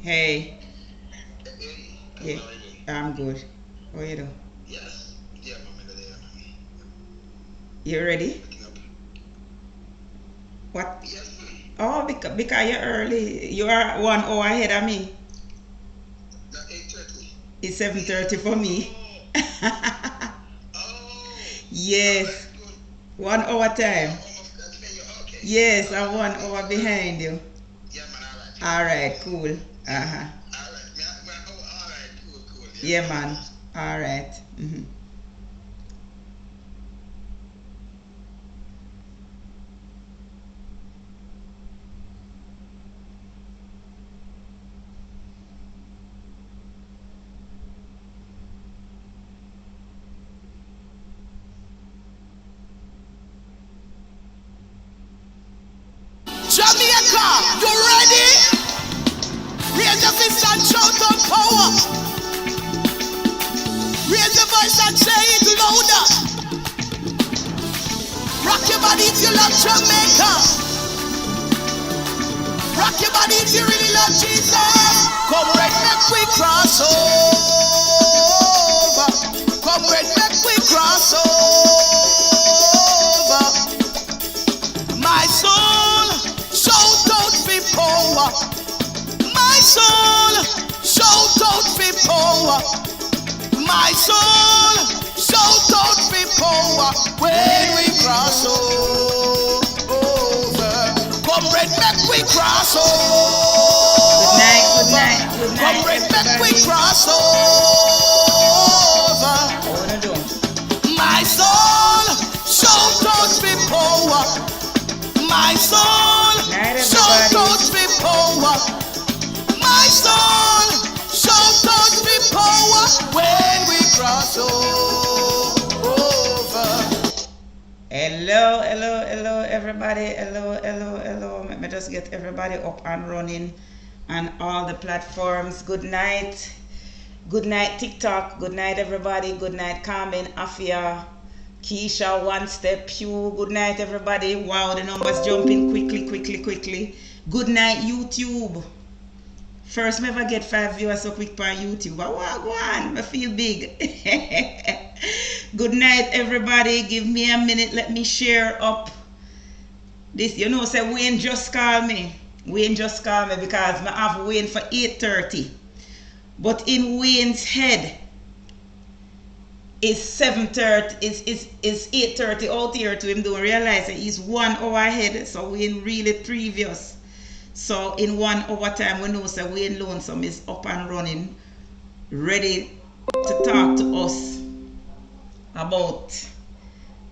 Hey. Hey, Yeah. how are you doing? I'm good. How you doing? Yes. Yeah, mommy, there, mommy. You ready? Waking up. What? Yes, mommy. Oh, because you're early. You are 1 hour ahead of me. Now 8:30. It's 7:30 for me. Oh, oh. All Yes. right, good. 1 hour So you're time. almost you okay. Yes, All I'm right, 1 hour behind you. yeah, man, all right. All right, cool. Yeah, Uh-huh. all right. Oh, all right, cool. Yeah, Yeah, man, all man. right. All right. Jamaica, you ready? Raise your fist and shout out power. Raise your voice and say it louder. Rock your body if you love Jamaica. Rock your body if you really love Jesus. Come red, make we cross over. Come red, make we cross over. My soul, shout out for power. My soul, shout out for power. My soul, shout out for power. When we cross over, come red, make we cross Good night, good over. night, good Come night, red, make we everybody. cross over. How wanna do? My soul, shout out for power. My soul, Night, shout everybody. out for power. My soul, shout out for power when we cross over. Hello, everybody. Hello. Let me just get everybody up and running on all the platforms. Good night. Good night, TikTok. Good night, everybody. Good night, Carmen, Afia, Keisha, One Step, Pew. Good night, everybody. Wow, the numbers jumping quickly. Good night, YouTube. First, me ever get 5 viewers so quick on YouTube. But wow, go on. I feel big. Good night, everybody. Give me a minute. Let me share up this. You know, say Wayne just called me. Wayne just called me because I have Wayne for 8:30. But in Wayne's head, it's 7:30. It's 8:30 out here to him. Don't realize that he's 1 hour ahead. So Wayne really previous. So in 1 hour time, we know that Wayne Lonesome is up and running, ready to talk to us about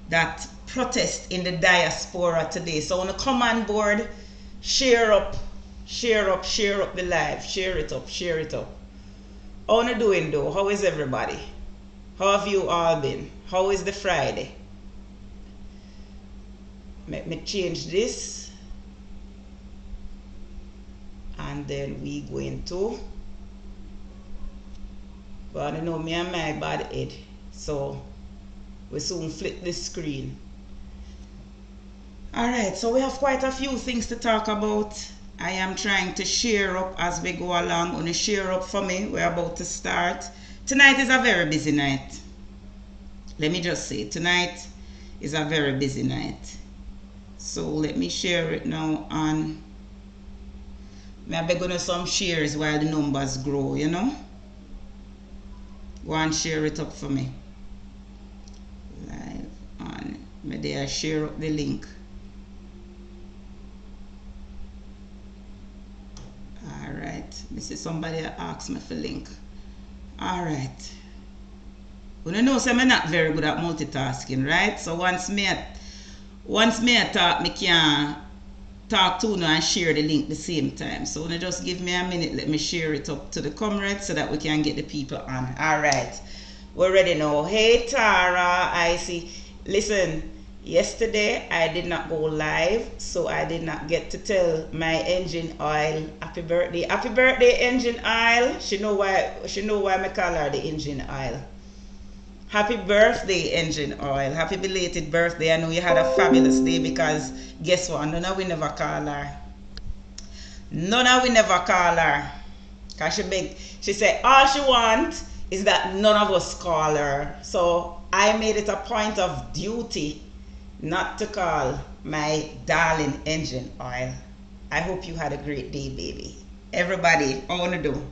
that protest in the diaspora today. So on the come on board, share up the live, share it up. How are you doing though? How is everybody? How have you all been? How is the Friday? Let me change this. And then we go into, but I know me and my bad head, so we soon flip the screen. All right, so we have quite a few things to talk about. I am trying to share up as we go along. On the share up for me, we're about to start. Tonight is a very busy night. Let me just say, tonight is a very busy night. So let me share it now on. Maybe going to some shares while the numbers grow, you know. Go and share it up for me. Live on. Maybe I share up the link. Alright. This is somebody that asked me for link. Alright. You know, so I'm not very good at multitasking, right? So once me talk, me can talk to you and share the link the same time. So just give me a minute, let me share it up to the comrades so that we can get the people on. All right, we're ready now. Hey Tara, I see. Listen, yesterday I did not go live, so I did not get to tell my engine oil happy birthday. Happy birthday, engine oil. She know why I call her the engine oil. Happy birthday, engine oil. Happy belated birthday. I know you had a fabulous day because guess what? None of we never call her. Cause she said all she wants is that none of us call her. So I made it a point of duty not to call my darling engine oil. I hope you had a great day, baby. Everybody, I want to do.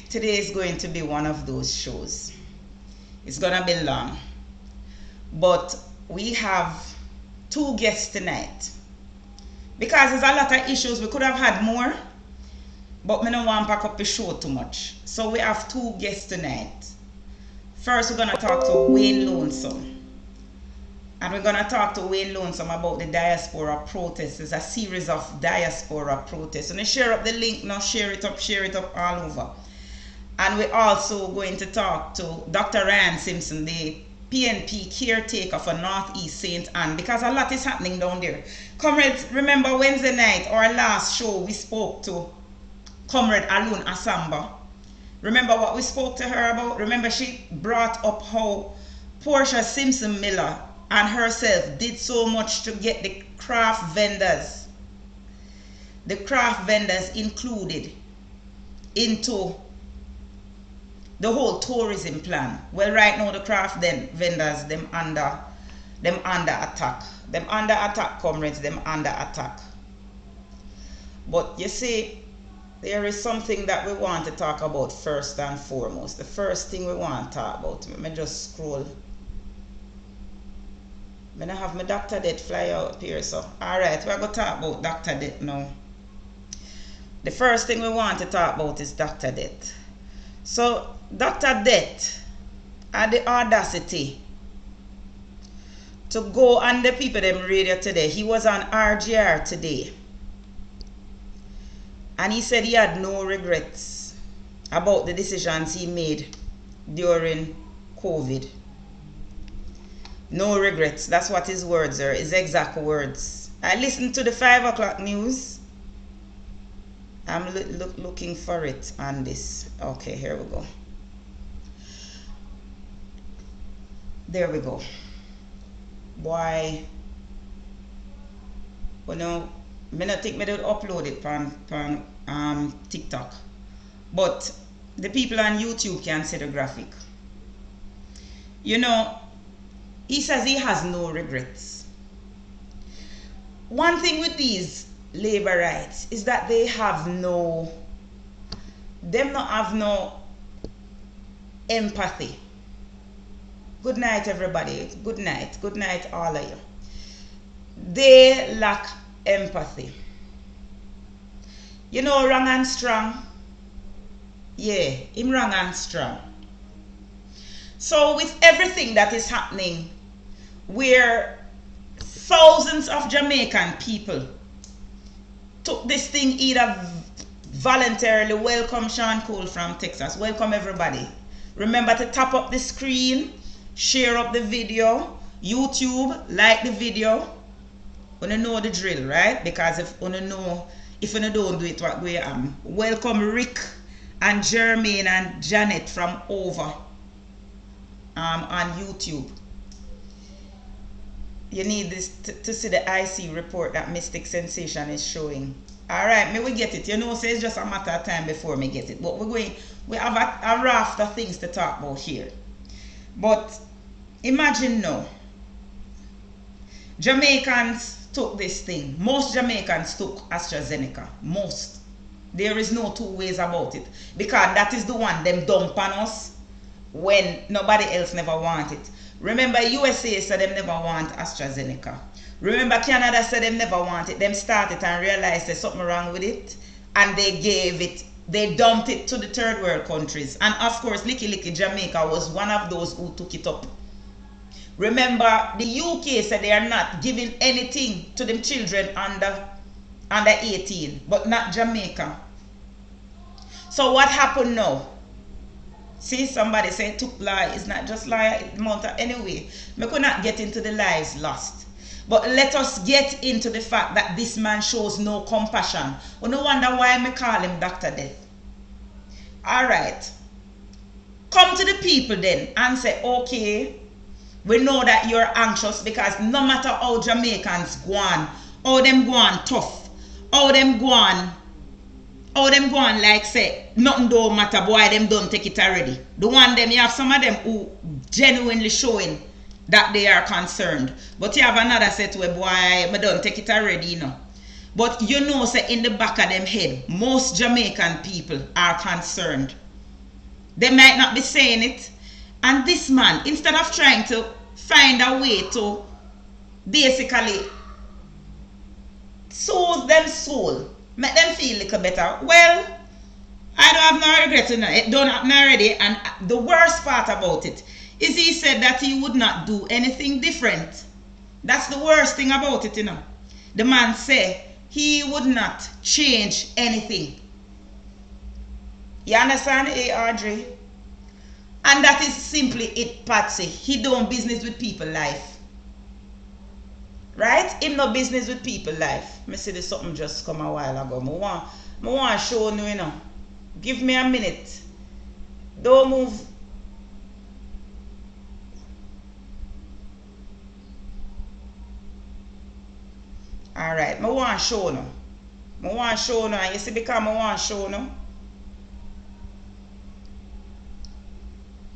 Today is going to be one of those shows. It's gonna be long, but we have 2 guests tonight because there's a lot of issues. We could have had more, but me don't want to pack up the show too much. So we have 2 guests tonight. First, we're gonna talk to Wayne Lonesome. And we're going to talk to Wayne Lonesome about the Diaspora protests. It's a series of Diaspora protests. And share up the link now, share it up all over. And we're also going to talk to Dr. Simpson, the PNP caretaker for Northeast St. Anne, because a lot is happening down there. Comrades, remember Wednesday night, our last show, we spoke to Comrade Alun Asamba. Remember what we spoke to her about? Remember she brought up how Portia Simpson Miller and herself did so much to get the craft vendors included into the whole tourism plan. Well, right now the craft vendors, them under attack. Them under attack, comrades, them under attack. But you see, there is something that we want to talk about first and foremost. The first thing we want to talk about, let me just scroll. I have my Dr. Det fly out here, so alright, we're going to talk about Dr. Det now. The first thing we want to talk about is Dr. Det. So Dr. Det had the audacity to go on the people them radio today. He was on RGR today, and he said he had no regrets about the decisions he made during COVID. No regrets. That's what his words are, his exact words. I listened to the 5 o'clock news. I'm looking for it on this. Okay, here we go. There we go. Boy. Well, no, I don't think I did upload it on TikTok. But the people on YouTube can see the graphic. You know, he says he has no regrets. One thing with these labor rights is that they have no empathy. Good night, everybody. Good night. Good night, all of you. They lack empathy. You know, wrong and strong. Yeah, him wrong and strong. So with everything that is happening, where thousands of Jamaican people took this thing either voluntarily. Welcome Sean Cole from Texas. Welcome everybody. Remember to tap up the screen, share up the video, YouTube, like the video. You know the drill, right? Because if you don't do it, what we am. Welcome Rick and Jermaine and Janet from over on YouTube. You need this to see the IC report that Mystic Sensation is showing. Alright, may we get it. You know, so it's just a matter of time before me get it. But we have a raft of things to talk about here. But imagine now, Jamaicans took this thing. Most Jamaicans took AstraZeneca. Most. There is no 2 ways about it. Because that is the one them dump on us when nobody else never want it. Remember, USA said them never want AstraZeneca. Remember, Canada said them never want it. Them started and realized there's something wrong with it. And they dumped it to the 3rd world countries. And of course, Licky Jamaica was one of those who took it up. Remember, the UK said they are not giving anything to them children under 18, but not Jamaica. So what happened now? See, somebody say took lie. It's not just lie, anyway. We could not get into the lives lost. But let us get into the fact that this man shows no compassion. We no wonder why I call him Dr. Death. Alright. Come to the people then and say, okay, we know that you're anxious because no matter how Jamaicans go on, how them go on tough, how them go on How them go on like say nothing don't matter, boy, them don't take it already. The one them, you have some of them who genuinely showing that they are concerned. But you have another set where boy, I don't take it already, you know. But you know, say in the back of them head, most Jamaican people are concerned. They might not be saying it. And this man, instead of trying to find a way to basically soothe them soul, make them feel a little better. Well, I don't have no regret, you know. It don't happen already. And the worst part about it is he said that he would not do anything different. That's the worst thing about it, you know. The man said he would not change anything. You understand, Audrey? And that is simply it, Patsy. He don't business with people life. Right? Him no business with people life. Me see this something just come a while ago. I want to show you, you know. Give me a minute. Don't move. Alright, I want to show you. I want to show you. And you see because I want to show you.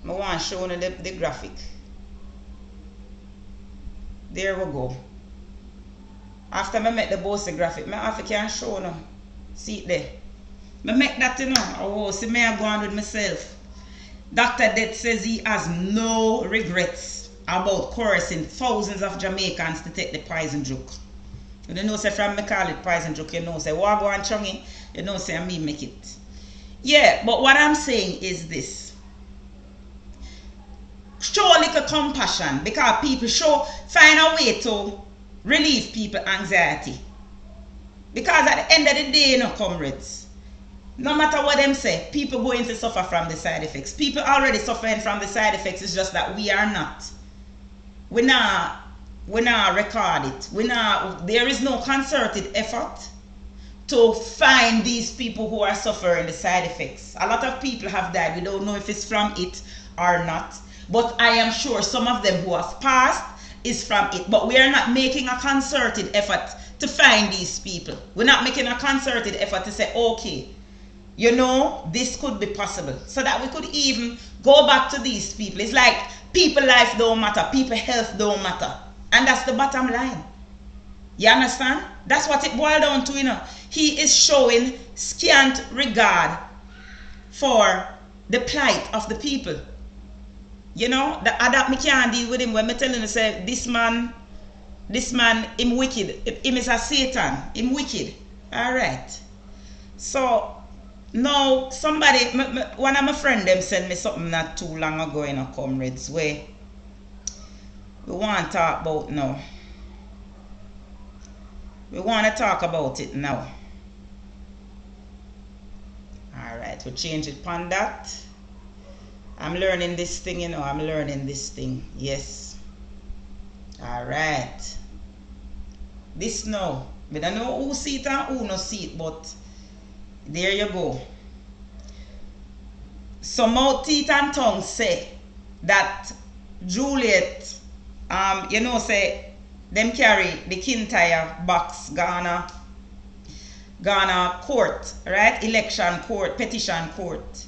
I want to show you the graphic. There we go. After I make the bossy graphic, I have to show you. See it there. I make that, you know. Oh, see me I go on with myself. Dr. Det says he has no regrets about coercing thousands of Jamaicans to take the poison drug. You know, say from me call it poison drug, you know, say what go on chungy, you know, say me make it. Yeah, but what I'm saying is this. Show a little compassion because people find a way to relieve people anxiety. Because at the end of the day, you know, comrades, no matter what them say, people going to suffer from the side effects. People already suffering from the side effects. It's just that we are not. We not record it. There is no concerted effort to find these people who are suffering the side effects. A lot of people have died. We don't know if it's from it or not. But I am sure some of them who have passed is from it. But we are not making a concerted effort to find these people. We're not making a concerted effort to say, okay, you know, this could be possible. So that we could even go back to these people. It's like people life don't matter. People health don't matter. And that's the bottom line. You understand? That's what it boils down to, you know. He is showing scant regard for the plight of the people. You know, that me can't deal with him when me telling you, say, this man, him wicked. Him is a Satan. Him wicked. Alright. So, now, somebody, one of my friends, them sent me something not too long ago in a comrades where we want to talk about now. We want to talk about it now. Alright, we'll change it upon that. I'm learning this thing, you know. I'm learning this thing. Yes. Alright. This now. I don't know who see it and who no see it, but there you go. So mouth, teeth and tongue say that Juliet, you know, say them carry the Kintyre box Ghana court, right? Election court, petition court.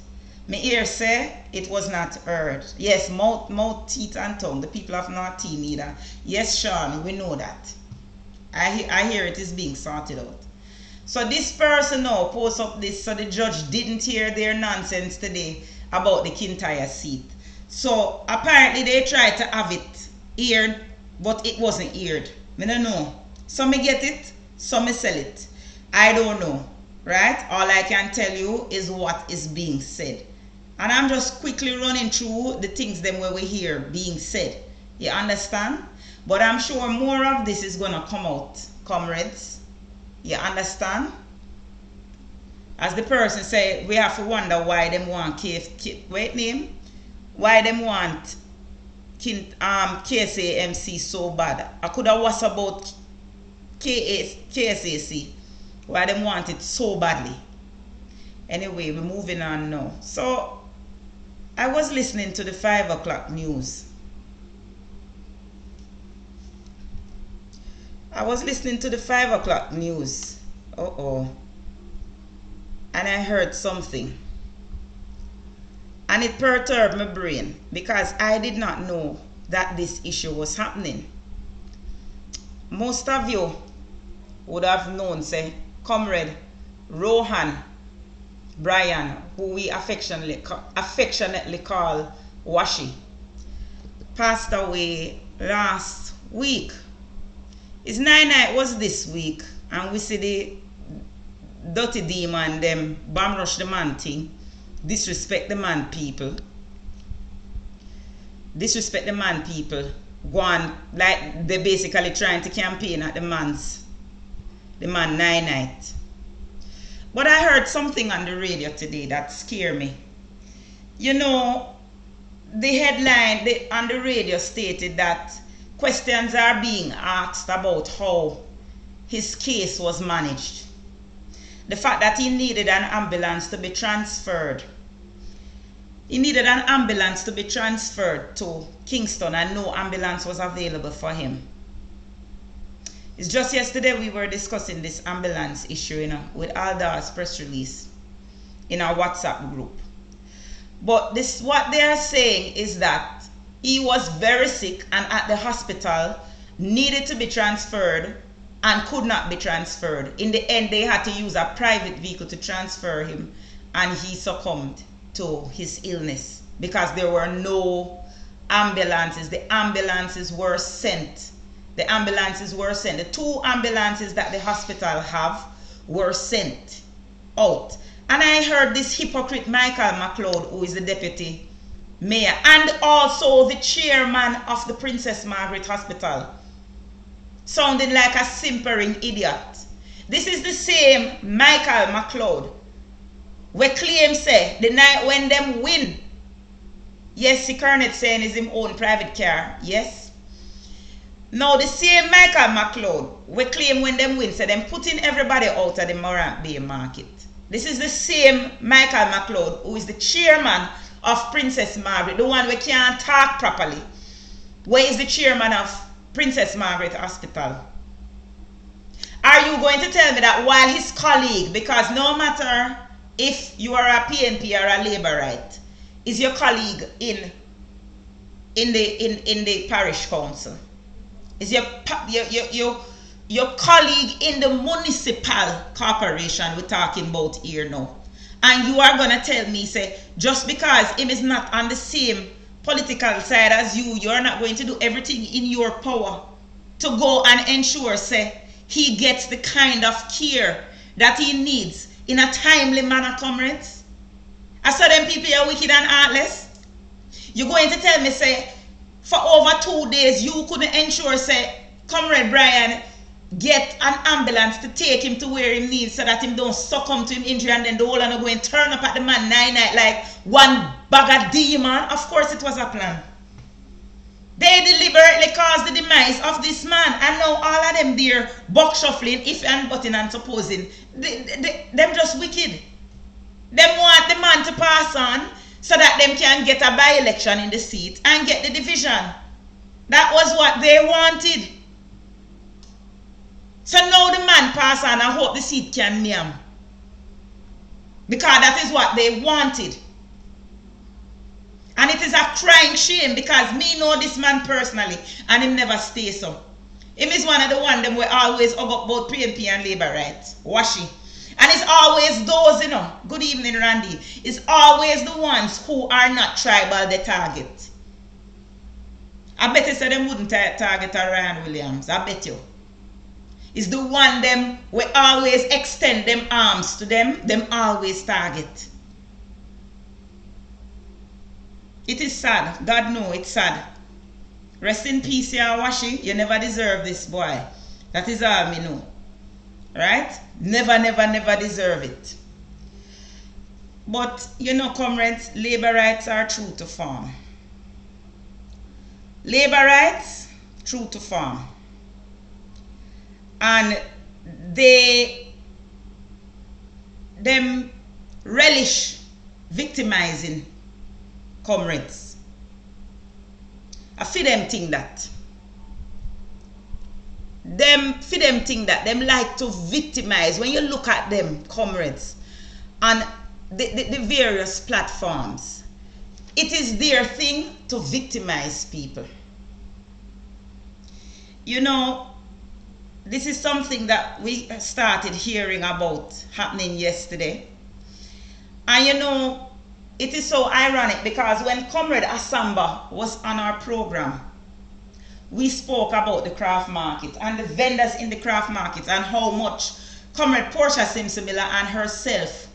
Me ear say it was not heard. Yes, mouth, teeth and tongue. The people of North Team either. Yes, Sean, we know that. I hear it is being sorted out. So this person now posts up this, so the judge didn't hear their nonsense today about the Kintyre seat. So apparently they tried to have it aired, but it wasn't aired. I don't know. Some may get it, some may sell it. I don't know, right? All I can tell you is what is being said. And I'm just quickly running through the things them where we hear being said. You understand? But I'm sure more of this is going to come out, comrades. You understand? As the person said, we have to wonder why them want why them want KSAMC so bad. I could have was about KSAC. Why them want it so badly. Anyway, we're moving on now. So I was listening to the 5 o'clock news. I was listening to the 5 o'clock news. and I heard something. And it perturbed my brain because I did not know that this issue was happening. Most of you would have known, say, Comrade Rohan Brian, who we affectionately call Washi, passed away last week. His 9-night was this week, and we see the dirty demon, them bomb rush the man thing, disrespect the man people, go on like they basically trying to campaign at the man 9-night. But I heard something on the radio today that scared me. You know, the headline on the radio stated that questions are being asked about how his case was managed. The fact that he needed an ambulance to be transferred. He needed an ambulance to be transferred to Kingston and no ambulance was available for him. It's just yesterday we were discussing this ambulance issue, you know, with Aldar's press release in our WhatsApp group. But this, what they are saying is that he was very sick and at the hospital, needed to be transferred and could not be transferred. In the end, they had to use a private vehicle to transfer him, and he succumbed to his illness because there were no ambulances. The ambulances were sent. The 2 ambulances that the hospital have were sent out. And I heard this hypocrite Michael McLeod, who is the deputy mayor and also the chairman of the Princess Margaret Hospital, sounding like a simpering idiot. This is the same Michael McLeod we claim say the night when them win. Yes, the Colonel saying is him own private car. Yes. Now the same Michael McLeod we claim when them win, say them putting everybody out of the Morant Bay market. This is the same Michael McLeod who is the chairman of Princess Margaret, the one we can't talk properly. Where is the chairman of Princess Margaret Hospital? Are you going to tell me that while his colleague, because no matter if you are a PNP or a Labourite, is your colleague in the parish council, is your colleague in the municipal corporation we're talking about here now, and you are gonna tell me, say, just because him is not on the same political side as you're not going to do everything in your power to go and ensure, say, he gets the kind of care that he needs in a timely manner, comrades? I saw them people are wicked and heartless. You're going to tell me, say, for over 2 days, you couldn't ensure, say, Comrade Brian get an ambulance to take him to where he needs so that him don't succumb to him injury, and then the whole are going to turn up at the man 9-night like one bag of demon. Of course it was a plan. They deliberately caused the demise of this man, and now all of them there buck shuffling, if and butting and supposing. Them just wicked. Them want the man to pass on so that them can get a by-election in the seat and get the division. That was what they wanted. So now the man pass on, I hope the seat can meam. Because that is what they wanted. And it is a crying shame because me know this man personally and him never stay so. Him is one of the one them we always hug up about PNP and Labour, right? Washi. And it's always those, you know, good evening Randy, it's always the ones who are not tribal they target. I bet you say them wouldn't target Ryan Williams, I bet you. It's the one them we always extend them arms to them always target. It is sad. God know it's sad. Rest in peace, ya Washi. You never deserve this, boy. That is all me know. Right? Never, never, never deserve it. But, you know, comrades, labor rights are true to form. Labor rights, true to form. And them relish victimizing comrades. I feel them think that. Them like to victimize. When you look at them, comrades, on the various platforms. It is their thing to victimize people. You know, this is something that we started hearing about happening yesterday. And you know, it is so ironic because when Comrade Asamba was on our program, we spoke about the craft market and the vendors in the craft market and how much Comrade Portia Simpson Miller and herself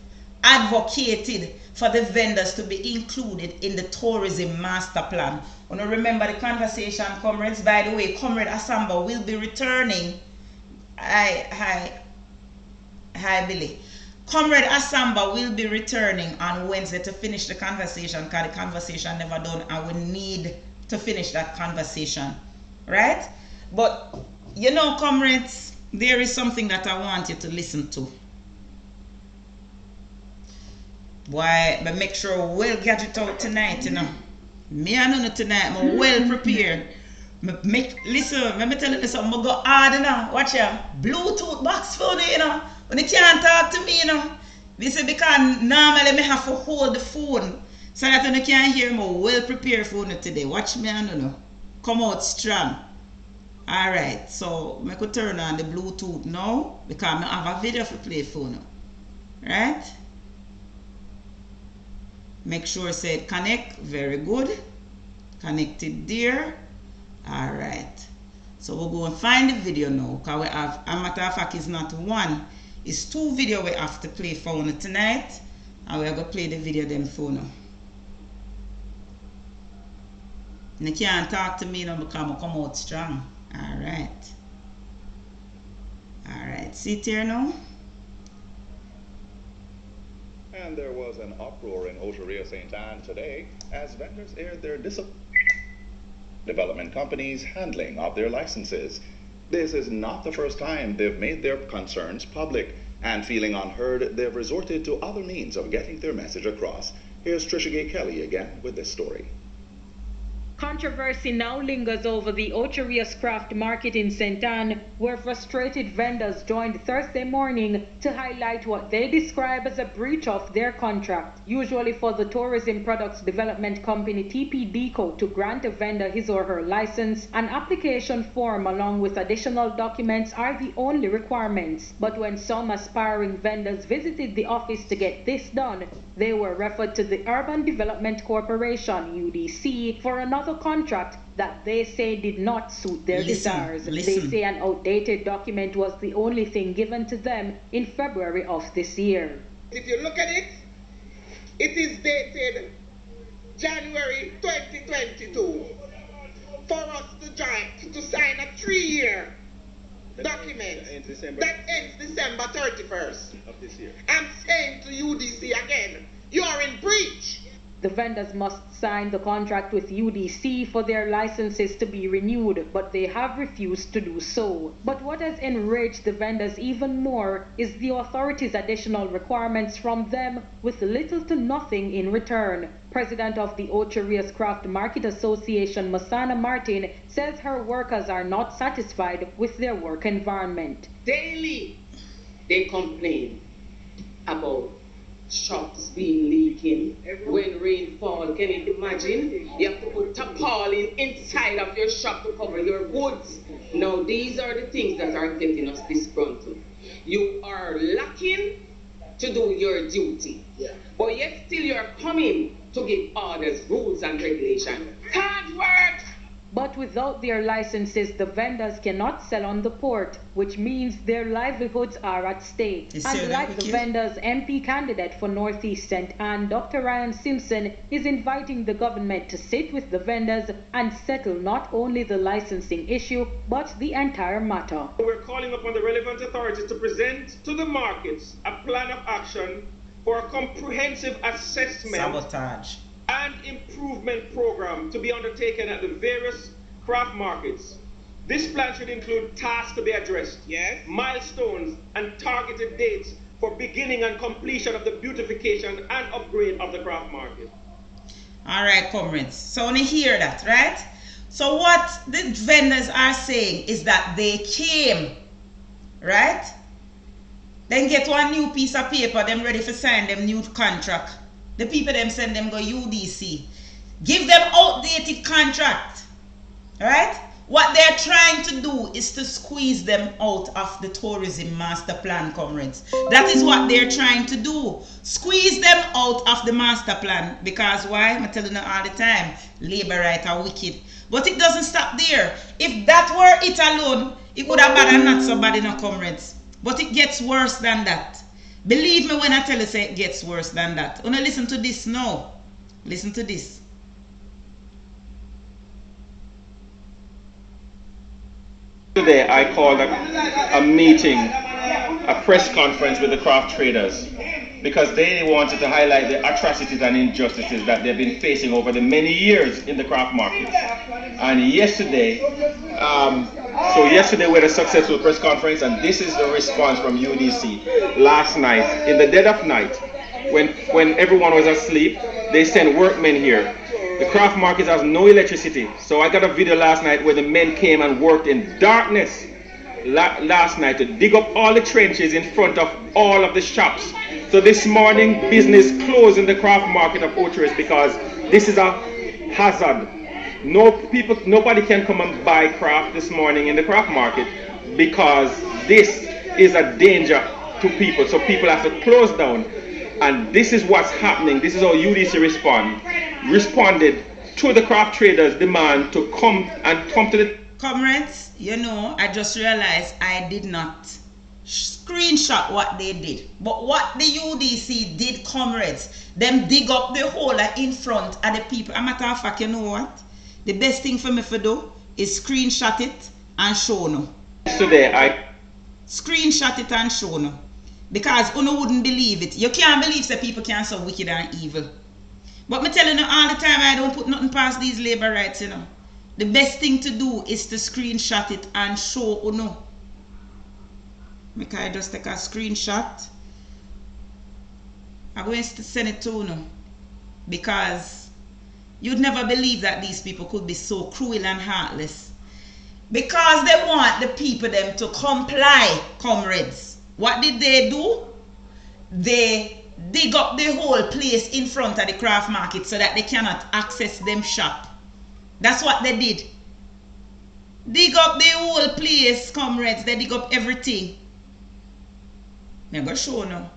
advocated for the vendors to be included in the tourism master plan. And I remember the conversation, comrades. By the way, Comrade Asamba will be returning. Hi, Billy. Comrade Asamba will be returning on Wednesday to finish the conversation because the conversation never done and we need to finish that conversation. Right? But, you know, comrades, there is something that I want you to listen to. Why, but make sure we'll get it out tonight, you know. Me I know tonight, I'm well prepared. Listen, let me tell you something, I go hard, you know. Watch ya, Bluetooth box phone, you know. When you can't talk to me, you know. This is because normally I have to hold the phone so that when you can't hear me, well prepared for you today. Watch me, I know. Come out strong. Alright, so I could turn on the Bluetooth now because I have a video to play for you. Right? Make sure it said connect. Very good. Connected there. Alright. So we'll go and find the video now. Because we have, a matter of fact, it's not one. It's two videos we have to play for you tonight. And we're going to play the video them for you. And you can't talk to me now because I come out strong. Alright. Alright. See it here now? And there was an uproar in Oteria St. Anne today as vendors aired their development companies' handling of their licenses. This is not the first time they've made their concerns public, and feeling unheard, they've resorted to other means of getting their message across. Here's Trisha Gay Kelly again with this story. Controversy now lingers over the Ocheria's craft market in St. Anne, where frustrated vendors joined Thursday morning to highlight what they describe as a breach of their contract. Usually for the tourism products development company TPDCO to grant a vendor his or her license, an application form along with additional documents are the only requirements. But when some aspiring vendors visited the office to get this done, they were referred to the Urban Development Corporation, UDC, for another contract that they say did not suit their desires. They say an outdated document was the only thing given to them in February of this year. If you look at it, it is dated January 2022 for us to sign a 3-year document that ends December 31st of this year. I'm saying to UDC again, you are in breach. The vendors must sign the contract with UDC for their licenses to be renewed, but they have refused to do so. But what has enraged the vendors even more is the authorities' additional requirements from them with little to nothing in return. President of the Ocheria's Craft Market Association, Masana Martin, says her workers are not satisfied with their work environment. Daily, they complain about shops being leaking when rain falls. Can you imagine? You have to put tarpaulin inside of your shop to cover your goods. Now, these are the things that are getting us disgruntled. You are lacking to do your duty, but yet still you're coming to give orders, rules, and regulations. Can't work! But without their licenses, the vendors cannot sell on the port, which means their livelihoods are at stake. And like the vendors, MP candidate for Northeast St. Anne, Dr. Ryan Simpson, is inviting the government to sit with the vendors and settle not only the licensing issue, but the entire matter. We're calling upon the relevant authorities to present to the markets a plan of action for a comprehensive assessment sabotage and improvement program to be undertaken at the various craft markets. This plan should include tasks to be addressed, milestones and targeted dates for beginning and completion of the beautification and upgrade of the craft market. All right, comrades. So when you hear that, right? So what the vendors are saying is that they came, right? Then get one new piece of paper, them ready for sign them new contract. The people them send them go UDC. Give them outdated contract. Right? What they're trying to do is to squeeze them out of the tourism master plan, comrades. That is what they're trying to do. Squeeze them out of the master plan. Because why? I'm telling you all the time, labor rights are wicked. But it doesn't stop there. If that were it alone, it would have bad and not so bad, no, comrades. But it gets worse than that. Believe me when I tell you say it gets worse than that. Wanna listen to this now. Listen to this. Today I called a meeting, a press conference with the craft traders because they wanted to highlight the atrocities and injustices that they've been facing over the many years in the craft markets. And yesterday, yesterday we had a successful press conference, and this is the response from UDC. Last night, in the dead of night, when everyone was asleep, they sent workmen here. The craft market has no electricity, so I got a video last night where the men came and worked in darkness last night to dig up all the trenches in front of all of the shops. So this morning, business closed in the craft market of Ocho because this is a hazard. Nobody can come and buy craft this morning in the craft market because this is a danger to people. So people have to close down. And this is what's happening. This is how UDC responded to the craft traders' demand to come to the... Comrades, you know, I just realized I did not screenshot what they did. But what the UDC did, comrades, them dig up the hole in front of the people. As a matter of fact, you know what? The best thing for me to do is screenshot it and show you. Today, I... Screenshot it and show you. Because you wouldn't believe it. You can't believe that people can so wicked and evil. But me telling you all the time, I don't put nothing past these labor rights, you know. The best thing to do is to screenshot it and show you. Make I just take a screenshot. I'm going to send it to you. Because you'd never believe that these people could be so cruel and heartless. Because they want the people them to comply, comrades. What did they do? They dig up the whole place in front of the craft market so that they cannot access them shop. That's what they did. Dig up the whole place, comrades. They dig up everything. I'm going to show you.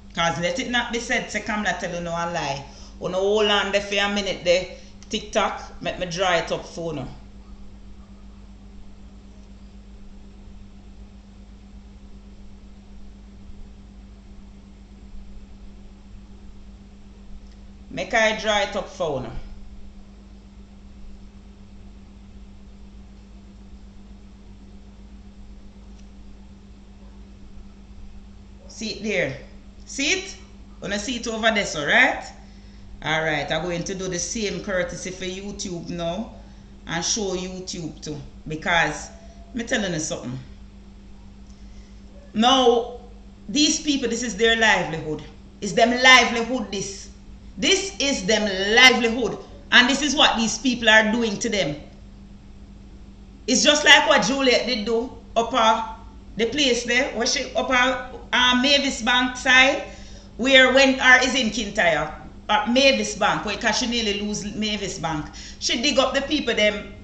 Because let it not be said, say Kamla tell you no a lie. You know, hold on there for a minute there. TikTok, let me draw it up for you. Make I draw it up for you. See it there. See it? Wanna see it over there, so right? Alright, I'm going to do the same courtesy for YouTube now and show YouTube too. Because I'm telling you something. Now, these people, this is their livelihood. It's them livelihood, this. This is them livelihood. And this is what these people are doing to them. It's just like what Juliet did do up the place there, where she up Mavis Bank side, where is in Kintyre, Mavis Bank, where she nearly lose Mavis Bank. She dig up the people them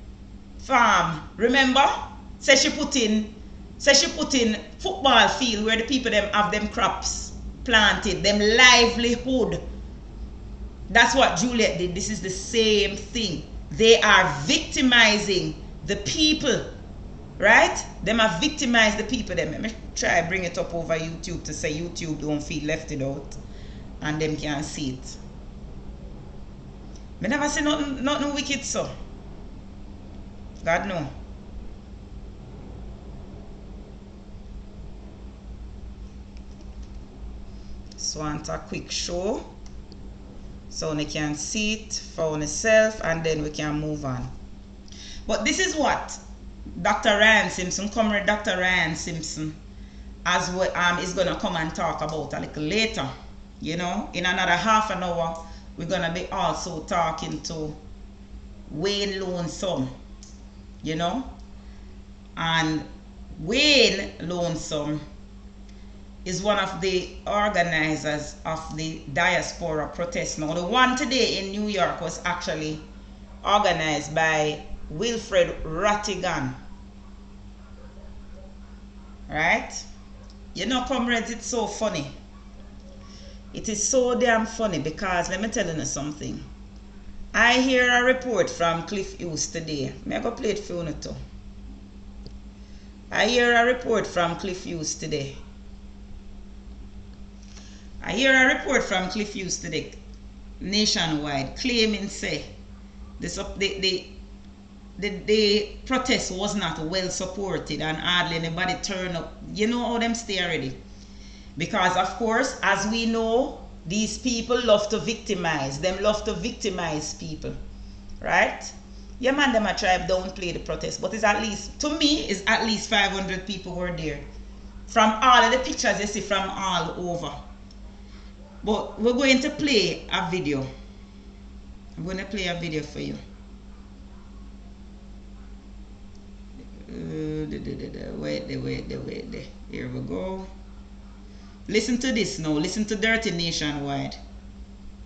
farm. Remember? Say she put in football field where the people them have them crops planted, them livelihood. That's what Juliet did. This is the same thing. They are victimizing the people, right? Them have victimized the people. Let me try bring it up over YouTube to say YouTube don't feel left it out and them can see it. I never see nothing wicked, so God no. So I want a quick show so you can see it for yourself and then we can move on. But this is what Dr. Ryan Simpson, Comrade Dr. Ryan Simpson, as well, is going to come and talk about a little later. You know, in another half an hour, we're going to be also talking to Wayne Lonesome, you know. And Wayne Lonesome is one of the organizers of the Diaspora protest. Now, the one today in New York was actually organized by Wilfred Rattigan. Right? You know, comrades, it's so funny. It is so damn funny because let me tell you something. I hear a report from Cliff Hughes today. May I go play it for you too? I hear a report from Cliff Hughes today. I hear a report from Cliff Hughes today, nationwide, claiming say the protest was not well supported and hardly anybody turned up. You know how them stay already? Because of course, as we know, these people love to victimize. Them love to victimize people, right? Yeah, man, them a tribe downplay the protest, but it's at least, to me, it's at least 500 people were there. From all of the pictures you see from all over. But we're going to play a video. I'm going to play a video for you. Wait there. Here we go. Listen to this now. Listen to Dirty Nationwide.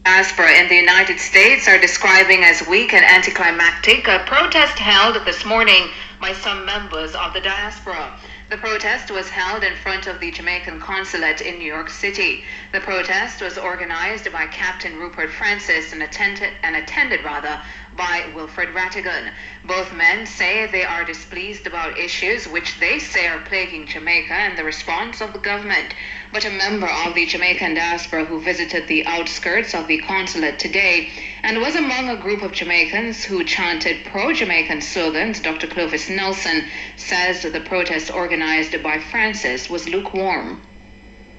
Diaspora in the United States are describing as weak and anticlimactic a protest held this morning by some members of the diaspora. The protest was held in front of the Jamaican consulate in New York City. The protest was organized by Captain Rupert Francis and attended by Wilfred Rattigan. Both men say they are displeased about issues which they say are plaguing Jamaica and the response of the government. But a member of the Jamaican diaspora who visited the outskirts of the consulate today and was among a group of Jamaicans who chanted pro-Jamaican slogans, Dr. Clovis Nelson says the protest organized by Francis was lukewarm.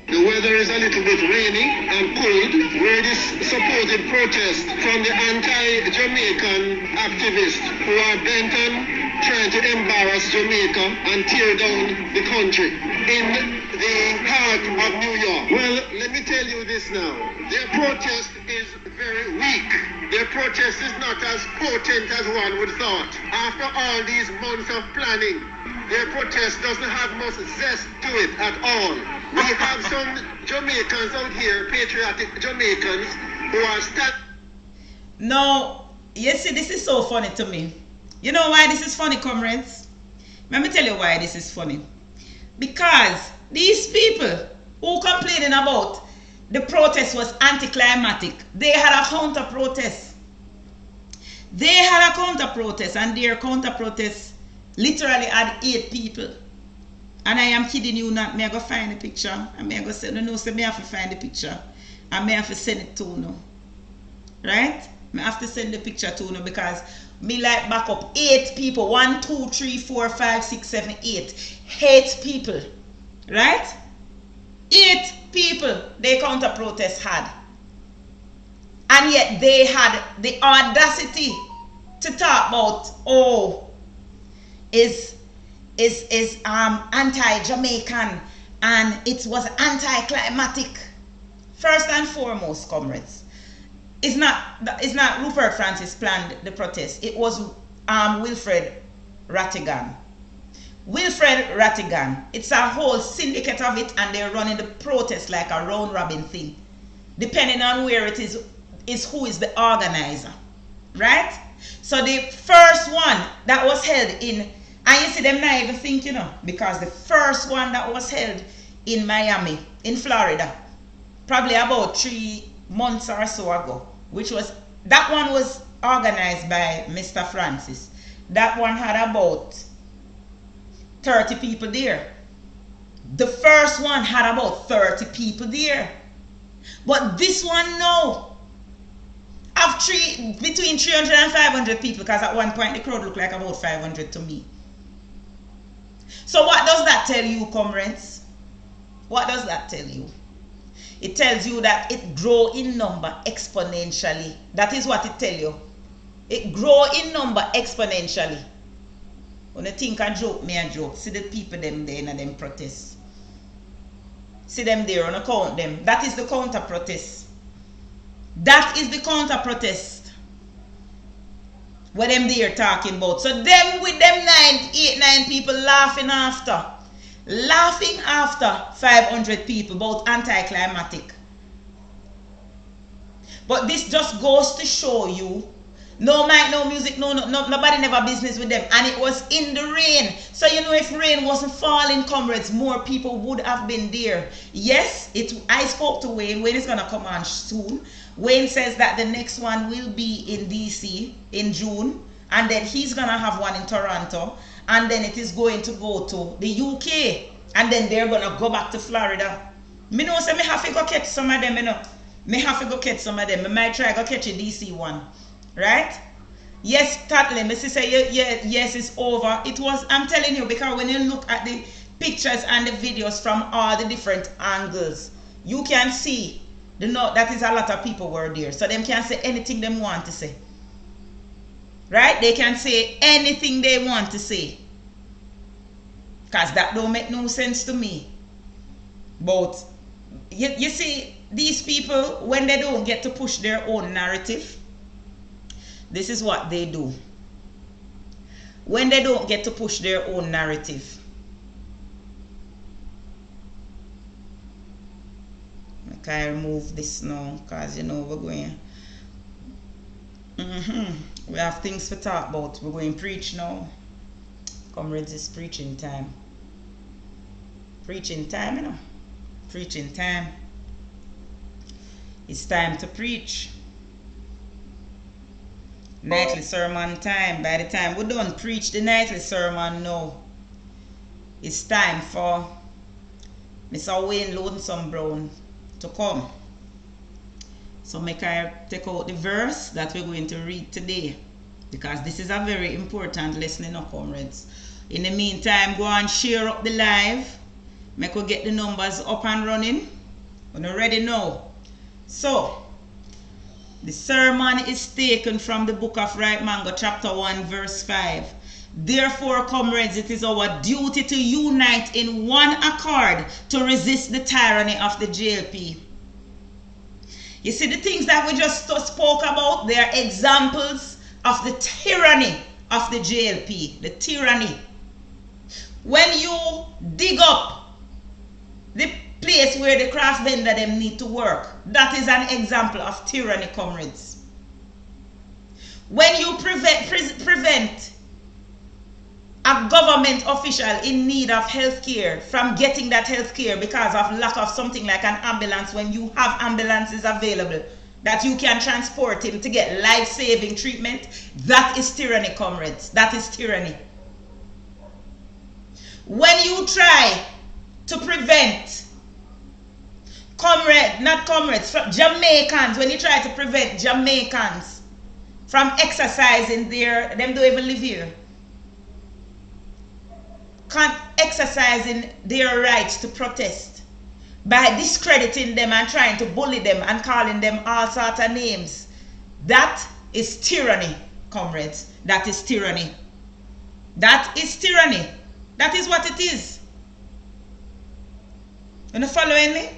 The weather is a little bit rainy and cold. Where this supposed protest from the anti-Jamaican activists who are bent on trying to embarrass Jamaica and tear down the country in the heart of New York. Well, let me tell you this now. Their protest is very weak. Their protest is not as potent as one would thought. After all these months of planning, their protest doesn't have much zest to it at all. We have some Jamaicans out here, patriotic Jamaicans, who are No, you see, this is so funny to me. You know why this is funny, comrades? Let me tell you why this is funny. Because these people who complaining about the protest was anticlimactic, they had a counter-protest. They had a counter-protest, and their counter-protest literally had 8 people. And I am kidding you not. May I go find the picture? And may I go say, no, say me have to find the picture. And may I have to send it to you. Right? I have to send the picture to you because me like back up 8 people. 1, 2, 3, 4, 5, 6, 7, 8. 8 people. Right? 8 people they counter protest had. And yet they had the audacity to talk about, is anti-Jamaican and it was anti-climatic. First and foremost, comrades, it's not Rupert Francis planned the protest. It was Wilfred Rattigan. Wilfred Rattigan. It's a whole syndicate of it, and they're running the protest like a round robin thing. Depending on where it is who is the organizer. Right? So the first one that was held in, and you see them not even think, you know, because the first one that was held in Miami, in Florida, probably about 3 months or so ago, that one was organized by Mr. Francis. That one had about 30 people there. The first one had about 30 people there. But this one now, have between 300 and 500 people, because at one point the crowd looked like about 500 to me. So what does that tell you, comrades? What does that tell you? It tells you that it grow in number exponentially. That is what it tells you. It grow in number exponentially. When you think a joke, me a joke. See the people them there in them protests. See them there, on count them. That is the counter protest. That is the counter protest. What them there talking about. So them with them 8, 9 people laughing after. laughing after 500 people about anticlimactic. But this just goes to show you, no mic, no music, nobody never business with them, and it was in the rain. So you know, if rain wasn't falling, comrades, more people would have been there. Yes, I spoke to Wayne. Wayne is gonna come on soon. Wayne says that the next one will be in DC in June, and then he's gonna have one in Toronto, and then it is going to go to the UK, and then they're gonna go back to Florida. Me know, so me have to go catch some of them, you know. Me have to go catch some of them. I might try go catch a DC one. Right? Yes, Tatlin, Missy say yes, it's over. It was, I'm telling you, because when you look at the pictures and the videos from all the different angles, you can see that is a lot of people were there. So them can say anything they want to say. Right? They can say anything they want to say. Because that don't make no sense to me. But you see, these people, when they don't get to push their own narrative, this is what they do. When they don't get to push their own narrative, okay, I remove this now because you know we're going. We have things to talk about. We're going to preach now. Comrades, it's preaching time. Preaching time, you know. Preaching time. It's time to preach. Nightly sermon time. By the time we don't preach the nightly sermon now, it's time for Mr. Wayne Lonesome Brown to come. So make I take out the verse that we're going to read today, because this is a very important lesson, you know, comrades. In the meantime, go and share up the live. Make we get the numbers up and running. We're not ready now. So the sermon is taken from the book of Right Mango, chapter 1, verse 5. Therefore, comrades, it is our duty to unite in one accord to resist the tyranny of the JLP. You see, the things that we just spoke about, they are examples of the tyranny of the JLP, the tyranny. When you dig up the place where the craft vendor them need to work, that is an example of tyranny, comrades. When you prevent a government official in need of health care from getting that health care because of lack of something like an ambulance, when you have ambulances available that you can transport him to get life-saving treatment, that is tyranny, comrades. That is tyranny. When you try to prevent Jamaicans, when you try to prevent Jamaicans from exercising them don't even live here, exercising their rights to protest by discrediting them and trying to bully them and calling them all sorts of names, that is tyranny, comrades. That is tyranny. That is tyranny. That is what it is. You following me?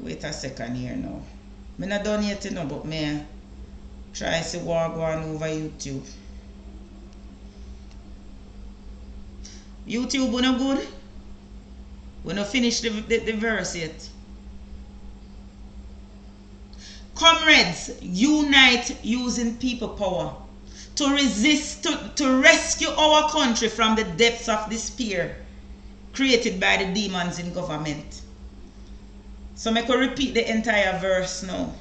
Wait a second here now. I'm not done yet, you know, but me try to walk on over YouTube. YouTube, we not good. We not finished the verse yet. Comrades, unite using people power to resist, to rescue our country from the depths of despair created by the demons in government. So make I repeat the entire verse now.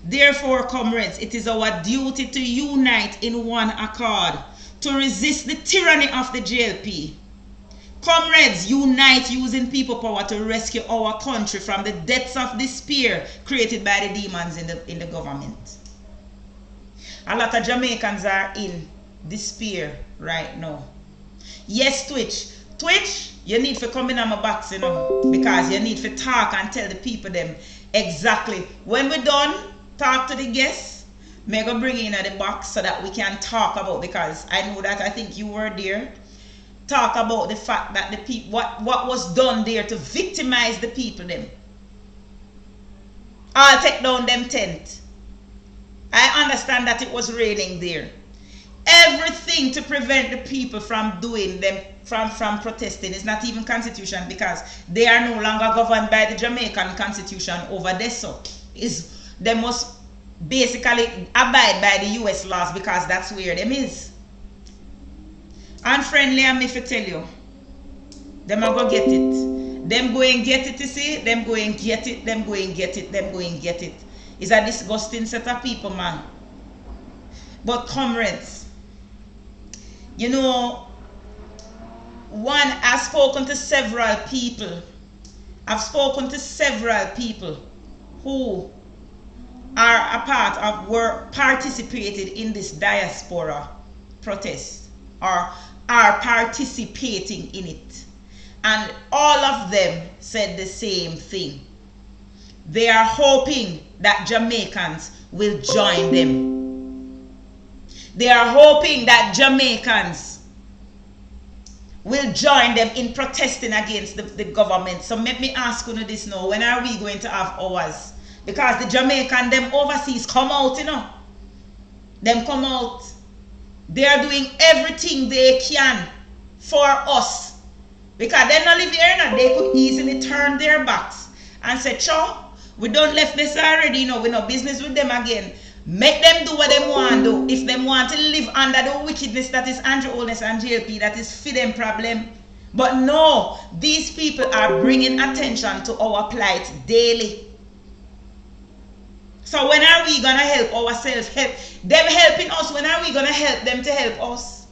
Therefore, comrades, it is our duty to unite in one accord to resist the tyranny of the JLP. Comrades, unite using people power to rescue our country from the depths of despair created by the demons in the government. A lot of Jamaicans are in despair right now. Yes, Twitch, you need to come in on my box, you know, because you need to talk and tell the people them exactly. When we're done, talk to the guests. May go bring in at the box so that we can talk about, because I know that I think you were there. Talk about the fact that the people, what was done there to victimize the people them. I'll take down them tent. I understand that it was raining there. everything to prevent the people from doing them, from protesting. It's not even constitution, because they are no longer governed by the Jamaican constitution over there. So they must basically abide by the US laws, because that's where them is. And friendly, I'm if I tell you, them are go get it. Them go and get it, you see? Them go and get it, them go and get it, them go and get it. It's a disgusting set of people, man. But comrades, you know, one, I've spoken to several people. I've spoken to several people who are a part of, were participated in this diaspora protest, or are participating in it. And all of them said the same thing. They are hoping that Jamaicans will join them. They are hoping that Jamaicans will join them in protesting against the government. So let me ask you this now. When are we going to have ours? Because the Jamaican, them overseas come out, you know. Them come out. They are doing everything they can for us. Because they don't live here, no. They could easily turn their backs and say, "Cho, we don't left this already, you know, we no business with them again." Make them do what they want to do. If they want to live under the wickedness that is Andrew Holness and JLP, that is for them problem. But no, these people are bringing attention to our plight daily. So when are we going to help ourselves? Help them helping us. When are we going to help them to help us?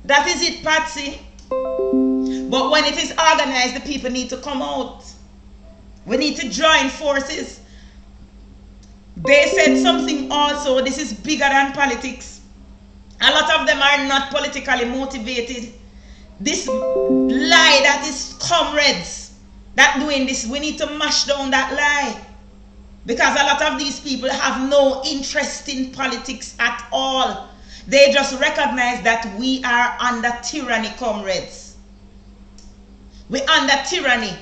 That is it, Patsy. But when it is organized, the people need to come out. We need to join forces. They said something also, this is bigger than politics. A lot of them are not politically motivated. This lie that is comrades that doing this, we need to mash down that lie. Because a lot of these people have no interest in politics at all. They just recognize that we are under tyranny, comrades. We're under tyranny.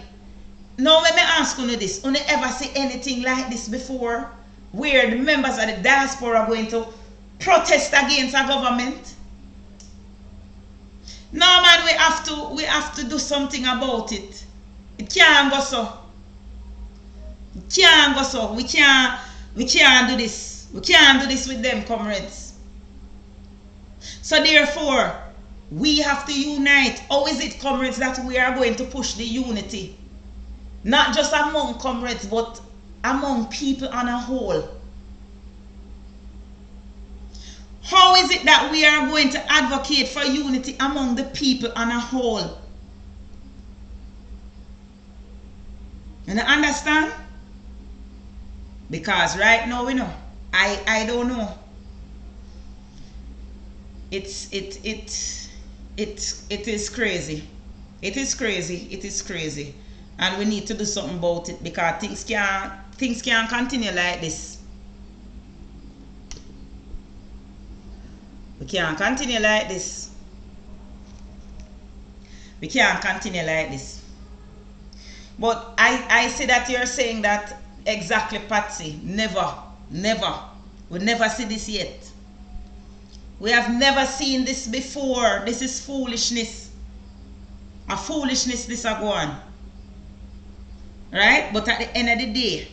Now, let me ask you this. You ever see anything like this before? Where the members of the diaspora are going to protest against a government? No, man, we have to do something about it. It can't go so. It can't go so. We can't do this. We can't do this with them, comrades. So therefore, we have to unite. How is it, comrades, that we are going to push the unity? Not just among comrades, but among people on a whole. How is it that we are going to advocate for unity among the people on a whole? And I understand? Because right now we know. I don't know. It is crazy. It is crazy. It is crazy. And we need to do something about it, because things can't continue like this. We can't continue like this. We can't continue like this. But I see that you're saying that exactly, Patsy. Never. We never see this yet. We have never seen this before. This is foolishness. A foolishness this are going. Right? But at the end of the day,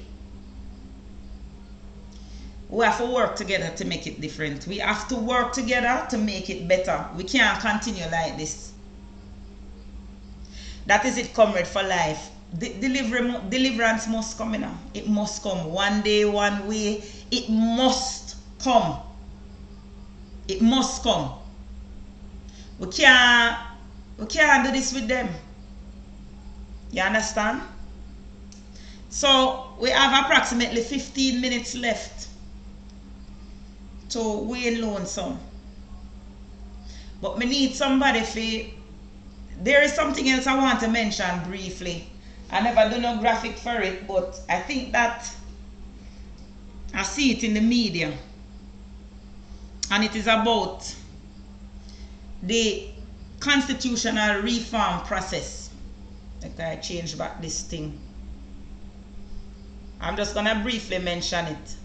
we have to work together to make it different. We have to work together to make it better. We can't continue like this. That is it, comrade, for life. Deliverance must come in. It must come. One day, one way. It must come. It must come. We can't do this with them. You understand? So we have approximately 15 minutes left to Wayne Lonesome. But we need somebody for... There is something else I want to mention briefly. I never do no graphic for it, but I think that I see it in the media. And it is about the constitutional reform process. Like I change back this thing. I'm just gonna briefly mention it.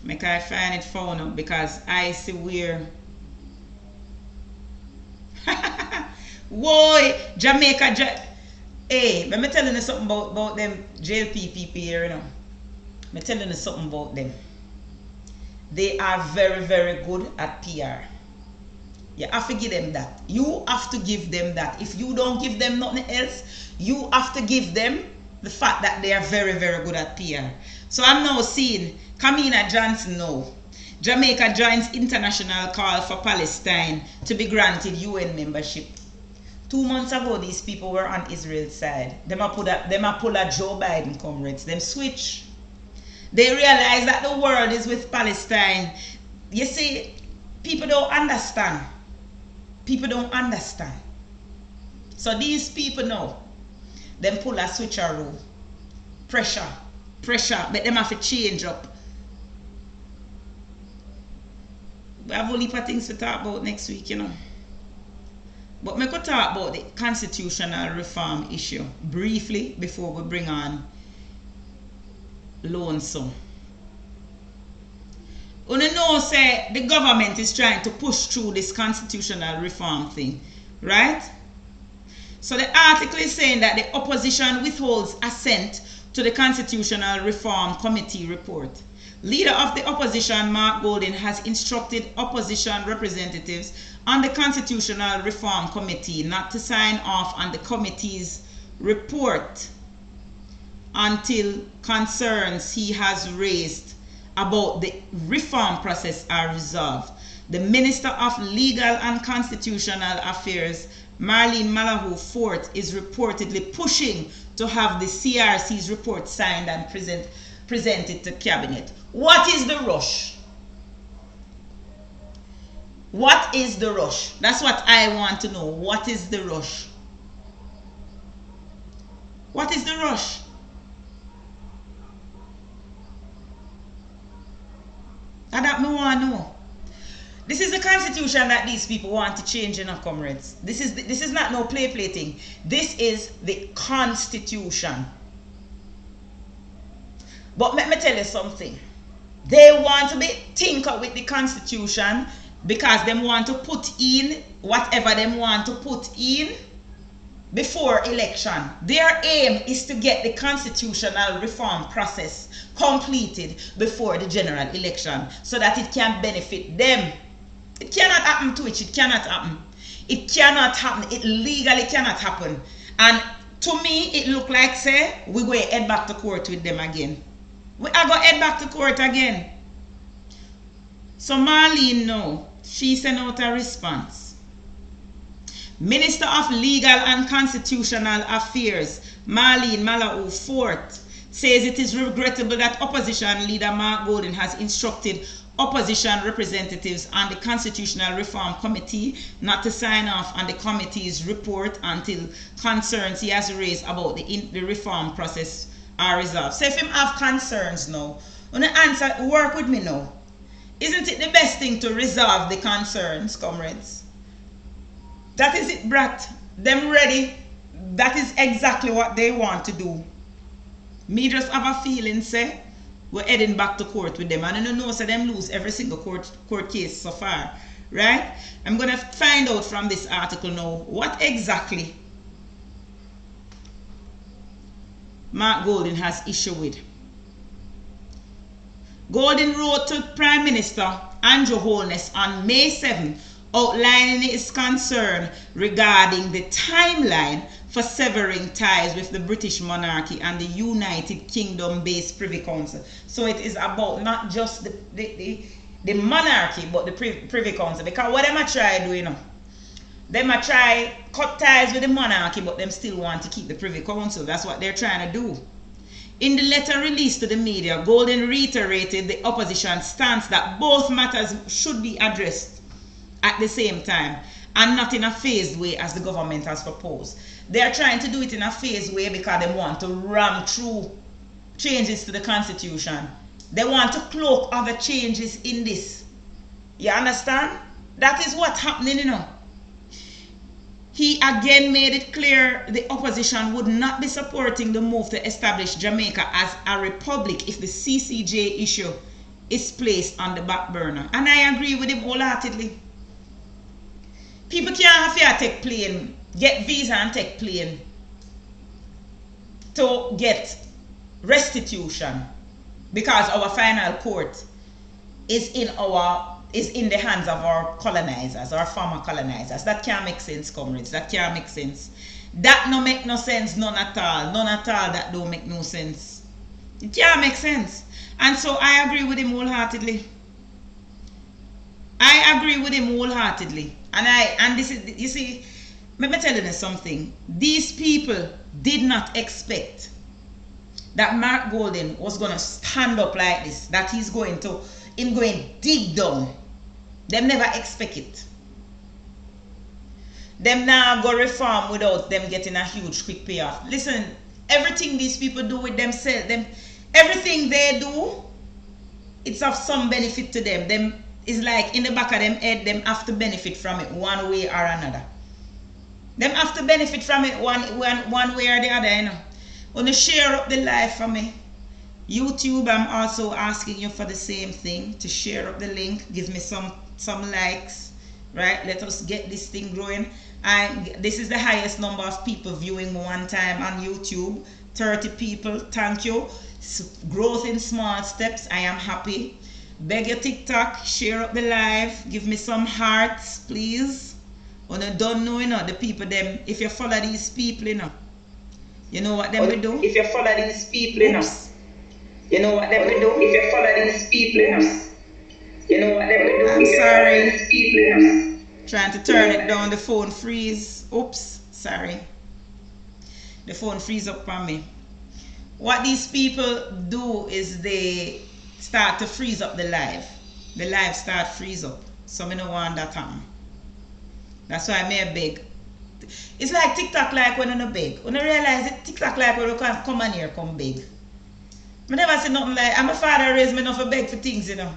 Make I find it phone up because I see where. Whoa, Jamaica. Hey, let me telling you something about them JLP people here, you know. I'm telling you something about them. They are very, very good at PR. You have to give them that. You have to give them that. If you don't give them nothing else, you have to give them the fact that they are very, very good at PR. So I'm now seeing Kamina Johnson now. Jamaica joins international call for Palestine to be granted UN membership. 2 months ago, these people were on Israel's side. Them a pull a Joe Biden, comrades. Them switch. They realize that the world is with Palestine. You see, people don't understand. People don't understand. So these people know. Them pull a switcheroo. Pressure. But them have to change up. We have a heap of things to talk about next week, you know. But we could talk about the constitutional reform issue briefly before we bring on Lonesome. You know, say the government is trying to push through this constitutional reform thing, right? So the article is saying that the opposition withholds assent to the Constitutional Reform Committee report. Leader of the opposition, Mark Golding, has instructed opposition representatives on the Constitutional Reform Committee not to sign off on the committee's report until concerns he has raised about the reform process are resolved. The Minister of Legal and Constitutional Affairs, Marlene Malahou Fort, is reportedly pushing to have the CRC's report signed and presented to Cabinet. What is the rush? What is the rush? That's what I want to know. What is the rush? What is the rush? That me want to know. This is the constitution that these people want to change, comrades. This is not no play thing. This is the constitution. But let me tell you something. They want to be tinker with the constitution because they want to put in whatever they want to put in before election. Their aim is to get the constitutional reform process completed before the general election so that it can benefit them. It cannot happen to it. It cannot happen. It cannot happen. It legally cannot happen. And to me, it look like, say, we're going to head back to court with them again. We are going to head back to court again. So Marlene, no, she sent out a response. Minister of Legal and Constitutional Affairs, Marlene Malahou Fort, says it is regrettable that opposition leader Mark Golding has instructed opposition representatives on the Constitutional Reform Committee not to sign off on the committee's report until concerns he has raised about the reform process are resolved. So if him have concerns now, when the answer, work with me now. Isn't it the best thing to resolve the concerns, comrades? That is it, brat. Them ready. That is exactly what they want to do. Me just have a feeling, say, we're heading back to court with them. And I don't know, so them lose every single court case so far. Right? I'm going to find out from this article now what exactly Mark Golding has issue with. Golding wrote to Prime Minister Andrew Holness on May 7, outlining his concern regarding the timeline for severing ties with the British monarchy and the United Kingdom-based Privy Council. So it is about not just the monarchy, but the Privy Council. Because what them a try do, you know, them a try cut ties with the monarchy, but them still want to keep the Privy Council. That's what they're trying to do. In the letter released to the media, Golding reiterated the opposition's stance that both matters should be addressed at the same time and not in a phased way as the government has proposed. They are trying to do it in a phased way because they want to ram through changes to the constitution. They want to cloak other changes in this. You understand? That is what's happening, you know. He again made it clear the opposition would not be supporting the move to establish Jamaica as a republic if the CCJ issue is placed on the back burner. And I agree with him wholeheartedly. People can't have to take plane, get visa and take plane to get restitution because our final court is in the hands of our colonizers, our former colonizers. That can't make sense, comrades. That can't make sense. That no make no sense, none at all. None at all, that don't make no sense. It can't make sense. And so I agree with him wholeheartedly. I agree with him wholeheartedly. And this is, you see, let me tell you something. These people did not expect that Mark Golden was going to stand up like this, that he's going to dig down. Them never expect it. Them now go reform without them getting a huge quick payoff. Listen, everything these people do with themselves, everything they do, it's of some benefit to them. Them is like in the back of them head, them have to benefit from it one way or another. Them have to benefit from it one way or the other, you know. Want to share up the live for me. YouTube, I'm also asking you for the same thing, to share up the link, give me some likes, right? Let us get this thing growing. This is the highest number of people viewing one time on YouTube. 30 people, thank you. Growth in small steps, I am happy. Beg your TikTok, share up the live, give me some hearts, please. When you don't know, you know, the people, them, if you follow these people, you know what them will do? If you follow these people, you know what them will do? If you follow these people, you know what them will do? I'm sorry. Trying to turn it down, the phone freeze. Oops, sorry. The phone freeze up on me. What these people do is they start to freeze up the live. The live start freeze up. So I don't want that happen. That's why I may beg. It's like TikTok like when you beg. When you realize it, TikTok like when you can come on here, come beg. I never say nothing like, I'm a father raised me not for beg for things, you know.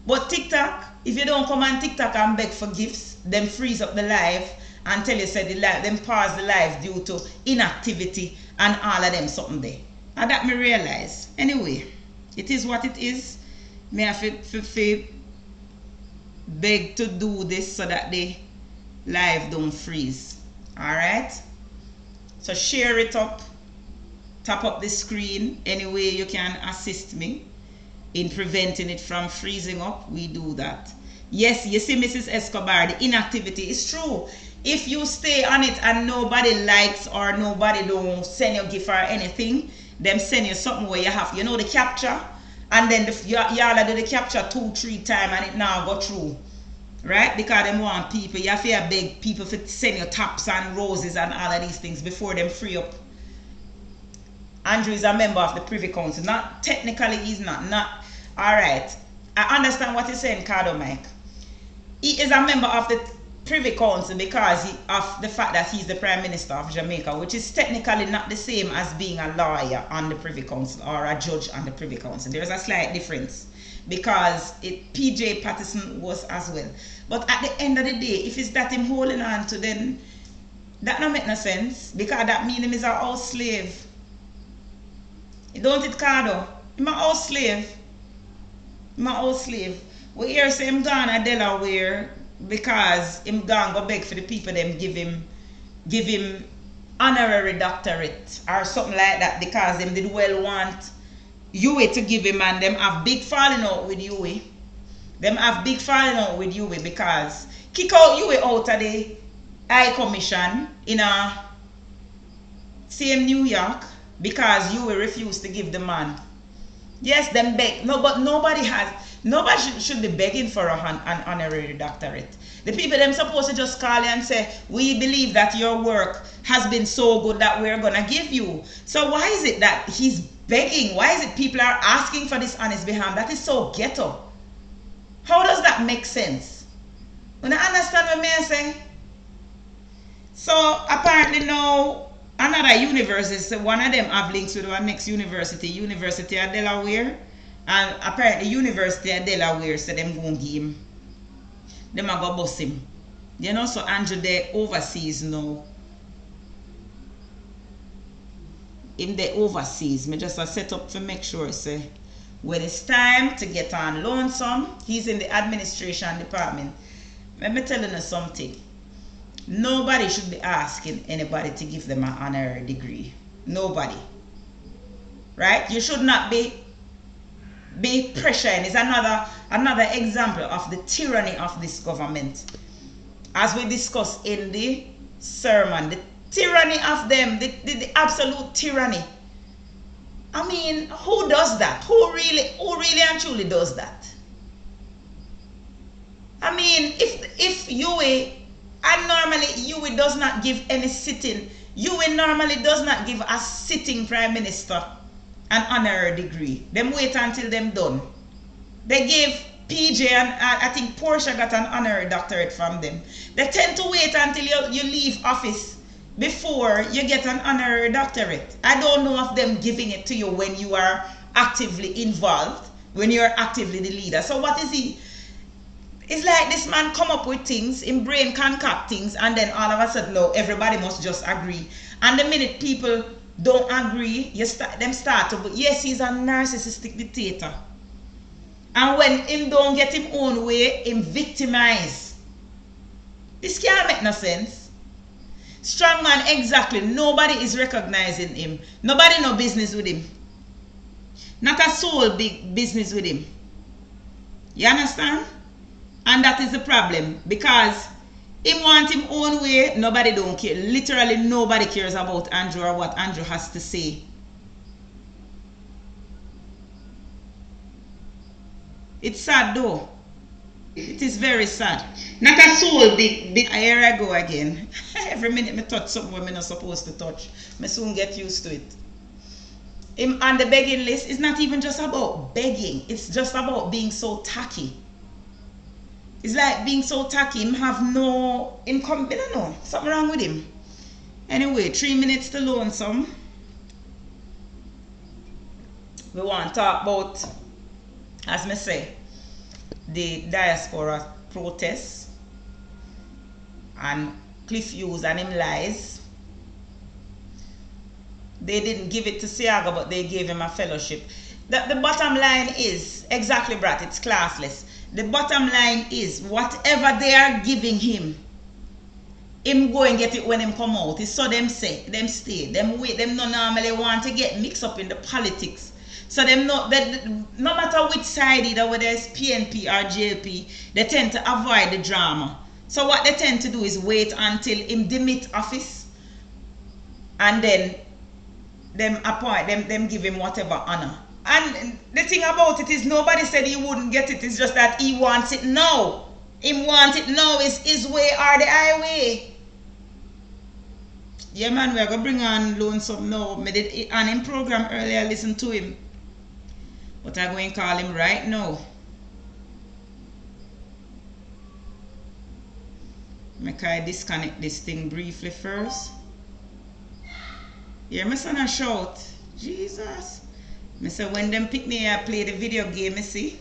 But TikTok, if you don't come on TikTok and beg for gifts, them freeze up the live and tell you say the live, them pause the live due to inactivity and all of them something there. And that me realize. Anyway, it is what it is. Me have to beg to do this so that the live don't freeze. Alright? So share it up. Tap up the screen. Any way you can assist me in preventing it from freezing up, we do that. Yes, you see Mrs. Escobar, the inactivity is true. If you stay on it and nobody likes or nobody don't send you a gift or anything, them send you something where you have, you know, the capture, and then y'all do the capture 2-3 times and it now go through. Right? Because them want people, you have to beg people to send you taps and roses and all of these things before them free up. Andrew is a member of the Privy Council. Not technically, he's not. Alright. I understand what he's saying, Cardo Mike. He is a member of the Privy Council because of the fact that he's the Prime Minister of Jamaica, which is technically not the same as being a lawyer on the Privy Council or a judge on the Privy Council. There's a slight difference because PJ Patterson was as well. But at the end of the day, if it's that him holding on to, then that don't make no sense because that means him is a house slave. Don't it, Cardo? I'm a house slave. I'm a house slave. We hear say him gone to Delaware because him gone go beg for the people them give him honorary doctorate or something like that because them did well want Huey to give him, and them have big falling out with Huey. Them have big falling out with Huey because kick out Huey out of the High Commission in a same New York because Huey refused to give the man. Yes, them beg. No, but nobody should be begging for an honorary doctorate. The people them supposed to just call you and say, we believe that your work has been so good that we're gonna give you. So why is it that he's begging? Why is it people are asking for this on his behalf? That is so ghetto. How does that make sense? When I understand what I'm saying? So apparently now another university, so one of them have links with our next university, University of Delaware. And apparently University of Delaware said them going to give him, them are going to bust him. You know, so Andrew they overseas now. In the overseas, me just a set up to make sure say When it's time to get on Lonesome, he's in the administration department. Let me tell you something. Nobody should be asking anybody to give them an honorary degree. Nobody. Right? You should not be pressuring. It's another example of the tyranny of this government. As we discussed in the sermon, the tyranny of them, the absolute tyranny. I mean, who does that? Who really and truly does that? I mean, if UA, and normally UA does not give any sitting, UA normally does not give a sitting prime minister an honorary degree. Them wait until them done. They gave PJ and I think Portia got an honorary doctorate from them. They tend to wait until you leave office before you get an honorary doctorate. I don't know of them giving it to you when you are actively involved, when you're actively the leader. So what is he? It's like this man come up with things, in brain concoct things, and then all of a sudden, no, everybody must just agree. And the minute people don't agree, them start to, but yes, he's a narcissistic dictator. And when him don't get him own way, him victimize. This can't make no sense. Strong man, exactly. Nobody is recognizing him. Nobody no business with him. Not a soul big business with him. You understand? And that is the problem. Because him want him own way, nobody don't care. Literally nobody cares about Andrew or what Andrew has to say. It's sad though. It is very sad. Not a soul big. Here I go again. Every minute me touch something I'm not supposed to touch. Me soon get used to it. Him on the begging list is not even just about begging. It's just about being so tacky. It's like being so tacky. Him have no income. I don't know. Something wrong with him. Anyway, 3 minutes to Lonesome. We want to talk about, as me say, the diaspora protests and Cliff Hughes and him lies. They didn't give it to Siaga, but they gave him a fellowship. The bottom line is, exactly, Brat, it's classless. The bottom line is, whatever they are giving him go and get it when him come out. It's so them say, them stay, them wait, them no normally want to get mixed up in the politics. So them no matter which side, either whether it's PNP or JP, they tend to avoid the drama. So what they tend to do is wait until him demit office, and then them appoint them give him whatever honor. And the thing about it is nobody said he wouldn't get it. It's just that he wants it now. Him want it now. Is his way or the highway. Yeah man, we're gonna bring on Lonesome now. I did on him program earlier, listen to him. But I'm going to call him right now. Make I disconnect this thing briefly first. Yeah, my son a shout. Jesus. I say when them pick me, I play the video game, you see.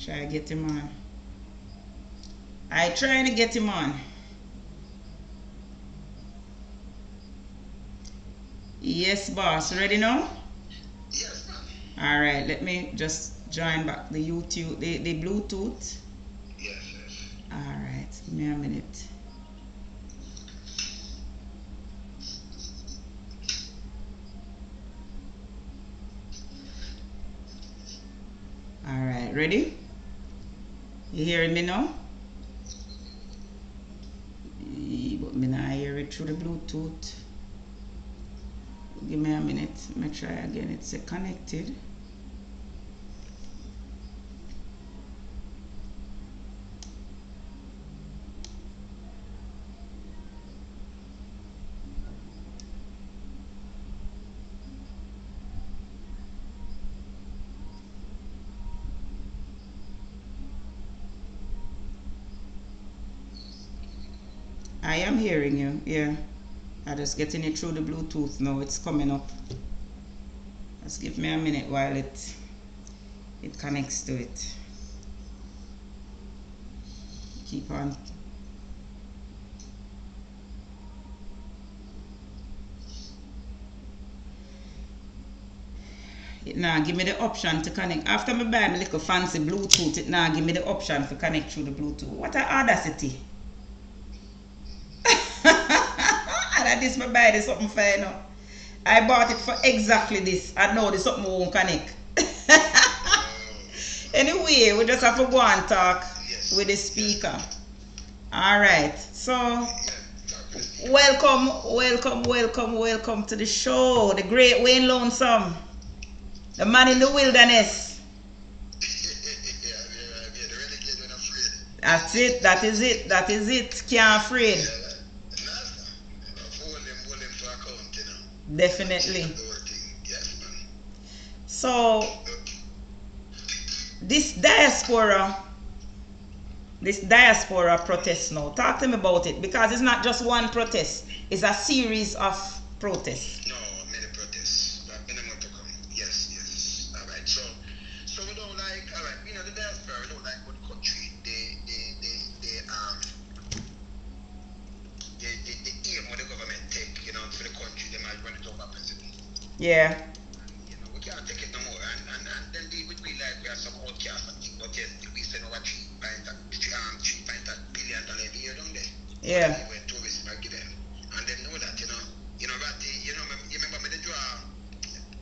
Try to get him on. I trying to get him on. Yes, boss. Ready now? Yes, ma'am. Alright, let me just join back the YouTube, the Bluetooth. Yes, yes. Alright, give me a minute. Alright, ready? You hearing me now? But me not hear it through the Bluetooth. Give me a minute. Let me try again. It's connected. I am hearing you, yeah. I'm just getting it through the Bluetooth now. It's coming up. Just give me a minute while it connects to it. keep on. It now give me the option to connect. After me buy my little fancy Bluetooth, it now give me the option to connect through the Bluetooth. What a audacity. And at this me buy this something for you know. I bought it for exactly this. I know this something won't connect. Anyway, we just have to go and talk with the speaker. Alright, so welcome to the show. The great Wayne Lonesome. The man in the wilderness. That's it, that is it. Can't afraid. Definitely. So this diaspora protest now, talk to me about it, because it's not just one protest, it's a series of protests. No, many protests. But many more to come. Yes. Alright, so we don't like, alright, you know, the diaspora, we don't like what country, the aim what the government take, you know, for the country, they might run it over principle. Yeah. You know, we can't take it no more. And then we like we have some outcasts and things, but yes, we spend over $3.3 billion a year down there. Yeah. When tourists might get them. And they know that, you know, Ratty, you remember me the draw,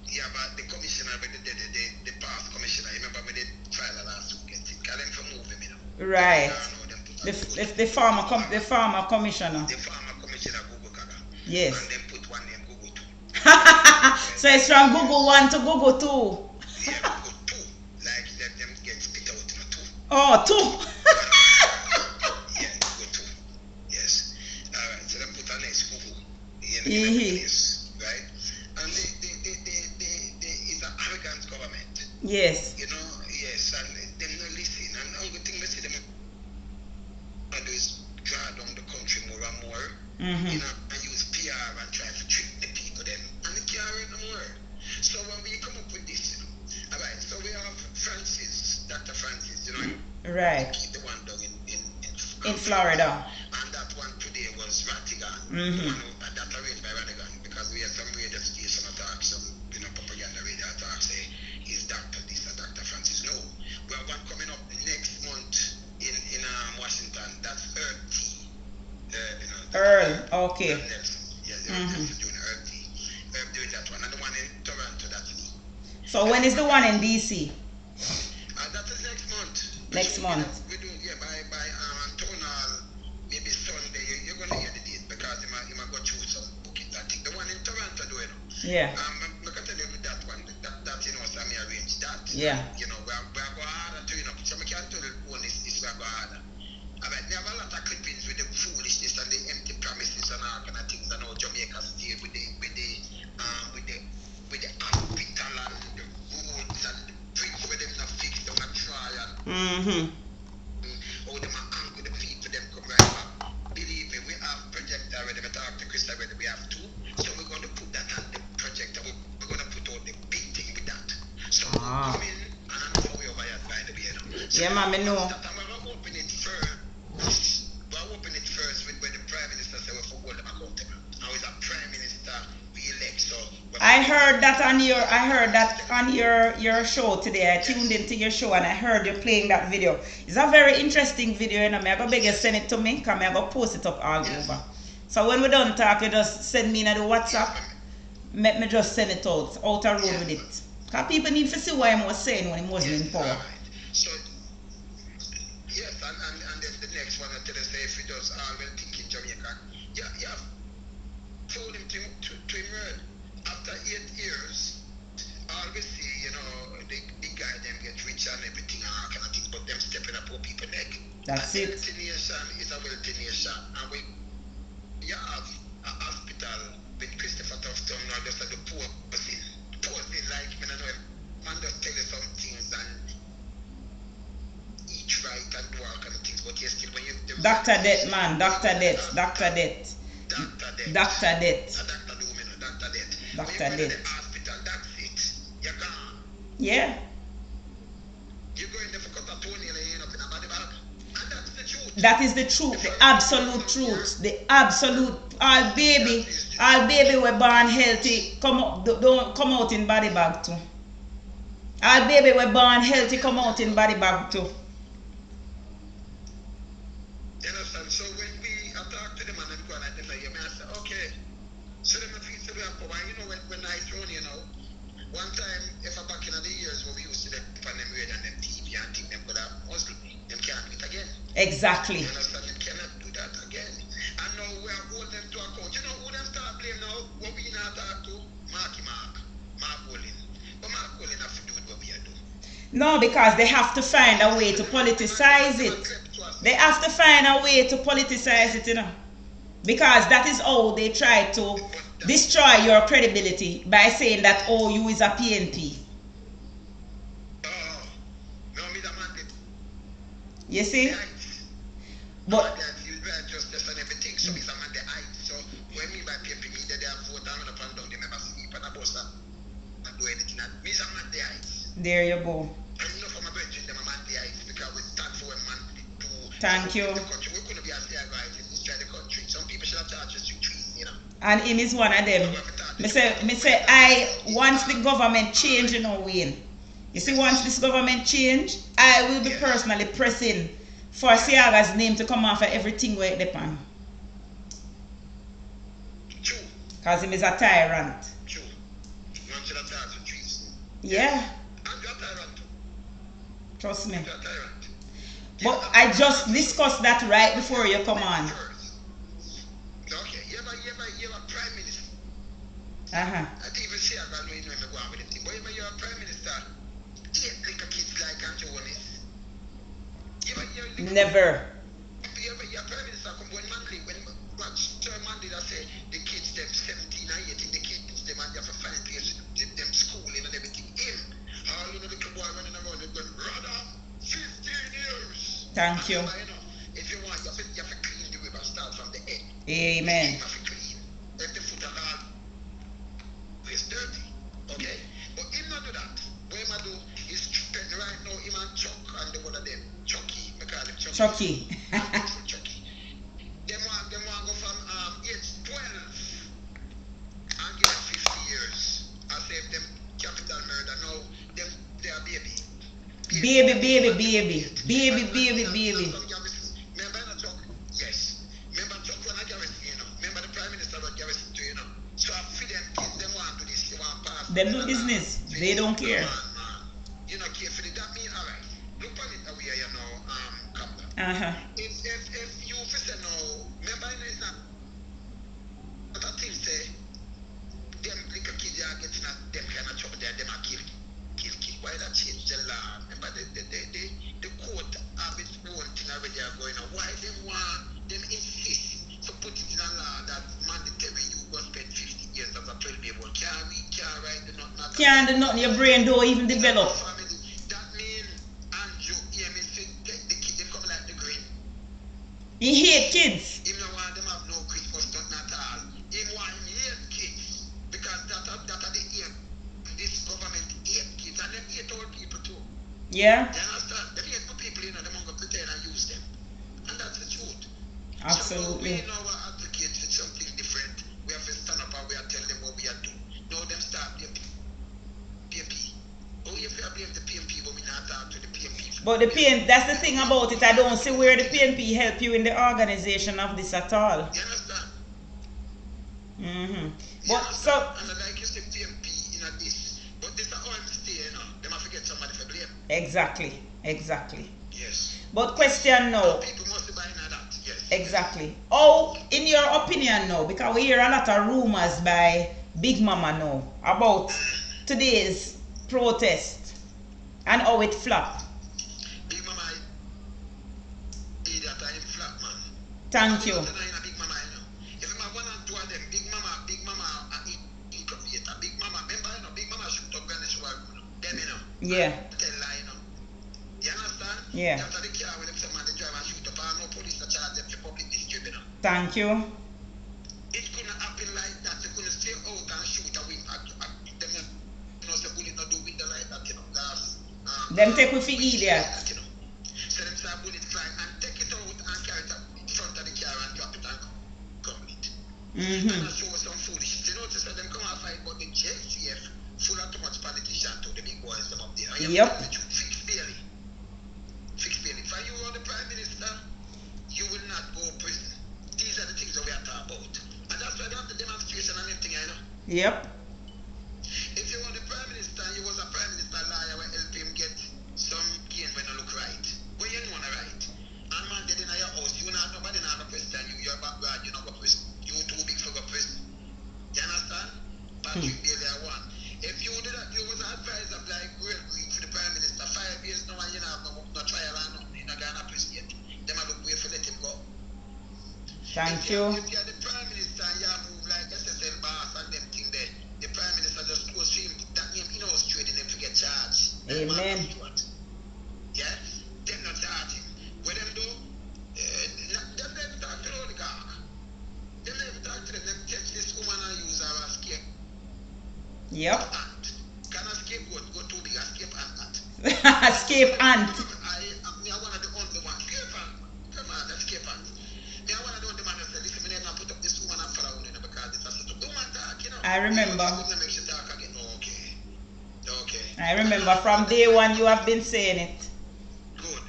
but the commissioner, the past commissioner, you remember me the trial last week, because them for move him, you know. Right. The farmer commissioner. The farmer commissioner, Google Kaga. Yes. And then put one name, Google 2. So it's from Google 1 to Google 2. Yeah, Google 2. Like let them get spit out in a 2. Oh, 2. Yeah, Google 2. Yes. Alright, so then put a nice Google in the place, right? And it's an arrogant government. Yes. You know, yes, and them not listen. And the only thing they say them do is draw down the country more and more, you know, and use PR and try to trick the people then. And they can't read no more. So when we come up with this, you know, alright, so we have Dr. Francis, you know, right. Keep the one down in Florida. And that one today was Ratigan, the one that arranged by Ratigan, because we had some radio station attack, some propaganda radio attack, say he's Dr. this and Dr. Francis. No, we have one coming up next month in Washington. That's Earth Tea. Earl, okay. Yeah, they're doing Earth Tea. Doing that one, and the one in Toronto. That's me. So when is the one in DC? That is next month. Next month. We do, yeah, by tonal, maybe Sunday. You're going to hear the date, because you might go through some bookings. I think the one in Toronto, do it. Yeah. I can tell you with that one, that you know, so I arrange that. Yeah. You know, we're going harder to, you know, so I can't tell you one is we're going harder. I mean, we have a lot of clippings with the foolishness and the empty promises and all kind of things, and how Jamaica stay with the hospital and the roads and the bridge where them not fixed, them not try and how them are angry the people, them come right back. Believe me, we have project already. We talked to Chris already. We have 2, so we're going to put that on the project. We're going to put out the big thing with that. So come in and I know we over here by the way, you know. So yeah, man, I know. We're open it first. We're open it first with when the Prime Minister said we hold them accountable. Now is a Prime Minister we elect, so I heard that on your show today. I tuned into your show and I heard you playing that video. It's a very interesting video, you know. I'm going to beg you send it to me, because I'm going to post it up all over. So when we're done talk, you just send me in the WhatsApp. Let me just send it out a road with it. Because people need to see what I was saying when he wasn't in power. Right. So, yes, and then the next one I tell us, if he does all well think in Jamaica, yeah, told him to emerge. After 8 years, all we see, you know, the guy them get rich and everything and all kind of things, but them stepping up poor people neck. That's and it. Wealthy nation is a wealthy nation, and we have a hospital with Christopher Tufton, now just like the posing like, I don't know, man just tell you some things and eat right and do all kind of things, but you still when you... Dr. Death, man, Dr. Death. Dr. Death. When you go to the hospital, that's it. You're gone. Yeah. You go in there for cut a toenail and you end up in a body bag. And that's That is the truth, the absolute truth, the absolute. All baby were born healthy, don't come out in body bag too. All baby were born healthy, come out in body bag too. You understand? So when we talk to them and them go like this, I say, okay, so them feel so we have power. You know when I thrown, you know, one time if I back in the years when we used to them on them radio and them TV and think them could have Muslim, them can't do it again. Exactly. You understand? Them cannot do that again. And now we are holding them to account. You know who them start blame now? What we not talk to? Mark Olin. But Mark Olin have to do what we are doing. No, because they have to find a way to politicize it. They have to find a way to politicize it, you know. Because that is how they try to destroy your credibility by saying that, oh, you is a PNP. You see? But there you go. Thank you. And him is one of them. Me say I once the government change, you know, Wayne. You see, once this government change, I will be personally pressing for Siaga's name to come off of everything where it depend. Because him is a tyrant. Yeah. Trust me. But I just discussed that right before you come on. Okay, you have a prime minister. I think even say I don't know if I go on with it. But you're a prime minister, 8 little kids like Antonis. Never. You're a prime minister come one monthly when Monday that say the kids them 17 or 18, the kids them and you have to find place them schooling and everything in. All you know the boy running around they're going rather 15 years. Thank you. If you want, you have to clean the river, start from the end. Amen. You have to clean. If the foot are all is dirty, okay? But him not do that. What him do is right now him and Chuck and the one of them, Chucky, I call him Chucky. Chucky. Them want go from age 12 and give them 50 years. I save them capital murder. Now them they are baby. Baby. Remember Chuck? Yes. Remember Chuck when I garrison, you know. Remember the Prime Minister was garrison too, you know. So I feed them kids, them want to do this, they want to pass. Them do business. They don't care. You know, care for it. That mean alright. Look on it away, you know, Kappa. If you say no, remember it's not but I think say them little kids are getting at them kind of trouble there, them are kill. Why that change the law? Remember the court have its own thing already are going on. Why them insist to put it in a law that mandatory you go spend 50 years as a 12-year-old? Can't write the nothing. Can't do nothing, your brain don't even develop. That means Andrew take the kid, they come like the green. He hate kids. Him no want them have no Christmas, not at all. Him want him hate kids. Because that are the aim. This government hate kids and them hate old people too. Yeah. You understand? They hate people, you know, they want to pretend and use them. And that's the truth. Absolutely. So we now advocate for something different. We have to stand up and we are telling them what we are doing. Now them start the PMP. Oh, if you blame the PMP, but we not talk to the PMP. But the PNP, that's the thing about it. I don't see where the PNP help you in the organization of this at all. You understand? But so and like you say PMP in this, but this is all mistake, you know. They must forget somebody for blame. Exactly. Yes. But question now. People must be buying that, yes. Exactly. Oh, in your opinion now, because we hear a lot of rumors by Big Mama now about today's protest and how it flopped. Big Mama idiot and flop, man. Thank you. Big Mama, you know. If I'm one and two of them, Big Mama incubator. Big Mama, remember, you know, Big Mama shoot up when they show them, you know. Yeah. Tell lie, you know. You understand? Yeah. After the car with them, some man they drive and shoot up, and no police to charge them for public disturb, you know. Thank you. It couldn't happen like that. They couldn't stay out and shoot a wing at them. You know, the bullet not do window like that, you know. Gas. Them take with the idiot. You know. So them start bullet flying and take it out Mm-hmm. And I show some foolish. You notice that them come and fight about the JCF full of too much politician to the big boys them up there. And you Yep. fix Bailey. Fix Bailey. If you are the Prime Minister, you will not go prison. These are the things that we are talking about. And that's why they have the demonstration and everything, I know. Yep. If you were the Prime Minister, you was a Prime Minister lawyer will help him get some gain when you look right. When you know right. And man, they in your house, you not nobody not a president, you're background, you not go prison. You too big for go prison. You understand? Patrick Bailey are one. If you do that, you was an advisor like Real Green for the Prime Minister 5 years now and you not have no trial and nothing, you're not gonna prison yet. Them a look way for let him go. Thank you. If you're the Prime Minister and you move like SSL boss and them thing there, the Prime Minister just goes to him, that name, you know, straight in them to get charged. Amen. Yeah? Them not charge him. What them do? Them never talk to the oligarch. Them never talk to them. Them catch this woman and use her as scape. Yep. Can a scapegoat go too big a scape ant? Escape ant. Me are one of the only ones. Scape ant. Come on, that's scape ant. Me are one of the only ones that say, listen, me never put up this woman and follow her because it's a set up. The woman talk, you know. I remember. Make she talk again. Okay. Okay. I remember from day one you have been saying it. Good.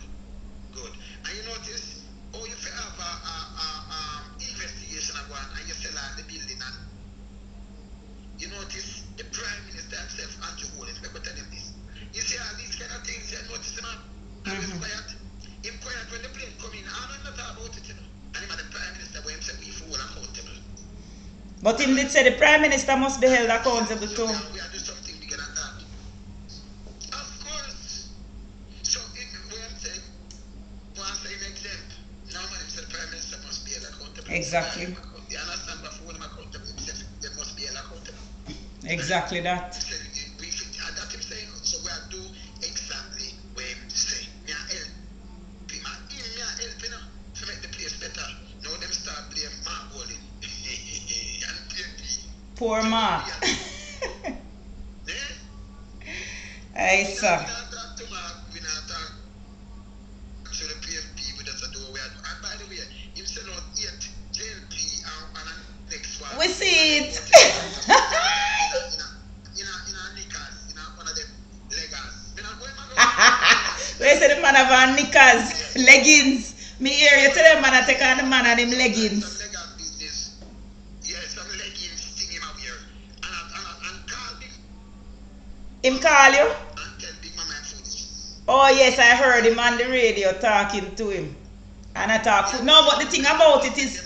Good. And you notice, oh, you have a investigation of one and you sell out the building and you notice the Prime Minister himself, Andrew Hollis, let me tell him this. You see all these kind of things, you notice him, and he's quiet. Him quiet when the plane come in, I'm not talking about it, you know. And him and the Prime Minister, when himself, we hold accountable. But him did say the Prime Minister must be held accountable too. We are doing something bigger than that. Of course. So, if we have said, once I make them, normally the Prime Minister must be held accountable. Exactly. You understand? But for when I'm accountable, they must be held accountable. Exactly that. That's him saying, so we are do exactly what him say. Me are help him, me are help him to make the place better. Now them start blame Mark Golding. And PMP. Poor Mark. Hey, sir. We not talk to Mark, we not talk to the PMP with us. And by the way, him send out 8 JLP and next one. We see it. Where say the man have on knickers, leggings. Me hear you tell them man I take on the man and him leggings. Some leggings business. Yeah, some leggings thing him up here. And call me. Him call you? And tell Big Mama I'm foolish. Oh yes, I heard him on the radio talking to him. And I talk. No, but the thing about it is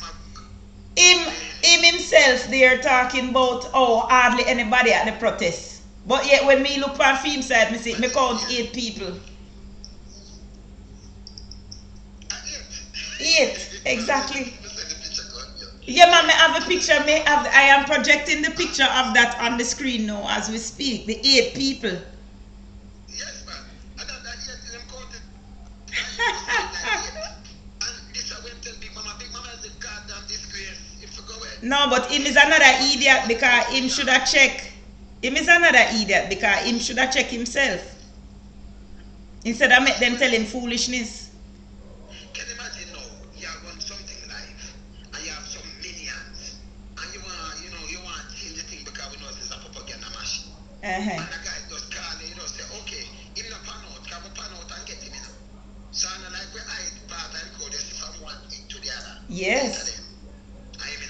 him himself there talking about hardly anybody at the protest. But yet when me look on film side, me see me count 8 people. 8, exactly. Yeah, man, I have a picture. I am projecting the picture of that on the screen now as we speak. The 8 people. Yes, man. And that 8 them counted. And this I went tell Big Mama. Big Mama is a goddamn disgrace. If you go away. No, but him is another idiot because him should have checked. Him is another idiot because him should have checked himself. Instead of make them tell him foolishness. Can you imagine now, you have run something live and you have some minions and you want to change the thing because we know this is a propaganda machine. And the guy just call you, say, okay, him not pan out, can we pan out and get him in? So I like we hide part-time code from one thing to the other. Yes. I'm in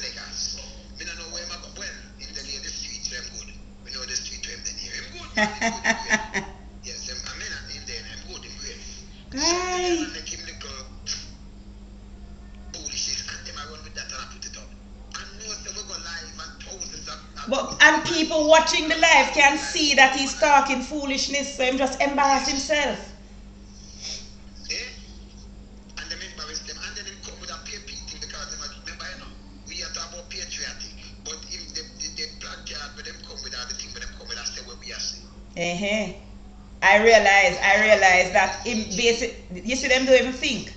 Lagos. We don't know where I'm going. Well, in the near the streets, I'm good. We know the street where I'm near. I'm good. Yes, I'm in there. I'm good. I'm great. Hey. So make him look foolishness and them I run with that and I put it up. And no, so we go live and thousands of And people watching the live can see that he's talking foolishness, so him just embarrass himself. And them embarrass them and then him come with a PMP thing because them remember we are talking about patriotic, but if the black card with them come with all the thing with them come with us say what we are saying. I realize that him basic. You see them don't even think.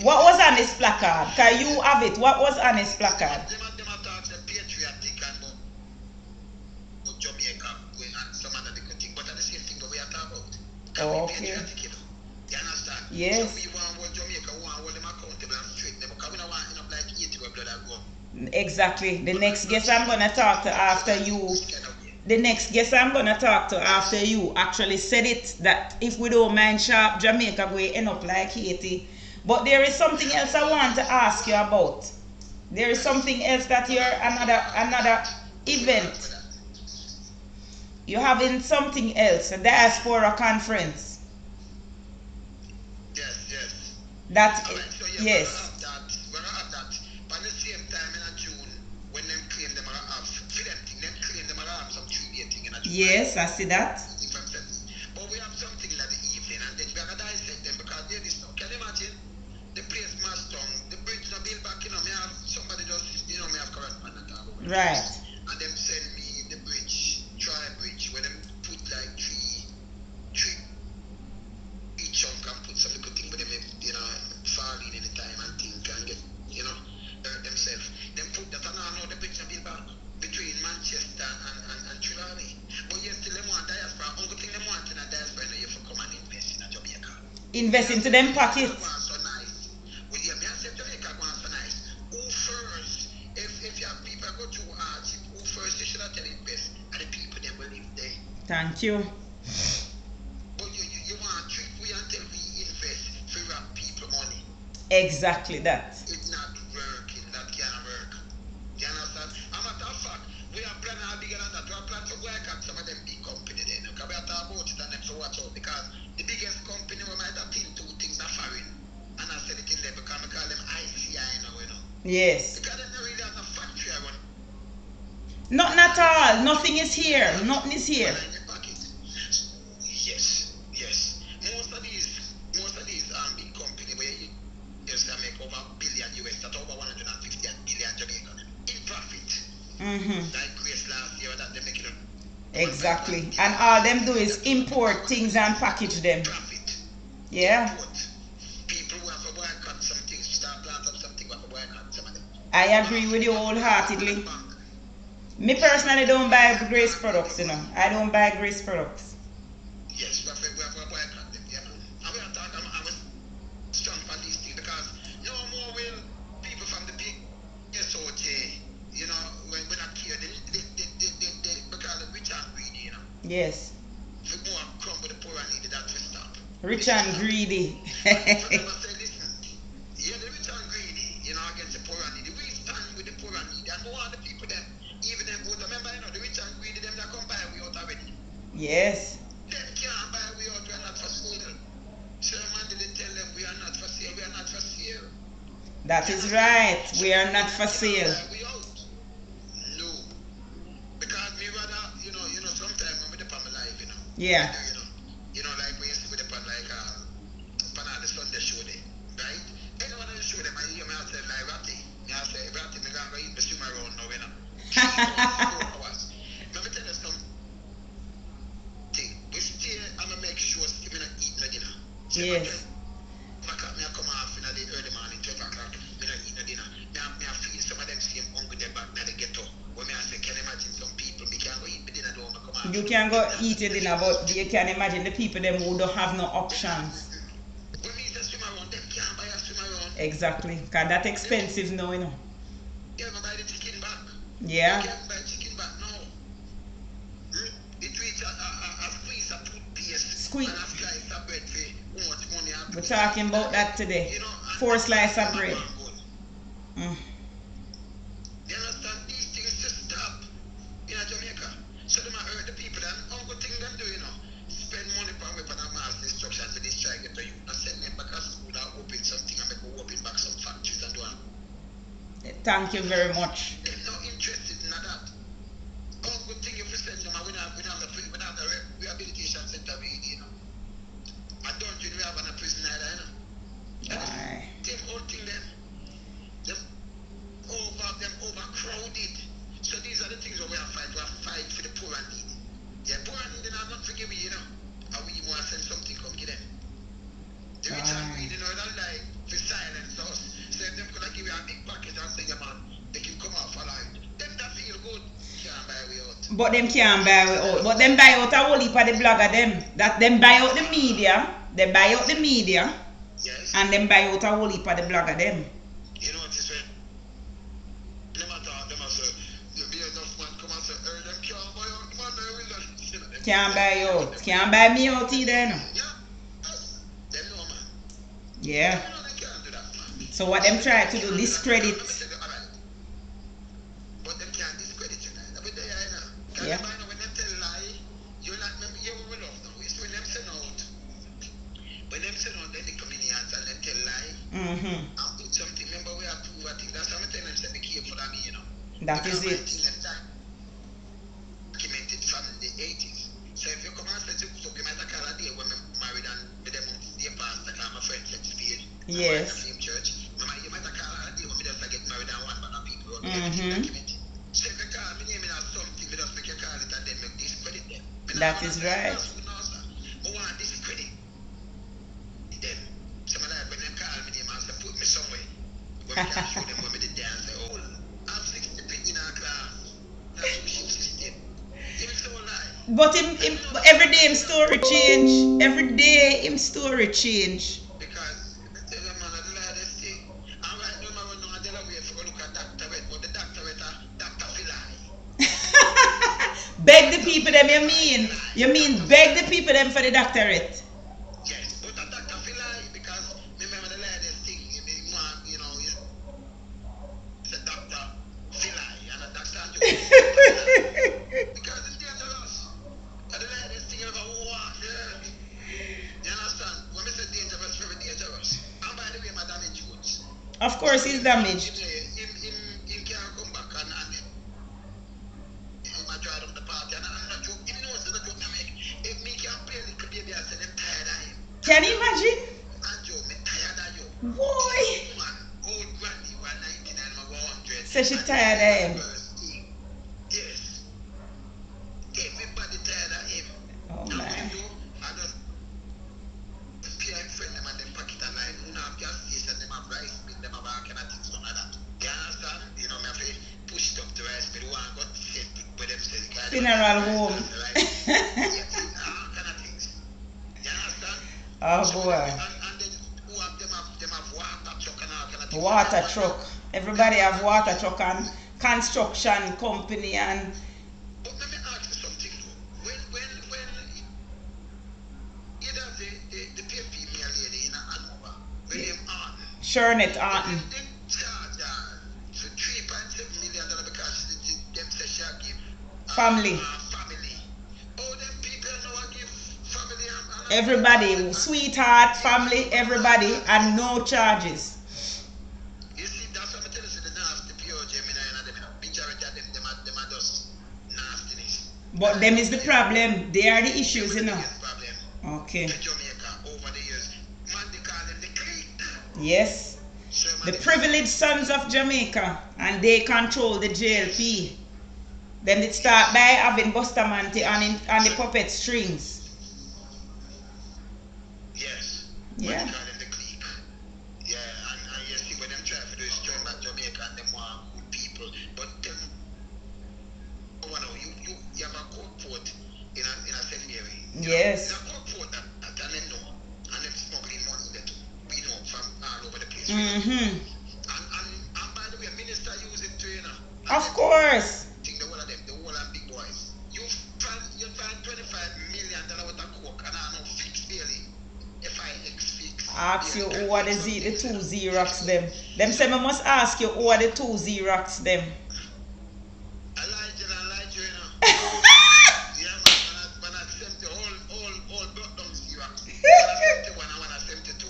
What was on his placard? Can you have it? What was on his placard? Them are talking patriotic and about Jamaica and some other different thing, but at the same thing that we are talking about. Okay. Patriotic, you know. You understand? Yes. So we want Jamaica, we want them blood I go. Exactly. The next guest I'm gonna talk to after you. The next guest I'm gonna talk to after you actually said it, that if we don't mind sharp, Jamaica will end up like Haiti. But there is something else I want to ask you about. There is something else that you're another event. You're having something else, a Diaspora conference. Yes. That Alright, so yes. we're gonna have that. But at the same time in June, when them claim them are have for them thing, them claim them are have some 3-day thing in June. Yes, I see that. But we have something in the evening, and then we are gonna dissect them because there is no. Can you imagine? The place mass down, the bridge not built back, me have somebody just, me have correspondent. Right. And them send me the bridge, bridge, where them put like three each chunk and put some little thing with them, fall in any time and think and get, hurt themselves. Them put that and now the bridge not built back between Manchester and Trelawney. But yes, still them want Diaspora. Only thing them want in a Diaspora, you have to come and invest in a Jamaica. Invest into them pockets. Thank you. But you want to trick we until we invest for our people money. Exactly that. It's not working, that can't work. You understand? A matter of fact, we are planning how bigger than that. We are planning to work at some of them big companies then. Because we are talking about it and them so watch out. Because the biggest company we might have been two things are foreign. And I said it in there because we call them ICI now, Yes. Because they don't really have no factory around. Nothing at all. Nothing is here. Nothing is here. Yes. Most of these big companies where you used to make over $1 billion US, that's over 150 billion Jamaican in profit. Like Grace last year that they make it. Exactly. And all them do is import things and package them. Profit. Yeah. Import. People who have to boycott some things, start planting something, who have to boycott some of them. I agree with you wholeheartedly. Me personally don't buy Grace products, I don't buy Grace products. Yes, we have to boycott them, yeah. And we are talking, I'm strong for these things because no more will people from the big SOJ, when I care, they because the rich and greedy, Yes. If we more crumble the poor and needy, that will stop. Rich and greedy. So them say, listen, the rich and greedy, against the poor and needy. We stand with the poor and needy and want the people them, even them who remember, the rich and greedy, them that come buy we out already. Yes. Them can't buy we out, we are not for sale. So man did tell them we are not for sale, we are not for sale. That is right. We are not for sale. We out. No. Because me rather, sometimes when we depend on my life, Yeah. Like we used to be depend like on the Sunday show day, right? Anyone on the show them, I hear me say like Ratty. I say, Ratty, me gonna go eat the swim around now, 3 hours. Let me tell you something. We stay and I make sure we not eat no dinner. Yes. I come off in the early morning, 12 o'clock, we not eat no dinner. I feel some of them same hungry there back now they get up. When I say, can you imagine some people, we can't go eat the dinner, don't come off. You can go eat your dinner, but you can imagine the people them who don't have no options. When we say swim around, them can't buy a swim around. Exactly. Because that's expensive now, Yeah, but buy the chicken back. Yeah. You can't buy chicken back now. It reach a squeeze of toothpaste and a slice of bread for how much money I We're talking about that today. 4 slices of bread. You understand? These things just stop in Jamaica. So them hurt the people and uncle thing them do, spend money on a mass destruction to this try get to you. And send them back to school and open something and make go open back some factories and do it. Thank you very much. They're not interested in that. Uncle thing if you send them we have the rehabilitation center I don't think we have a prison either, Them whole thing them overcrowded. So these are the things that we have fight. We have fight for the poor and needy. Yeah, poor and needy are not forgive we, and we want to send something come get them. The rich and greedy, they don't like to silence us. So if them could give you a big package and say, yeah man, they can come off alive. Them that feel good, can't buy we out. But them can't buy we out. But them buy out a whole heap of the blogger them. That them buy out the media. They buy out the media. Yes. And them buy out a whole heap of the blogger them. You know what this way? Can't buy you out. Can't buy me out either, you know. Them know, man. Yeah. You know they can't do that, man. So what them try to do, discredit. But them can't discredit you, man. But they are, you know. Yeah. When them tell lie, you're not, you will love now. It's when them send out. When them send out, then the comedians and them tell lie. Mm-hmm. And put something, remember we approve, I think that's how I tell them, say, be careful of me, you know. That is it. Documented from the 80s. So if you come and say, so you might have called a day when I'm married and with them the pastor, because I'm a friend, let's speed. Yes. I'm church. You might have called a day when we just get married and one man of people. Mm-hmm. So if you call me name out something, we just make you call it and then make discredit them. That is right. I want discredit them. Some of that when them call me name and say, put me somewhere. When we can show them when we did dance, say, oh, I'm 60 in our class. That's who she system. But him every day him story change. Every day him story change. Because tell them man, the latest thing. And right now, man, no, I don't for look at doctorate, but the doctorate, Dr. Philai. Beg the people them, you mean? You mean beg the people them for the doctorate? Yes, but a Dr. Philai, because remember the latest thing, you know, it's a Dr. Philai and a Dr. Because it's dangerous. And the latest thing ever walk, yeah. You understand? When we say dangerous, very dangerous. And by the way, my damage goods. Of course he's damaged. Him can't come back and I drive up the party and I'm not joking. Him knows the joke I make. If me can play a little baby, I say them tired of him. Can you imagine? And Joe, me tired of you. Boy. Old granny, 199, 100. So she tired of him. Yes. Everybody tired of him. Oh now, man. I just peer friend them and them packet and line. Who now have gas station, them have rice bin, them have all kind of things, something like that. You understand? You know, me have to push it up to rice bin. One got set where them say, funeral home. Yes, all kind of things. You understand? Oh So, boy. and then who have them have water truck and all kind of things. Water truck. Everybody have water truck and construction company and But let me ask you something though. When you have the pay female lady in Anova, when them Arden, Shernet Arden. them charge for $3.7 million because them say she give Family. family. Oh, them people know I give family and Everybody, sweetheart, family, everybody, and no charges. You see, that's what I'm telling you, the nasty pure Gemini and them, majority of them are just nastiness. But them is the problem. They are the issues, you know. Problem. Okay. In Jamaica over the years, man, they call them the clique. Yes. So, The man, privileged sons of Jamaica, and they control the JLP. Then it start by having Bustamante on the puppet strings. yes. Yeah. Man, they call them the clique. Yeah, and you see when them try to do is turn back Jamaica and them want good people. But them, oh, no, you have a court fort in a St. Mary. Yes. It's a court fort that and them know. And them smuggling money that we know from all over the place. Mm-hmm. And by the way, minister use it to, you know. Of course. Think the whole of them, the whole of big boys. You find $25 million worth of coke and I know fix daily. If I fix. Ask you who are the two Xerox them. Them say me must ask you who are the two Xerox them. Elijah, you know. Yeah, man, when I sent the whole blood down Xerox. When I 71 and when I 72.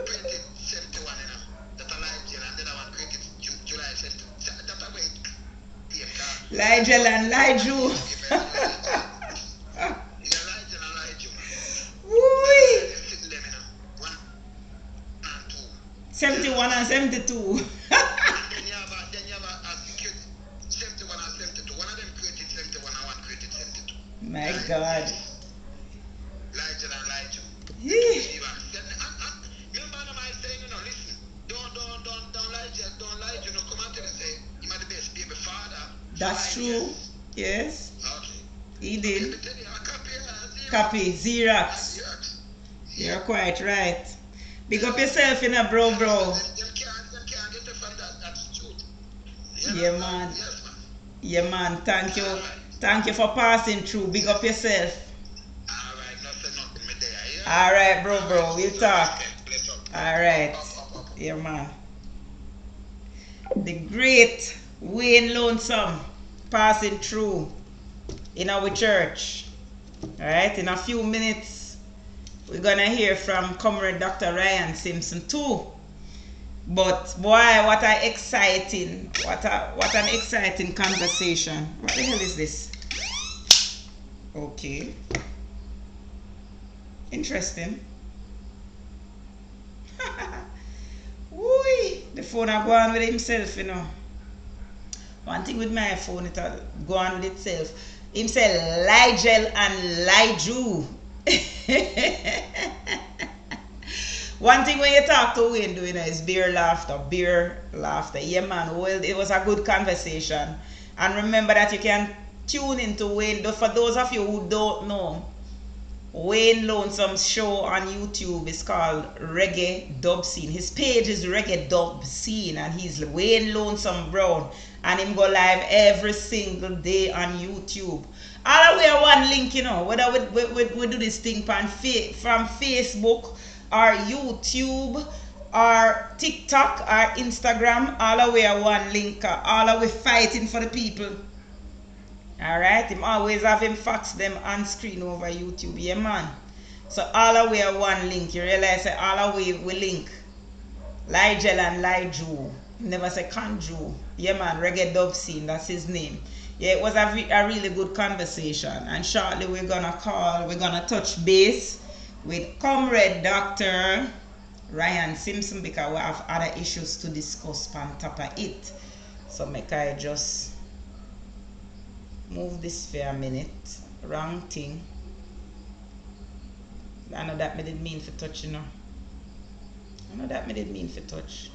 Printed 71, you know. That Elijah and then I want created July 72. That's a way. Ligel and Liju. Woo! 71 and 72. Then you have a security 71 and 72. One of them created 71 and one created 72. My God. Elijah and Elijah. Remember I saying, you know, listen, don't lie, you know, come out and say, you might be best baby father. That's true. Yes. Okay. He did. Let me tell you, a Copy. Xerox. You're quite right. Big up yourself in a bro. Them can't get it from that attitude. Yeah, man. Yes, man. Yeah, man. Thank you. All right. Thank you for passing through. Big up yourself. Alright, nothing, me there. Yeah? Alright, bro. We'll talk. Alright. Yeah, man. The great Wayne Lonesome passing through in our church. Alright, in a few minutes, we're gonna hear from Comrade Dr. Ryan Simpson too. But boy, what an exciting conversation. What the hell is this? Okay. Interesting. Woo! The phone will go on with himself, you know. One thing with my phone, it'll go on with itself. Him say Ligel and Liju. One thing when you talk to Wayne doing is beer laughter. Yeah, man. Well, it was a good conversation. And remember that you can tune into Wayne. For those of you who don't know, Wayne Lonesome's show on YouTube is called Reggae Dub Scene. His page is Reggae Dub Scene, and he's Wayne Lonesome Brown. And him go live every single day on YouTube. All the way one link, you know, whether we do this thing from Facebook or YouTube or TikTok or Instagram, all the way one link, all the way fighting for the people. Alright, him always have him fax them on screen over YouTube, yeah man. So all the way one link, you realize that all the way we link. Ligel and Liju. Never say Kanju. Yeah man, Reggae Dub Scene, that's his name. Yeah, it was a really good conversation. And shortly we're gonna touch base with Comrade Dr. Ryan Simpson because we have other issues to discuss on top of it. So make I just move this for a minute. Wrong thing. I know that me didn't mean for touch, you know. I know that me didn't mean for touch.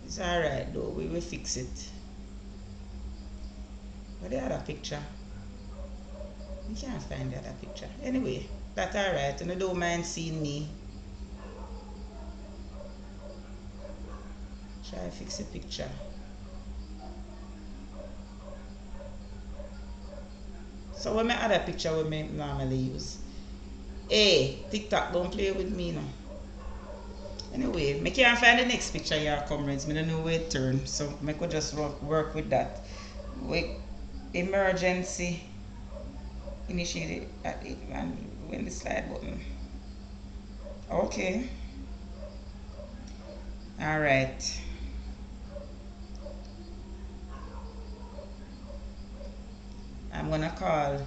It's alright though, we will fix it. Where the other picture? We can't find the other picture. Anyway, that's alright, and I don't mind seeing me. Try to fix the picture. So what my other picture we may normally use? Hey, TikTok don't play with me now. Anyway, I can't find the next picture here, comrades. I don't know where it turn, so I could just work with that. With emergency initiated at it and win the slide button. Okay. Alright. I'm gonna call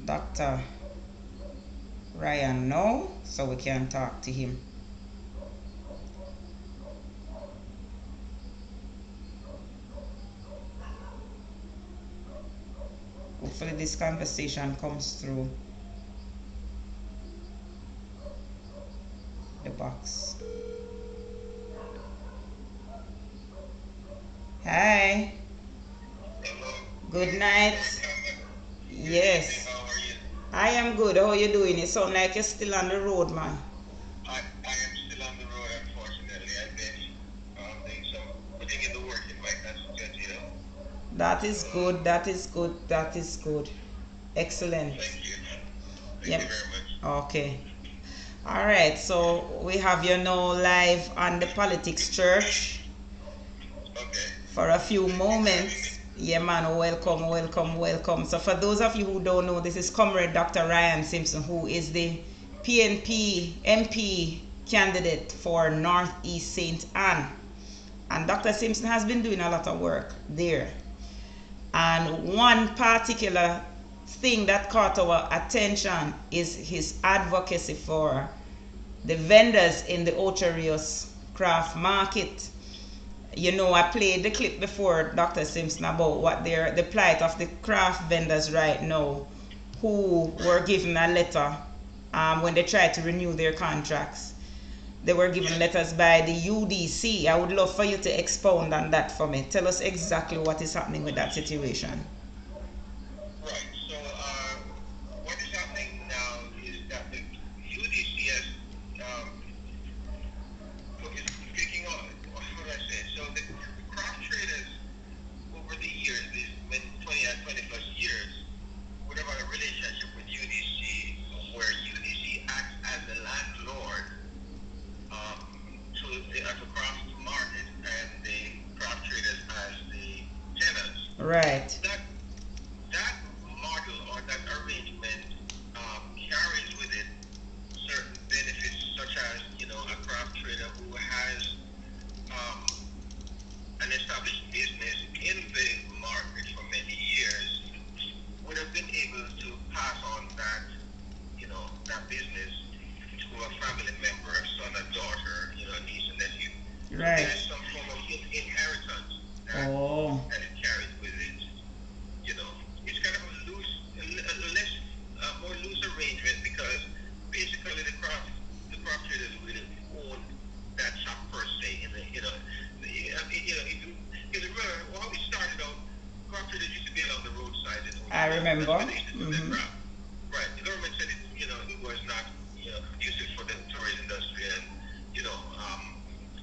Dr. Ryan now so we can talk to him. Hopefully this conversation comes through the box. Hi. Good night. Yes. I am good. How are you doing? It sounds like you're still on the road, man. I am still on the road, unfortunately. I've been doing some putting in the work in my constituency, you know. That is good. That is good. That is good. Excellent. Thank you. Thank Yep. you very much. Okay. All right. So we have you now live on the Politics Church Okay. for a few moments. Yeah, man, welcome. So for those of you who don't know, this is Comrade Dr. Ryan Simpson, who is the PNP MP candidate for Northeast St. Anne. And Dr. Simpson has been doing a lot of work there. And one particular thing that caught our attention is his advocacy for the vendors in the Ocho Rios craft market. You know, I played the clip before, Dr. Simpson, about what the plight of the craft vendors right now who were given a letter when they tried to renew their contracts. They were given letters by the UDC. I would love for you to expound on that for me. Tell us exactly what is happening with that situation. Right. So what is happening now is that the UDC has speaking on, how do I say it? So the craft traders over the years, these 20 Right. That model or that arrangement carries with it certain benefits, such as a craft trader who has an established business in the market for many years would have been able to pass on that that business to a family member, a son, a daughter, niece and nephew. Right. There is some form of inheritance that it carries with it. It's kind of a more loose arrangement, because basically the craft traders really own that shop per se. Because remember when we started out, craft traders used to be along the roadside. I remember. Right. The government said it was not conducive for the tourism industry and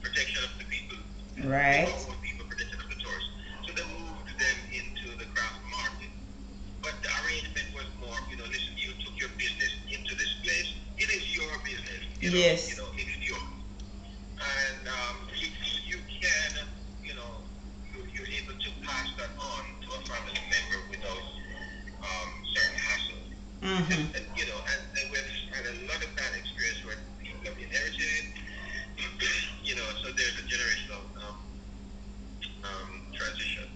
protection of the people. Right. People, protection of the tourists. So they moved them into the craft market. But the arrangement was more, listen, you took your business into this place. It is your business. Yes. It is yours. And you can, you're able to pass that on to a family member without certain hassle. Mm-hmm. And we've had a lot of that experience where people have inherited it. So there's a generational transition.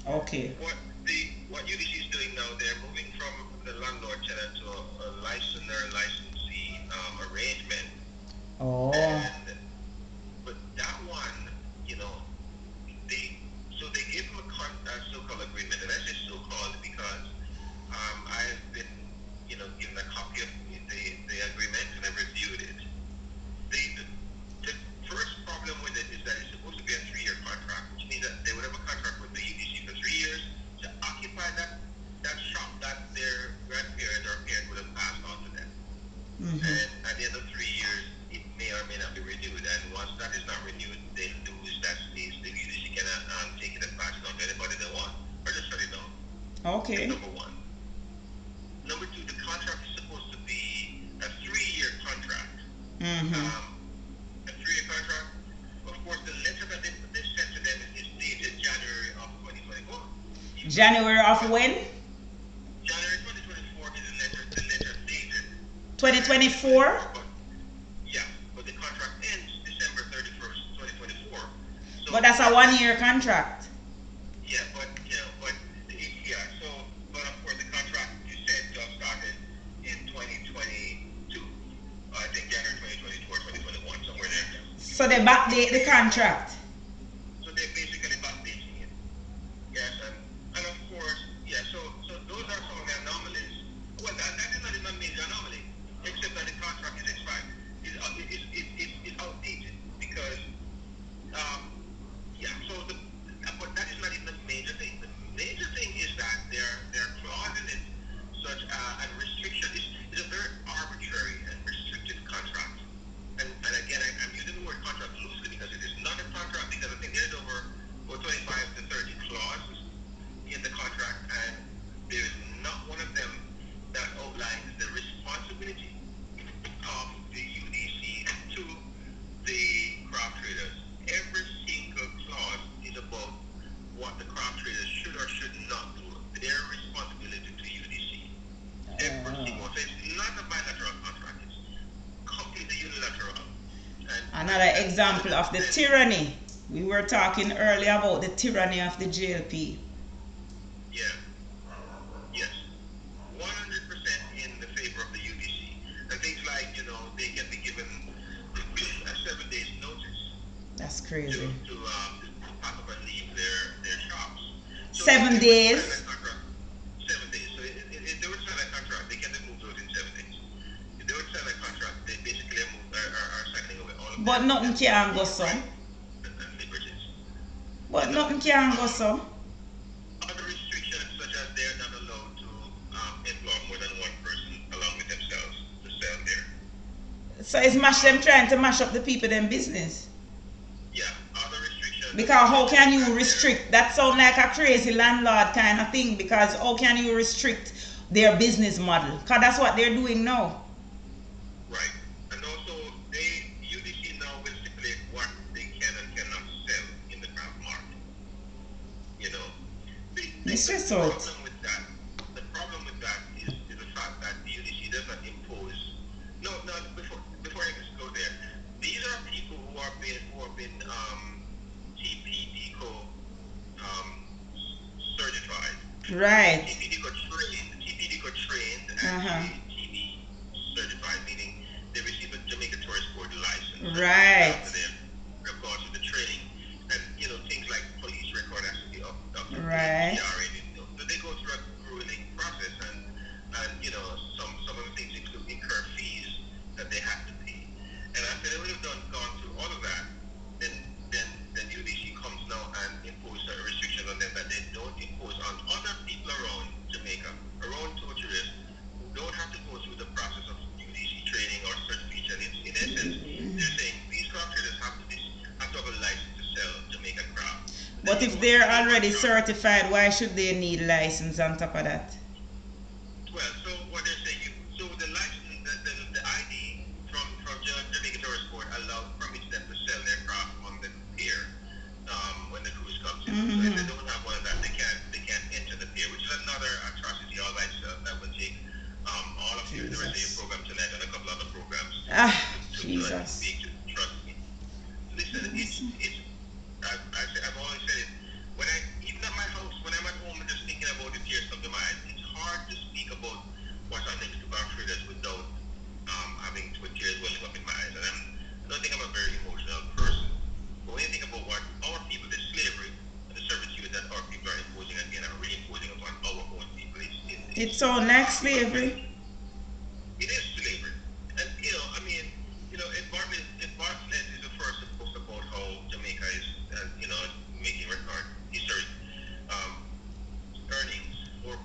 Okay. What UDC is doing now, they're moving from the landlord tenant to a licensee arrangement. But that one, they gave them a so-called agreement, and I say so-called because I've been, given a copy of the agreement, and I've reviewed it. The first problem with it is that it's supposed to be a 3-year contract, which means that they would have a contract with the UDC for 3 years to occupy that shop that their grandparent or parent would have passed on to them. Mm-hmm. And at the end of 3 years, it may or may not be renewed. And once that is not renewed, they lose that space. The UDC can take it and pass it on to anybody they want, or just shut it down. Okay. That's number one. Number two, the contract is supposed to be a 3-year contract. Mm-hmm. A 3-year contract. Of course, the letter that they sent to them is dated January of 2024. January of when? January 2024 is the letter dated. 2024? Yeah, but the contract ends December 31st, 2024. So, But that's a 1-year contract. Yeah, but of course the contract you said started in 2022. I think January 2022 or 2021, somewhere there. So they backdate the contract. So they're basically backdating it. Yes, and of course, yeah. So those are some of the anomalies. Well, that is not even a major anomaly, except that the contract is expired. It's outdated because but that is not even a major thing. The major thing is that there are clauses in it, such and restriction is a very arbitrary and restrictive contract. And again, I'm using the word contract loosely because it is not a contract, because I think there's over 25 to 30 clauses in the contract, and there is not one of them that outlines the responsibility of the UDC to the craft traders. Every single clause is about what the craft traders should or should not do. Their responsibility to UDC. Every single. So it's not a bilateral contract. It's completely unilateral. Another example of the tyranny. We were talking earlier about the tyranny of the JLP. Yeah. Yes. 100% in the favor of the UDC. And things like, they can be given a 7 days notice. That's crazy. To pack up and leave their shops. So 7 days? 7 days. So if they would sign a contract, they can move those in 7 days. If they would sign a contract, they basically are signing away all of But nothing can go so. But nothing can go so. Other restrictions, such as they're not allowed to employ more than one person along with themselves to sell there. So it's them trying to mash up the people in business. Yeah, other restrictions. Because how can you restrict? That sounds like a crazy landlord kind of thing. Because how can you restrict their business model? Because that's what they're doing now. Right. And also, UDC now will stipulate what they can and cannot sell in the craft market. Mr. Salt. The problem with that is the fact that the UDC does not impose. No, before I just go there, these are people who have been TPDCO certified. Right. TPDCO trained and TV certified, meaning they receive a Jamaica Tourist Board license. Right. Of course, with the training, and things like police record has to be up to right. So they go through a grueling process, and some of the things incur fees that they have to pay. And after they would have gone through all of that, then UDC comes now and imposes certain restrictions on them that they don't impose on other people around Jamaica, around tourists who don't have to go through the process of UDC training or certification. In essence, they're saying these craft traders have to have a license to sell Jamaican craft. But if they're already certified, why should they need license on top of that? Well, so what they're saying, so the license, the ID from Jamaica Tourist Board permits them to sell their craft on the pier when the cruise comes in. So if they don't have one of that, they can't enter the pier, which is another atrocity all by itself that will take all of the rest of your program tonight and a couple other programs. Jesus. Trust me. Listen, I've always said it. Even at my house, when I'm at home and just thinking about the tears come to mind, it's hard to speak about what's happening to craft traders without having tears welling up in my eyes. And I don't think I'm a very emotional person. But when you think about what our people, the slavery and the servitude that our people are imposing again, are reimposing upon our own people, it's so like slavery. It is slavery. And Bartlett is the first to post about how Jamaica is, making record historic earnings, $4.4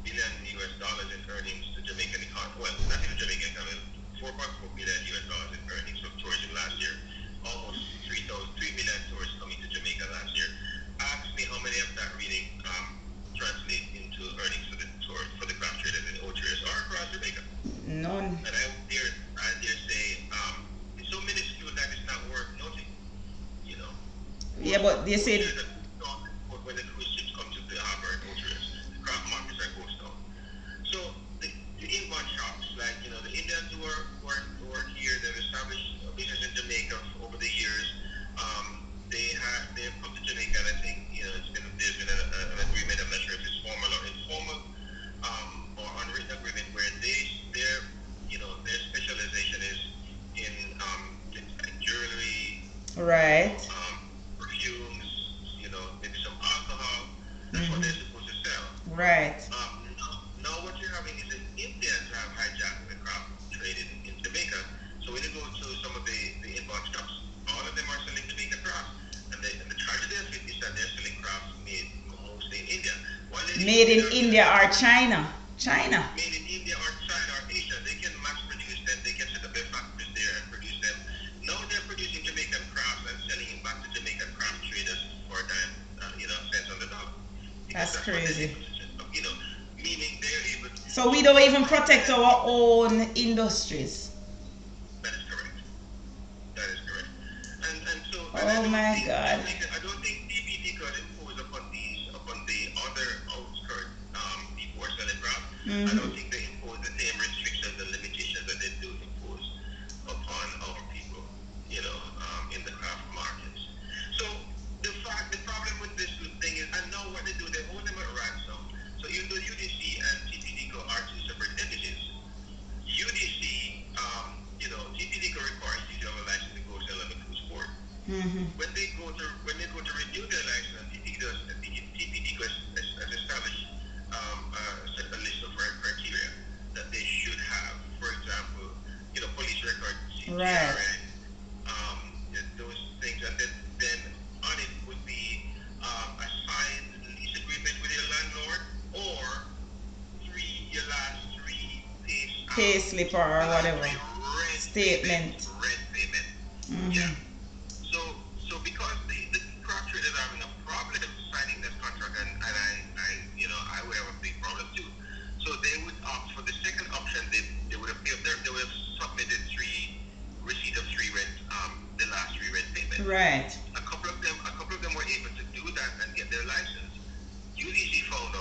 billion in earnings to Jamaican economy. Well, not even Jamaican economy, $4.4 billion in earnings from tourism last year. Almost 3 million tourists coming to Jamaica last year. Ask me how many of that really translate into earnings for the craft traders in Ochiris or across Jamaica. None. And I dare say it's so minuscule that it's not worth noting. Yeah, but they said when the cruise ships come to the harbor in Ochiris, the craft markets are closed down. So the inbound shops, like the Indians who are here, they've established a business in Jamaica over the years. They've come to Jamaica, and I think there's been an agreement. I'm not sure if it's formal or informal, or unwritten agreement where their specialization is in like jewelry, right. Perfumes, maybe some alcohol. That's what they're supposed to sell. Right. Now what you're having is that Indians have hijacked the craft trade in Jamaica. So when you go to some of the inbound shops, all of them are selling Jamaican crafts. And the tragedy of it is that they're selling crafts made mostly in India. Made in India or China. Made in India or China or Asia. They can mass produce them. They can set up their factories there and produce them. Now they're producing Jamaican crafts and selling it back to Jamaican craft traders for a dime, cents on the dollar. That's crazy. Meaning they're able to. So we don't even protect our own industries. That is correct. And so. Oh my God. I don't think DPD could impose upon the other outskirt people who are selling craft. I don't think they impose the same restrictions and limitations that they do impose upon our people, in the craft markets. So the problem with this thing is, I know what they do. They hold them at ransom. So even though UDC and TPDCO are two separate entities, UDC, TPDCO requires you to have a license to go sell on the cruise port. When they go to renew their license, TPDCO has established a list of criteria that they should have. For example, police record, CPR, those things, and then on it would be a signed lease agreement with your landlord, or your last 3 pay slip or whatever statement. Rent payment. Yeah. So because the craft traders are having a problem signing this contract, and I would have a big problem too. So they would opt for the second option. They would have submitted receipt of 3 rent, the last 3 rent payments. Right. A couple of them were able to do that and get their license. UDC found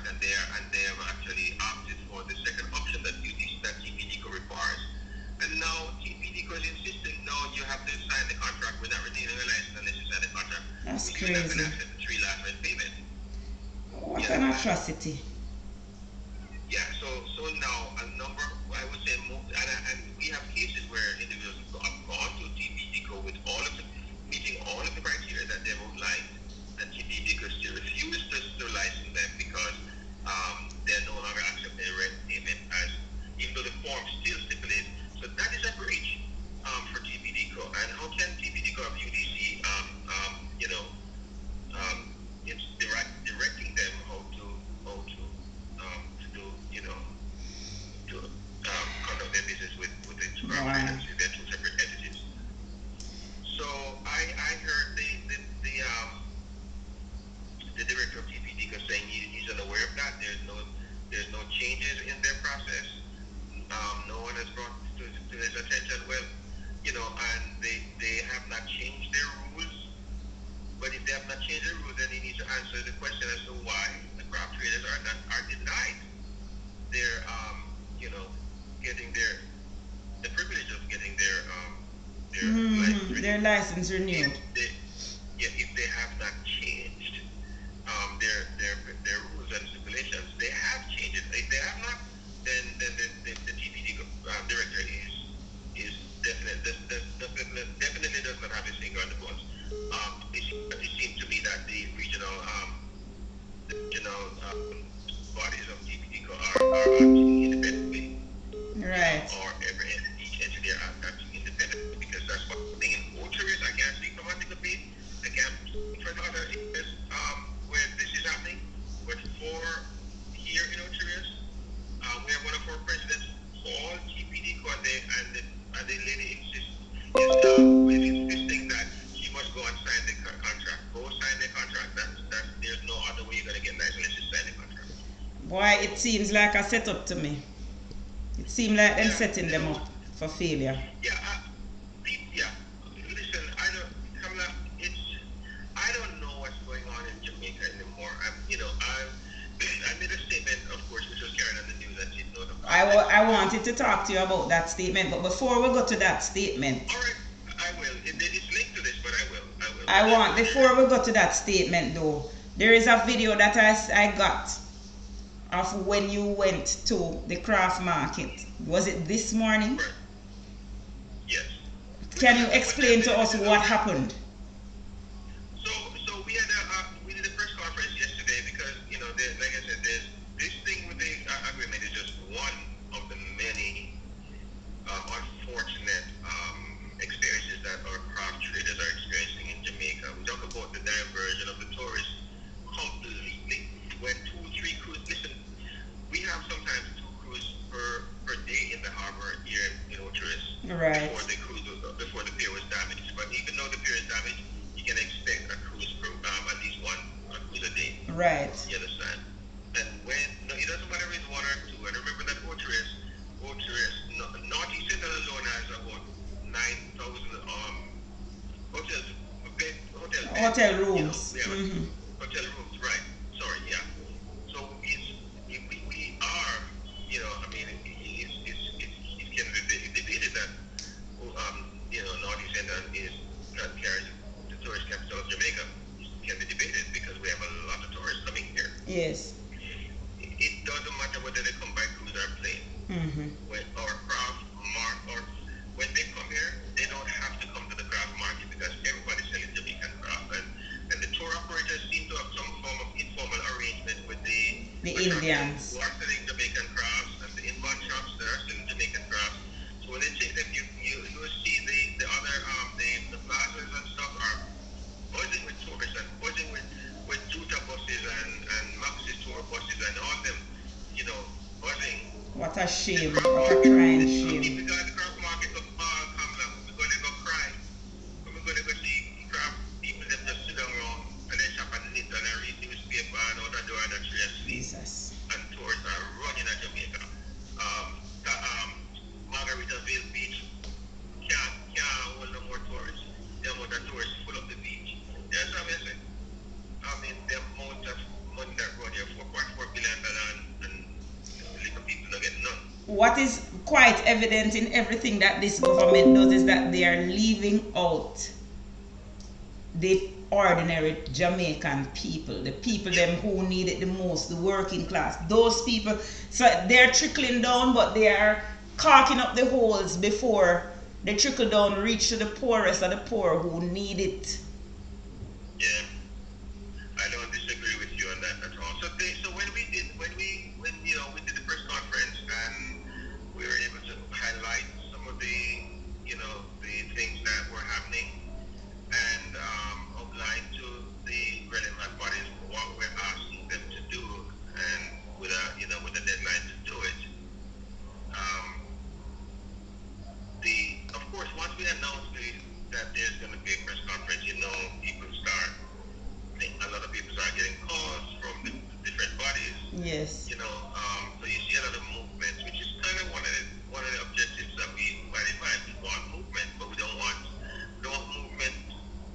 and they have actually opted for the second option that TPDCO requires. And now TPDCO is insisting, no, you have to sign the contract. We're not renewing a license unless you sign the contract. That's We're not crazy. going to accept the 3 last rent payment. What an atrocity. Yeah, so now a number, I would say, and we have cases where individuals have gone to TPDCO with meeting all of the criteria that they've outlined, and TPDCO still refuses to license them because they're no longer accepting rent payment as, even though the form still stipulates. So that is a breach for TPDCO. And how can TPDCO of UDC, it's directing them how to do, to conduct their business with its craft traders. They're two separate entities. So I heard the director of TPDCO saying he's unaware of that. There's no changes in their process. No one has brought to his attention. Well, and they have not changed their rules. But if they have not changed their rules, then he needs to answer the question as to why the craft traders are denied their getting the privilege of getting their license renewed. If they have not changed their rules and stipulations, they have changed it. If they have not, then the TPD director is definitely does not have his finger on the pulse. It seems to me that the regional bodies of TPD are acting independently. Right. Or each entity are acting independently, because that's what I'm saying. In Oteris, I can't speak for Montego-Bay. I can't speak for other areas where this is happening. But for here in Oteris, we have one of our presidents called TPD, and the lady is insisting that she must go and sign the contract. Go sign the contract. There's no other way you're going to get nice unless you sign the contract. Boy, it seems like a setup to me. It seems like them setting them up for failure. Yeah. Listen, I don't know what's going on in Jamaica anymore. I made a statement, of course, which was carried on the news and didn't know the I wanted to talk to you about that statement, but before we go to that statement. All right, I will. It's linked to this, but I will. Before we go to that statement though, there is a video that I got of when you went to the craft market. Was it this morning? Right. Yes. Can you explain to us what happened? So we did a press conference yesterday because, like I said, there's this thing with the agreement is just one of the many unfortunate experiences that our craft traders are experiencing in Jamaica. We talk about the diversion of the tourists completely. When 2-3 crews, listen, we have sometimes 2 crews per day in the harbor here in Oteris. Right. Before the pier was damaged. But even though the pier is damaged, you can expect a cruise at least one cruise a day. Right. You understand? And it doesn't matter if it's 1 or 2. And remember that Oteris, Northeast Central alone has about 9,000 hotel rooms. Hotel rooms, right? Sorry, yeah. So we are, it's can be debated that Northeast Central carries the tourist capital of Jamaica. It can be debated because we have a lot of tourists coming here. Yes. It doesn't matter whether they come by cruise or plane. When our craft or when they come here, they don't have to come to the craft market because everybody's selling Jamaican craft, and the tour operators seem to have some form of informal arrangement with the Indians who are selling Jamaican crafts and the inbound shops that are selling Jamaican crafts. So when they take them, you see the other the plazas and stuff are buzzing with tourists and buzzing with Juta buses and Maxis tour buses and all them, buzzing. What a shame. What a crying shame. If we go to the craft market of Kamla, we're going to go cry. We're going to go see craft people that just sit down around and they shop and knit and read newspaper and out the door and tree and sleep. Jesus. And tourists are running at Jamaica. Margaritaville Beach can't hold no more tourists. The amount of tourists full of the beach. That's what I'm saying. The amount of money that run here, $4.4 billion what is quite evident in everything that this government does is that they are leaving out the ordinary Jamaican people, the people them who need it the most, the working class, those people. So they're trickling down, but they are caulking up the holes before the trickle down reach to the poorest of the poor who need it. Yeah, I don't disagree with you on that at all. So when we did the press conference and we were able to highlight some of the the things that were happening and outline to the relevant bodies what we're asking them to do, and with a deadline to do it. Of course, once we announced that there's going to be a press conference, a lot of people start getting calls from the different bodies. Yes. So you see a lot of movement, which is kind of one of the objectives that we want movement, but we don't want movement.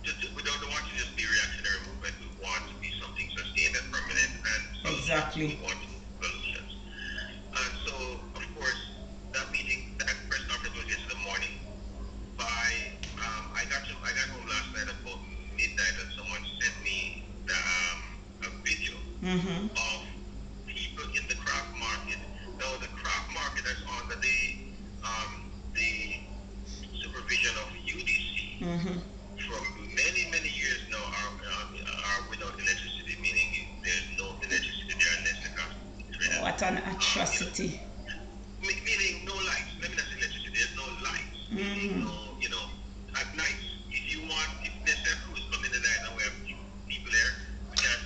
We don't want to just be reactionary movement. We want to be something sustained and permanent and solutions. Exactly. We want solutions. And so, of course, that press conference was yesterday morning. I got home last night about midnight, and someone sent me a video of people in the craft market. Now, the craft market is under the supervision of UDC. For many years now are without electricity, meaning there's no electricity there unless the craft traders. What an atrocity. Meaning no lights. Let me not say electricity. There's no lights. Meaning no, at night, if there's a cruise coming in the night and we have people there, we can't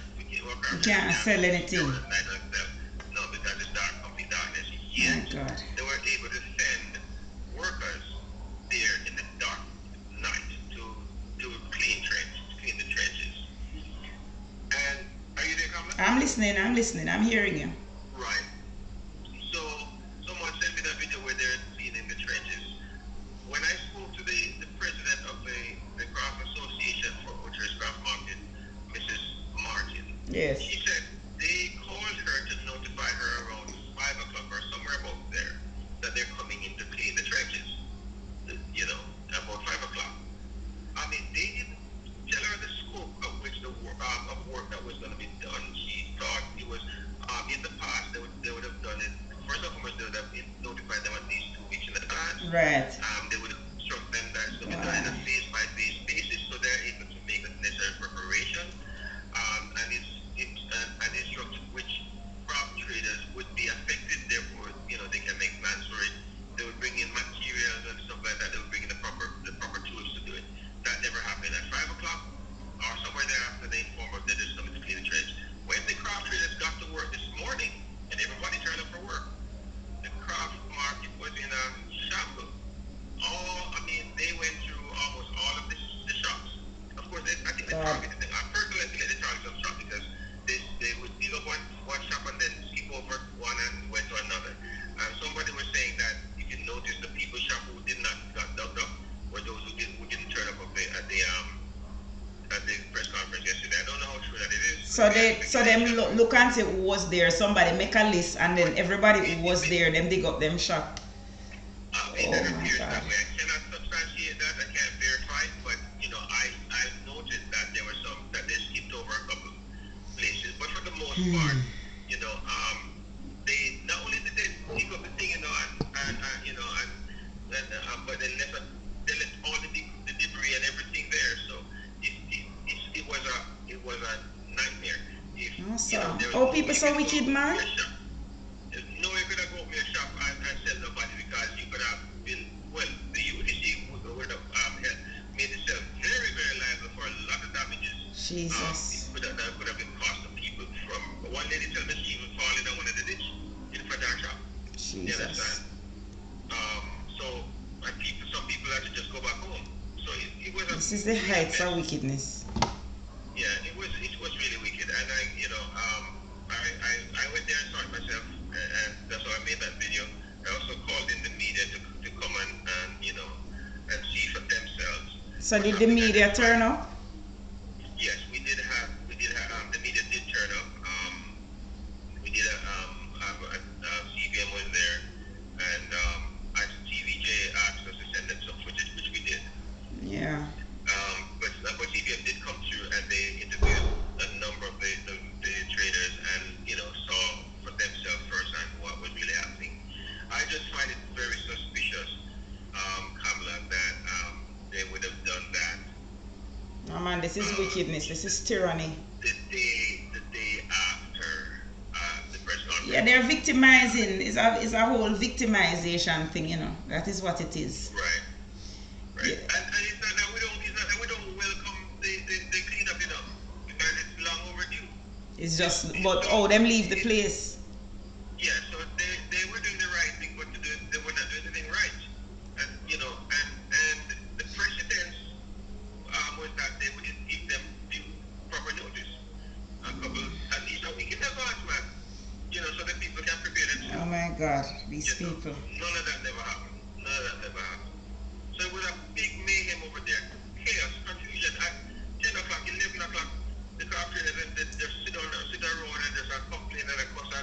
work out. You can't sell anything. No, because it's dark, complete darkness. Yet, they were able to send workers there in the dark night to clean the trenches. And are you there, Kamala? I'm listening, I'm hearing you. Right. So someone sent me that video where they're cleaning the trenches. When I spoke to the president of the Craft Association for Butchers Craft Market, Mrs. Martin, yes, she said they called her to notify her around 5 o'clock or somewhere about there that they're coming in to clean the trenches. About 5 o'clock. I mean, they didn't tell her the scope of which of work that was going to be done. She thought it was in the past they would have done it. First of all, they would have notified them at least 2 weeks in advance. Right. They would have instructed them that it's going to be done in a phase-by-phase basis, so they're able to make the necessary preparation. And instructed which crop traders would be affected. Therefore, they can make plans for it. They would bring in materials and stuff like that. They would bring in the proper tools to do it. That never happened. At 5 o'clock or somewhere thereafter, they informed us that there's something to clean the trench. When the crop traders got to work this morning and everybody turned up for work, the craft market was in a shambles. They went through almost all of the shops. Of course, I think the target, I personally think they targeted some shops because they would dig up one shop and then skip over one and went to another. And somebody was saying that if you notice the people shop who did not got dug up were those who didn't turn up at the press conference yesterday. I don't know how true that it is. So them look and say who was there. Somebody make a list and then everybody who was there, them dig up them shop. Oh my God. I cannot substantiate that. I can't verify, but I noted that there were some that they skipped over a couple places, but for the most part, they not only did they dig up the thing, but they left all the debris and everything there. So it was a nightmare. People so wicked, man. No, you could have bought me a shop and sell nobody because you could have been, the UDC would have made itself very, very liable for a lot of damages. Jesus. That would have been cost of people from one lady told me she even falling down one of the ditch in front of her shop. Jesus. Some people had to just go back home. So it was this is the heights of wickedness. Yeah, it was really wicked, and I went there and saw it myself, and that's why I made that video. I also called in the media to come and see for themselves. So did the media turn up? Yes, we did have the media did turn up. We did have CBM was there, This is wickedness. This is tyranny. The day after the press conference. Yeah, they're victimizing. It's a whole victimization thing, you know. That is what it is. Right. Yeah. And it's not that we don't welcome the cleanup, you know, because it's long overdue. It's just, but them leave the place. Yeah, so they were doing the right thing, but they were not doing anything right. And you know, and the precedence was that they wouldn't give them due proper notice. At least a week in advance, man. You know, so that people can prepare themselves. Oh my God, these people. None of that never happened. So it was a big mayhem over there. Chaos, confusion. At 10 o'clock, 11 o'clock, the car trainers just sit around and just complain and cuss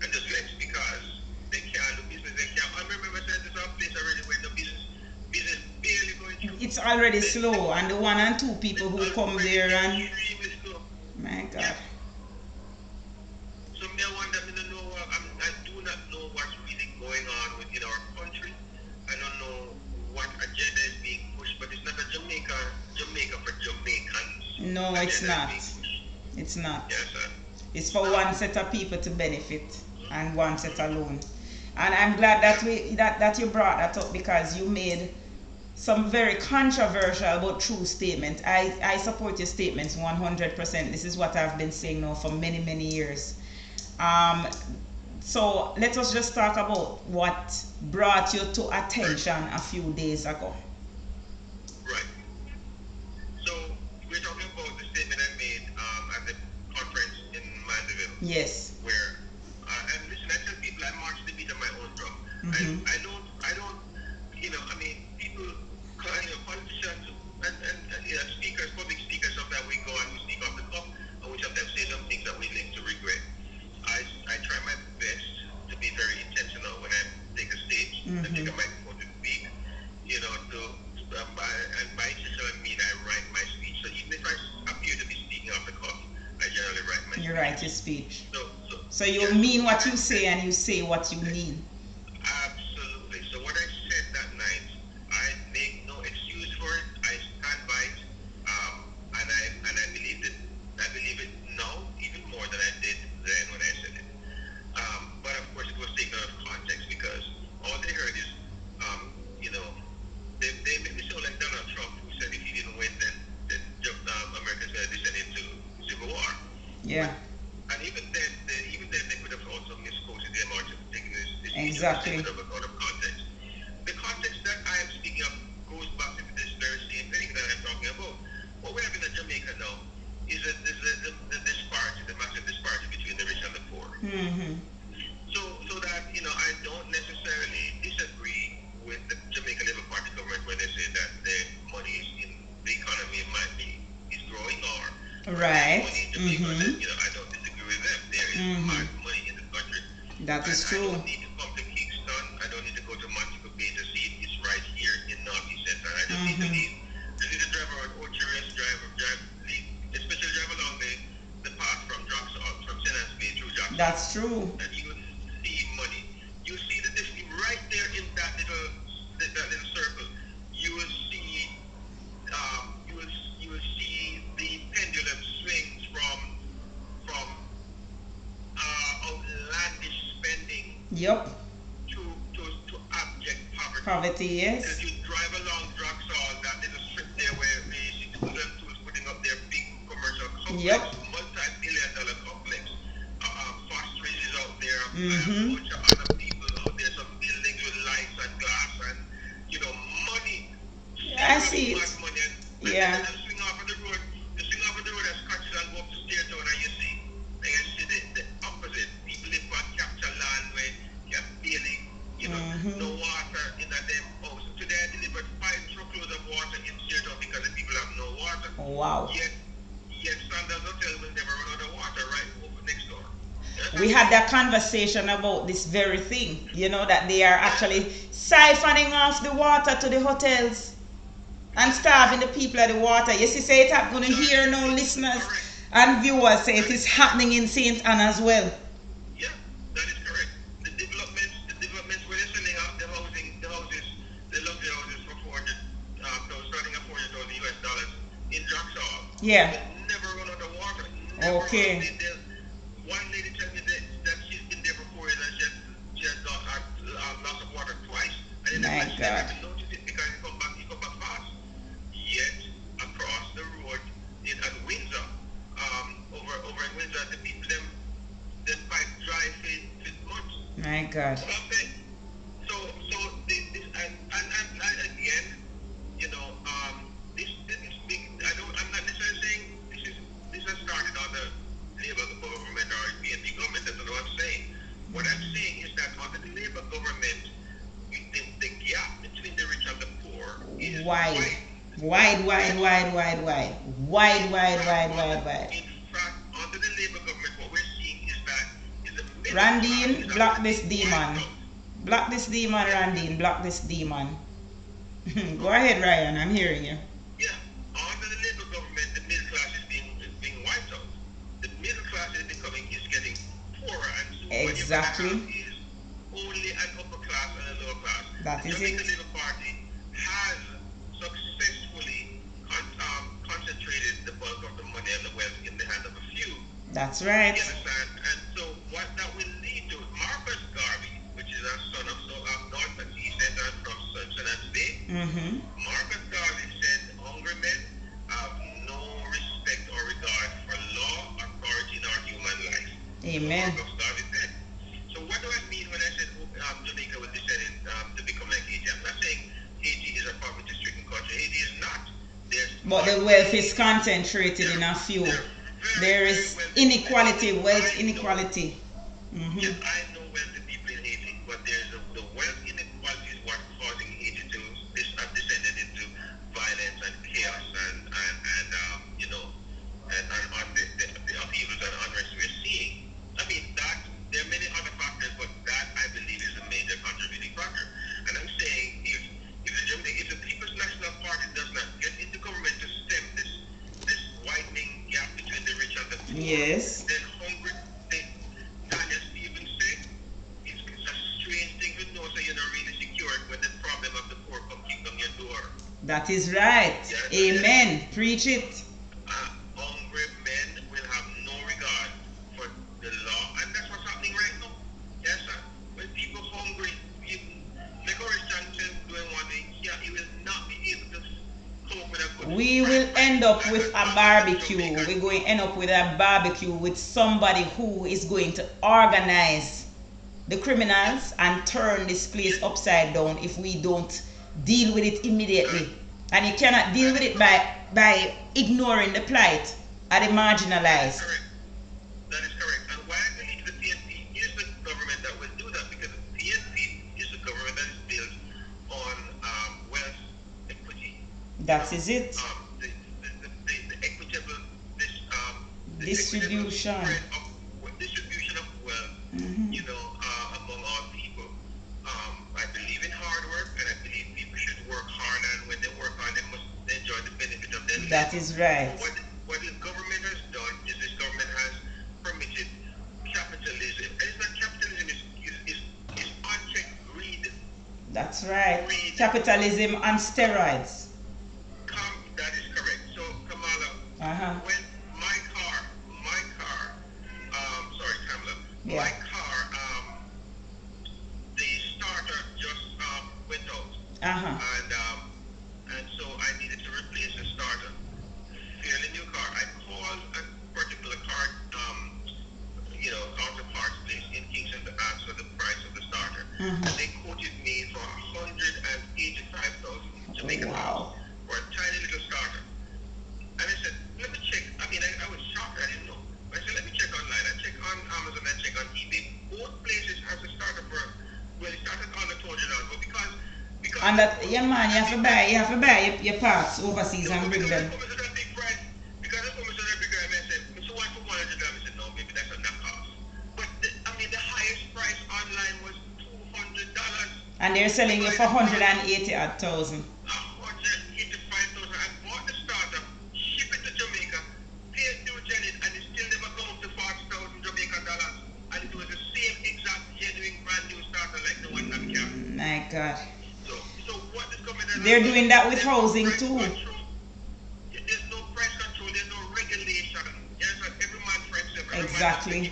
and just vex because they can't do business. I remember saying this place already where the business barely going through. It's already slow, and the 1 and 2 people who come there and... My God. So I wonder, I do not know what's really going on within our country. I don't know what agenda is being pushed, but it's not a Jamaica for Jamaicans. No, it's not. It's not. Yes, sir. It's for one set of people to benefit and one set alone. And I'm glad that you brought that up, because you made some very controversial but true statement. I support your statements 100%. This is what I've been saying now for many, many years. So let us just talk about what brought you to attention a few days ago. Right. So we're talking about the statement I made at the conference in Mandeville. Yes. Where, and listen, I tell people I march the beat of my own drum. Mm-hmm. I don't, you know, I mean, people, politicians and you know, speakers, public speakers, sometimes we go and we speak off the cuff, and we sometimes say some things that we live to regret. I try my best to be very intentional when I take a stage and take a microphone to speak, you know, and by intentional I mean I write my speech. So even if I appear to be speaking off the cuff, I generally write my speech. You write your speech. So you yeah, mean what you say and you say what you mean. Absolutely. So what I said that night, I make no excuse for it. I stand by it, and I believe it. I believe it now even more than I did then when I said it. But of course, it was taken out of context because all they heard is, you know, they made me sound like Donald Trump, who said if he didn't win, then America's going to descend into civil war. Yeah. And even then they could have also misquoted them or taken this exactly out of context. The context that I am speaking of goes back to this very same thing that I'm talking about. What we have in Jamaica now is the disparity, the massive disparity between the rich and the poor. Mm-hmm. So that, you know, I don't necessarily disagree with the Jamaica Labour Party government when they say that the money in the economy is growing or right. money in Jamaica. You know, I don't disagree with them. There is money in the country. That is true. I don't need to come to Kingston. I don't need to go to Montego Bay to see it. It's right here in Northeast Centre. I don't need to leave. I need to drive around Ocheres, especially drive along the path from St. Anne's Bay through Jackson. That's true. And you will see money. You see the difference right there in that little circle. You will see the pendulum swings from outlandish spending. Yep. To abject poverty. Poverty, yes. Because you drive along Draxall, that little strip there where we see tools and tools putting up their big commercial complex, multi-billion-dollar complex. Fostries is out there, a bunch of other people out there, some buildings with lights and glass and, you know, money. I see it. Money and yeah. And swing off of the road and scratches and go up to Stairtown and you see the opposite. People live on capture land where you have barely, you know, no water in that damn house. Today I delivered 5 truckloads of water in Stairtown because the people have no water. Oh, wow. Yet Sanders Hotel will never run out of water right over next door. We had that conversation about this very thing, you know, that they are actually siphoning off the water to the hotels and starving the people of the water. You see, say it's going to hear no listeners and viewers say it is happening in St. Anne as well. Yeah, that is correct. The developments where they're selling out the houses, the luxury houses for $400,000, starting at $400,000 US in Draxall. Yeah. Will never run out of water. Okay. One lady told me that she's been there for 4 years and she has got loss of water twice. And then she never even noticed it because you come back fast. Yet across the road at Windsor, over in Windsor, the people them pipe dry for months. My God. Okay. So this and again, you know, this big. I'm not necessarily saying this has started on the Labour government or PNP government. That's not what I'm saying. What I'm saying is that under the Labour government, the gap between the rich and the poor is wide. Wide. In fact, under the Labour government, what we're seeing is that the Randine, block this demon. Block this demon, Randine. Block this demon. Go ahead, Ryan. I'm hearing you. Yeah. Under the Labour government, the middle class is being wiped out. The middle class is getting poorer, and so exactly. what you have is only an upper class and a lower class. That is it. The Labour Party has successfully concentrated the bulk of the money and the wealth in the hand of a few. That's right. You understand? And so what that will lead to, Marcus Garvey, which is a son of North and East End and from Simpson and State, Marcus Garvey said hungry men have no respect or regard for law, authority, nor human life. Amen. Marcus Garvey said. So what do I mean when I said Jamaica will descend to become like Haiti? I'm not saying Haiti is a poverty-stricken country. Haiti is not. But the wealth is concentrated in a few. There is inequality, wealth inequality. Yes, I know wealthy people in Haiti, but there's the wealth inequality is what causing Haiti to descended into violence and chaos and you know and the upheavals and unrest we're seeing. I mean that there are many other factors, but that I believe is a major contributing factor. And I'm saying if the People's National Party does not get into government to stem this widening gap between the rich and the poor, yes, then hungry. Daniel Stevens said it's a strange thing to know, so you're not really secure when the problem of the poor come kick on your door. that is right. Yeah, Amen. Preach it. Hungry men will have no regard for the law, and that's what's happening right now. Yes, sir. When people hungry, you make a restaurant doing one thing, yeah, he will not be able to come up with a good. We will end up with a barbecue. We're going to end up with a barbecue with somebody who is going to organize the criminals and turn this place upside down if we don't deal with it immediately. And you cannot deal with it by ignoring the plight of the marginalized. That is correct. And why I believe the PNP is the government that will do that, because the PNP is the government that is built on wealth equity. That is it. The equitable distribution. Distribution of wealth, you know, among all people. I believe in hard work, and I believe people should work hard, and when they work hard, they must enjoy the benefit of their labor. That is right. What this government has done is this government has permitted capitalism. And it's not capitalism, it's unchecked greed. That's right. Capitalism on steroids. That is correct. So, Kamala, when my car, sorry, Kamala, yeah. my car, the starter just went out. And so I needed to replace the starter. Fairly new car. I called a particular car, you know, auto parts place in Kingston to ask for the price of the starter. And they quoted me for 185,000 Jamaican dollars for a tiny little starter. And I said, let me check. I mean, I was shocked. I didn't know. But I said, let me check online. I checked on Amazon and check on eBay. Both places have the starter for, well, it started under $200, but because and that, yeah, man, you have to buy your parts overseas and bring them. Because I told me so that big guy, I said, so what for $100? I said, no, maybe that's a knockoff. But I mean, the highest price online was $200. And they're selling you for 180,000. 185,000. I bought the starter, ship it to Jamaica, pay duty on it, and it still never come up to 40,000 Jamaican dollars. And it was the same exact genuine brand new starter like the one that came. My God. So what is coming? They're doing that with housing too. There's no price control. There's no Exactly.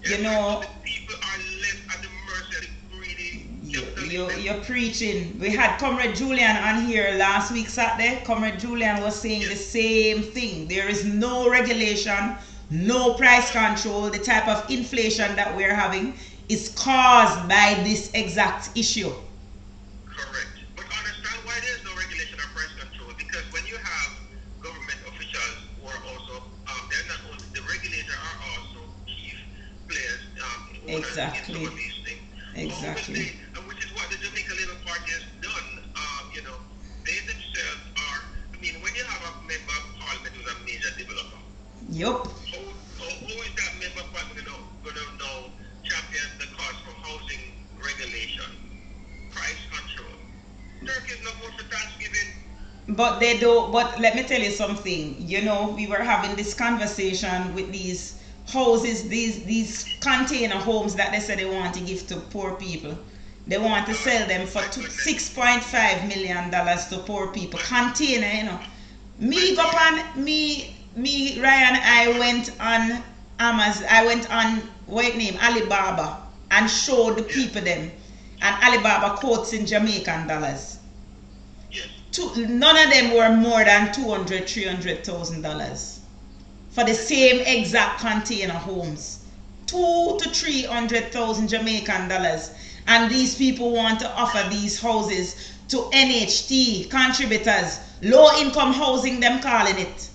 You know, people are left at the mercy of the greedy. you're preaching. We had Comrade Julian on here last week Saturday. Comrade Julian was saying the same thing. There is no regulation, no price control. The type of inflation that we're having is caused by this exact issue. Correct. But understand why there's no regulation or price control. Because when you have government officials who are also, they're not only, the regulator are also chief players Exactly. in some of these things. Exactly. So which is what the Jamaica Labour Party has done. They themselves are, I mean, when you have a member of parliament who's a major developer, Yup. how is that member of parliament going to now champion the cause for housing regulation, price control? Turkey is not vote for Thanksgiving. But they do, but let me tell you something. You know, we were having this conversation with these houses, these container homes that they said they want to give to poor people. They want to sell them for $6.5 million to poor people. Container, you know. Ryan, I went on Amazon, I went on, Alibaba, and showed the people them. And Alibaba quotes in Jamaican dollars. None of them were more than $200,000, $300,000 for the same exact container homes. $200,000 to $300,000 Jamaican dollars, and these people want to offer these houses to NHT contributors, low income housing, them calling it,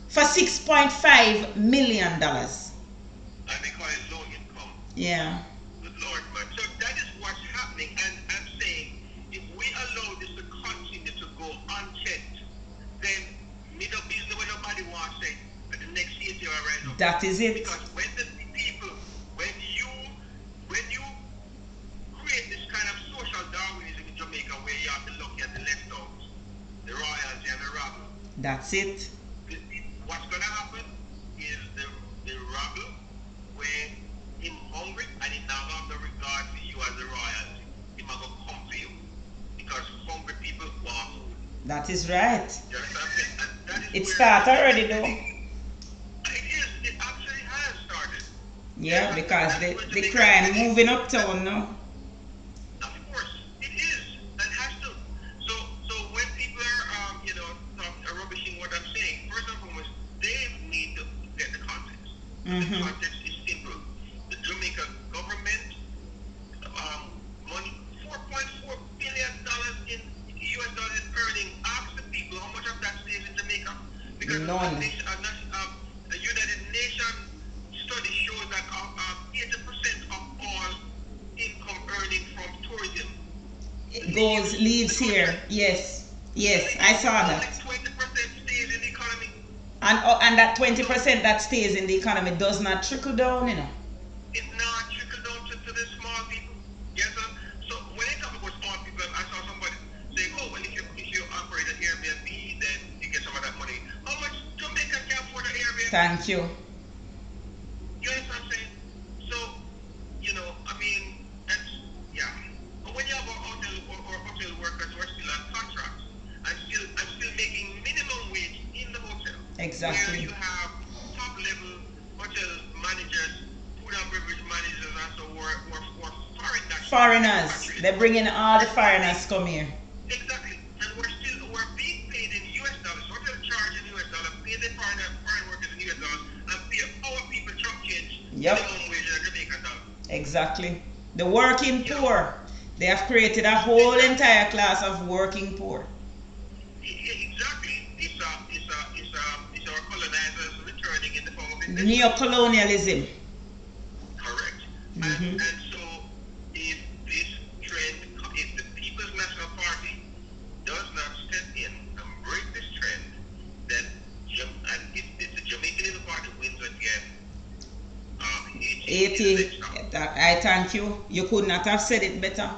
for $6.5 million. I may call it low income. Yeah. Good Lord, man. So that is what's happening, and I'm saying if we allow this to continue to go unchecked, then middle business where nobody wants it at the next year or right now. That is it. Because when the people, when you create this kind of social Darwinism in Jamaica where you have to look at the leftovers, the royalty and the rabble. That's it. What's going to happen is the rabble, where him hungry and he now have no regard for you as the royalty. He might go come for you. Because hungry people want food. That is right. You understand? And that is It started already though. It actually has started. Yeah, because the crime moving uptown now. Of course, it is. That has to. So when people are rubbishing what I'm saying, first and foremost, they need to get the context. The context is simple. The Jamaica government, money, $4.4 billion in US dollars earning. Ask the people how much of that stays in Jamaica. Because None. the United Nations study shows that 80% of all income earning from tourism Leaves here. Yes, I saw that. only 20% stays in the economy. And that 20% that stays in the economy does not trickle down, you know. It's not trickle down to the small people. Yes, sir. So when they talk about small people, I saw somebody saying, oh, well, if you operate an Airbnb, then you get some of that money. How much Jamaica can afford an Airbnb? Thank you. You understand what I'm saying? So, I mean, that's, yeah. But when you have hotel workers who are still on contracts and still making minimum wage in the hotel. Exactly. Where you have top level hotel managers, food and beverage managers, and so were foreigners. They're bringing all the foreigners come here. Exactly. And we're being paid in US dollars. Hotel charge in US dollars, pay the foreign workers in US dollars, and pay our people chunk change minimum wage in Jamaican dollars. Exactly. The working poor. They have created a whole entire class of working poor. Exactly. It's our colonizers returning in the form of Neocolonialism. Correct. And so if this trend, if the People's National Party does not step in and break this trend, then if the Jamaican Labour Party wins again, 80. I thank you. You could not have said it better.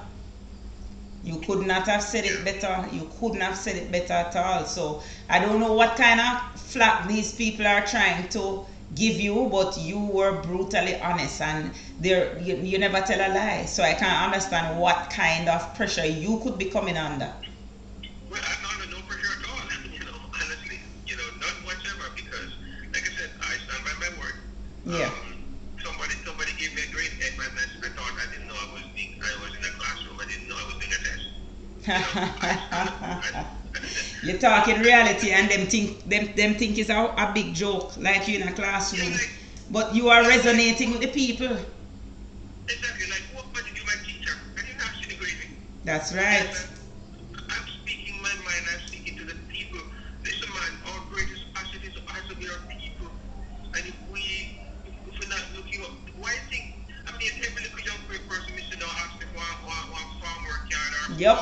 You could not have said it better. You couldn't have said it better at all. So I don't know what kind of flack these people are trying to give you, but you were brutally honest, and you never tell a lie. So I can't understand what kind of pressure you could be coming under. Well, I'm under no pressure at all. Honestly, none whatsoever, because, like I said, I stand by my word. Yeah. Somebody gave me a grade 10, and I thought I didn't know I was in a classroom. I didn't know I was doing a test. You talk in reality, and them think it's a big joke, like you in a classroom. But you are resonating with the people. Exactly, like what did you my teacher? I didn't actually grading. That's right. I'm speaking my mind, I'm speaking to the people. Listen man, our greatest asset is has to be our people. And if we're not looking up, why think, I mean, every little young person is now asking for one farm work yard or yep.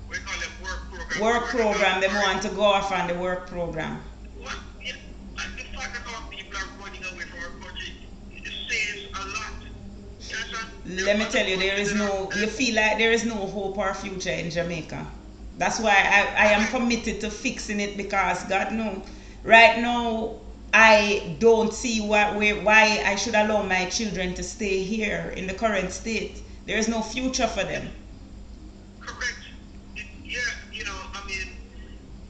We call them work program. Work program, they want to go off on the work program. What? Yeah, and the fact that our people are running away from our country, it says a lot. Let me tell you, you feel like there is no hope or future in Jamaica. That's why I am committed to fixing it, because God knows, right now, I don't see why I should allow my children to stay here in the current state. There is no future for them. Correct. Yeah, I mean,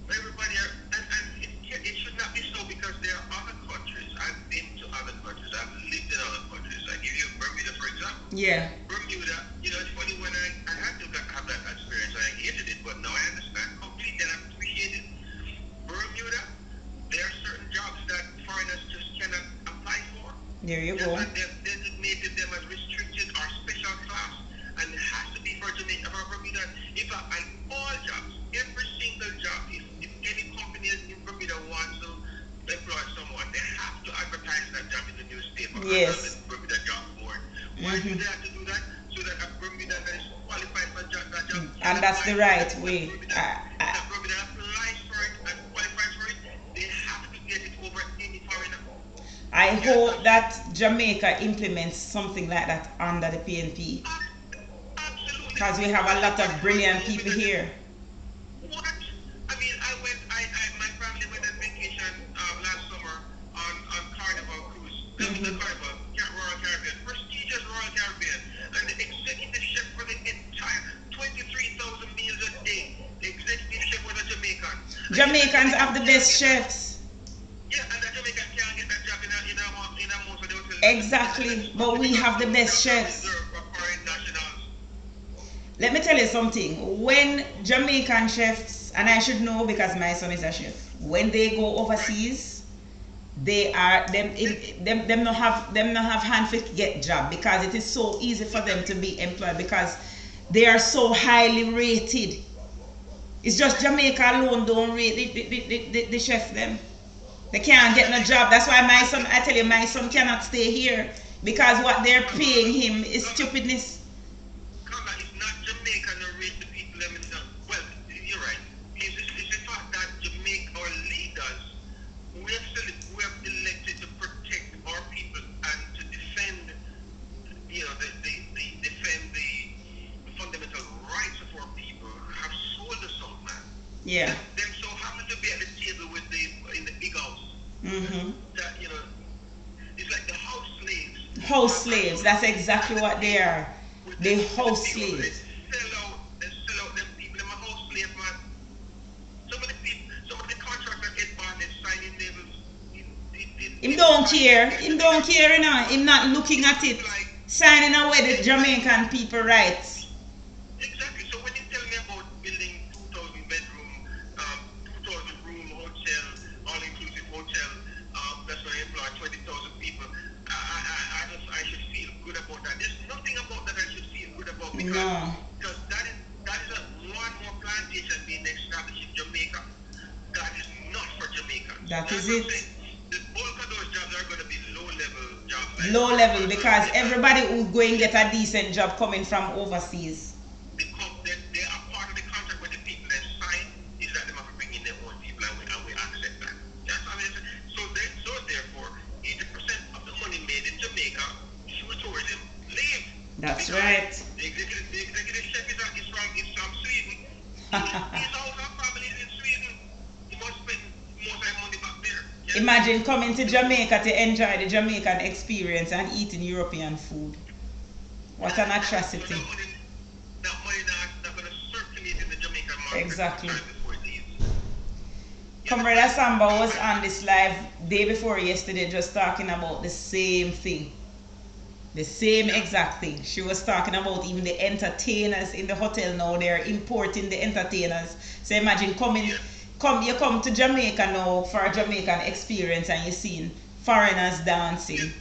everybody, it should not be so, because there are other countries. I've been to other countries. I've lived in other countries. I give you Bermuda, for example. Yeah. Bermuda, it's funny when I had to have that experience. I hated it, but now I understand completely and I appreciate it. Bermuda, there are certain jobs that foreigners just cannot apply for. There you go. And they've designated them as restricted or special class, and it has to be for Jamaica, for Bermuda. In fact, all jobs, every single job, if any company in Bermuda wants to employ someone, they have to advertise that job in the newspaper. Yes. The Bermuda Job Board. Why do they have to do that? So that a Bermuda that is qualified for that job. And that's the right way. Bermuda applies for it and qualifies for it, they have to get it over any foreigner. I hope that Jamaica implements something like that under the PNP. Absolutely. Because we have a lot of brilliant people here. What? I mean, my family went on vacation last summer on Carnival cruise. The Carnival, Royal Caribbean, prestigious Royal Caribbean, and the executive chef for the entire 23,000 meals a day. The executive chef was a Jamaican. Jamaicans have the best chefs. Yeah, and the Jamaican can't get that job in most of the hotels. Exactly, but we have the best chefs. Let me tell you something. When Jamaican chefs, and I should know because my son is a chef, when they go overseas, they are them not have hand to get job, because it is so easy for them to be employed because they are so highly rated. It's just Jamaica alone don't rate the chef them. They can't get no job. That's why my son, I tell you, my son cannot stay here, because what they're paying him is stupidness. It's not Jamaica that rate the people themselves. Well, you're right. It's the fact that Jamaica, our leaders, we have elected to protect our people and to defend, defend the fundamental rights of our people. Have sold us out, man. Yeah. Them so happen to be at the table in the big house. That it's like the house slaves. House slaves. That's exactly what they are. The house slaves. They sell out them people. Them a house slave, man. Some of the contracts that get bought, they signing labels. Him don't care. Him don't care, you know. Him not looking at it. Signing away the Jamaican people rights. Exactly. So when you tell me about building 2,000 bedroom, 2,000 room hotel, all-inclusive hotel, that's going to employ 20,000 people, I should feel good about that. There's nothing about that I should feel good about, because that is one more plantation being established in Jamaica. That is not for Jamaica. That is it. The bulk of those jobs are going to be low-level jobs. Low level, because everybody who go and get a decent job coming from overseas. They are part of the contract with the people that sign, is that they have to bring in their own people, and we accept that. That's how it is. So therefore, 80% of the money made in Jamaica through tourism leave. That's because right. The executive chef is from Sweden. He's also families in Sweden. He must spend most of his money back there. Yeah? Imagine coming to Jamaica to enjoy the Jamaican experience and eating European food. What an atrocity. That money not going to circulate in the Jamaican market. Exactly. Comrade Samba was on this live day before yesterday just talking about the same thing. The same exact thing. She was talking about even the entertainers in the hotel now. They're importing the entertainers. So imagine you come to Jamaica now for a Jamaican experience and you're seeing foreigners dancing.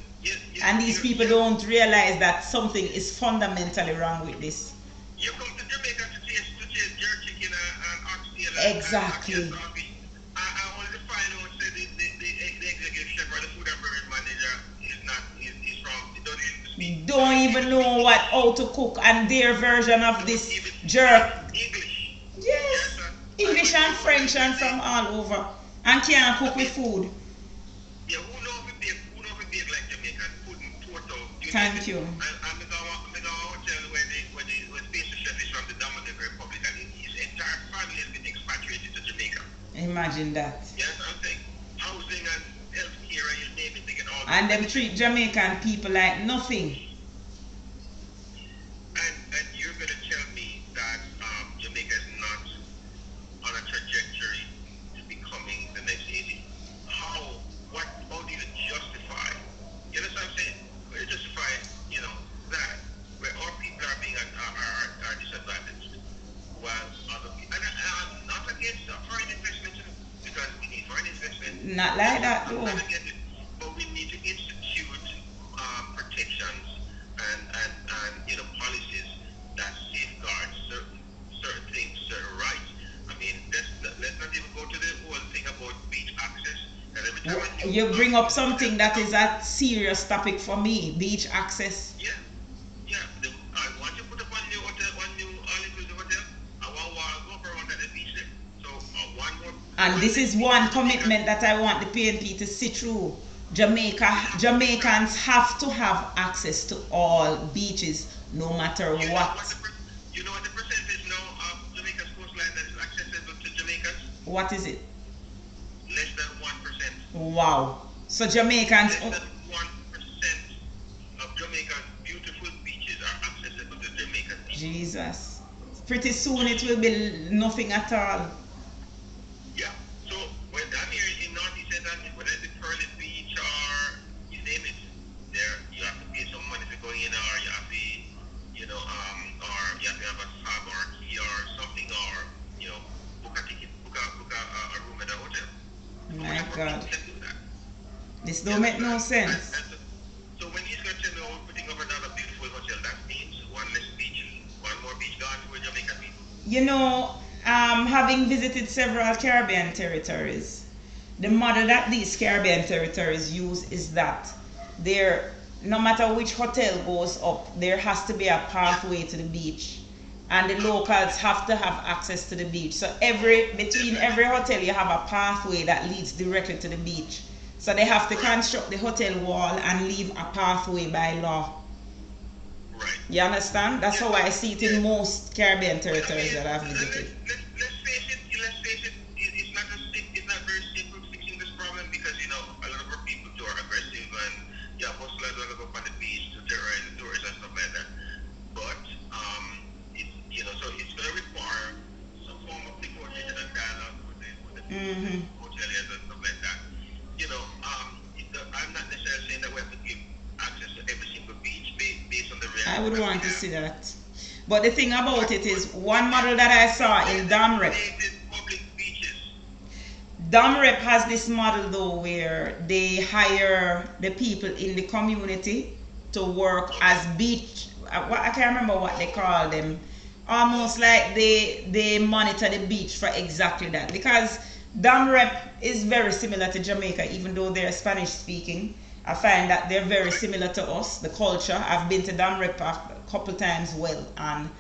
And these people don't realize that something is fundamentally wrong with this. You come to Jamaica to taste jerk chicken and oxtail. Exactly. I wanted to find out say the executive chef or the food and beverage manager is from don't even know how to cook, and their version of this jerk. English. Yes. English and French and from all over. And can't cook with food. Yeah, who know if we bake like Jamaican food and total. Thank you. I'm going to hotel where the pastry chef is from the Dominican Republic and his entire family has been expatriated to Jamaica. Imagine that. Yes, I'm saying housing and healthcare and you name it, they get all. And them treat Jamaican people like nothing. And you're going to tell me that Jamaica is not on a trajectory to becoming the next Haiti. How do you justify? You know what I'm saying? How do you justify, that where our people are being are disadvantaged, while other people, and I'm not against foreign investment because we need foreign investment. Not like that though. But we need to institute protections and policies that safeguard certain things, certain rights. I mean, let's not even go to the whole thing about beach access. You bring up something that is a serious topic for me, beach access. Yeah. I want to put up one new all-inclusive hotel. I want to go for one at the beach there. So one more. And this is one commitment that I want the PNP to see through. Jamaicans have to have access to all beaches, no matter what. You know what the percentage now of Jamaica's coastline that is accessible to Jamaicans? What is it? Less than 1%. Wow. So Jamaicans. Less than 1% of Jamaica's beautiful beaches are accessible to Jamaican people. Jesus. Pretty soon it will be nothing at all. Yeah. So when I'm here in Northeast Atlantic, whether it's Pearly Beach or you name it, there you have to pay some money for going in, or you have to, or you have to have a sub or a key or something, or book a ticket, book a room at a hotel. My God. This don't make no sense. So when he's going to tell me we're putting up another beautiful hotel, that means one less beach, one more beach gone for Jamaican people. Having visited several Caribbean territories, the model that these Caribbean territories use is that no matter which hotel goes up, there has to be a pathway to the beach. And the locals have to have access to the beach. So between every hotel you have a pathway that leads directly to the beach. So they have to construct the hotel wall and leave a pathway by law. Right. You understand? That's how I see it in most Caribbean territories that I've visited. Let's face it, it's not very simple fixing this problem because, a lot of our people too are aggressive and, most of them want to go up on the beach to terrorize the tourists and stuff like that. But, so it's going to require some form of negotiation and dialogue with the hoteliers and stuff like that. I'm not necessarily saying that we have to give access to every single beach based on the reality. I would want to see that. But the thing about it is, one model that I saw in Damrep. Damrep has this model though where they hire the people in the community to work as beach. I can't remember what they call them. Almost like they monitor the beach for exactly that. Because Damrep is very similar to Jamaica, even though they're Spanish speaking. I find that they're very similar to us, the culture. I've been to Damrep a couple times and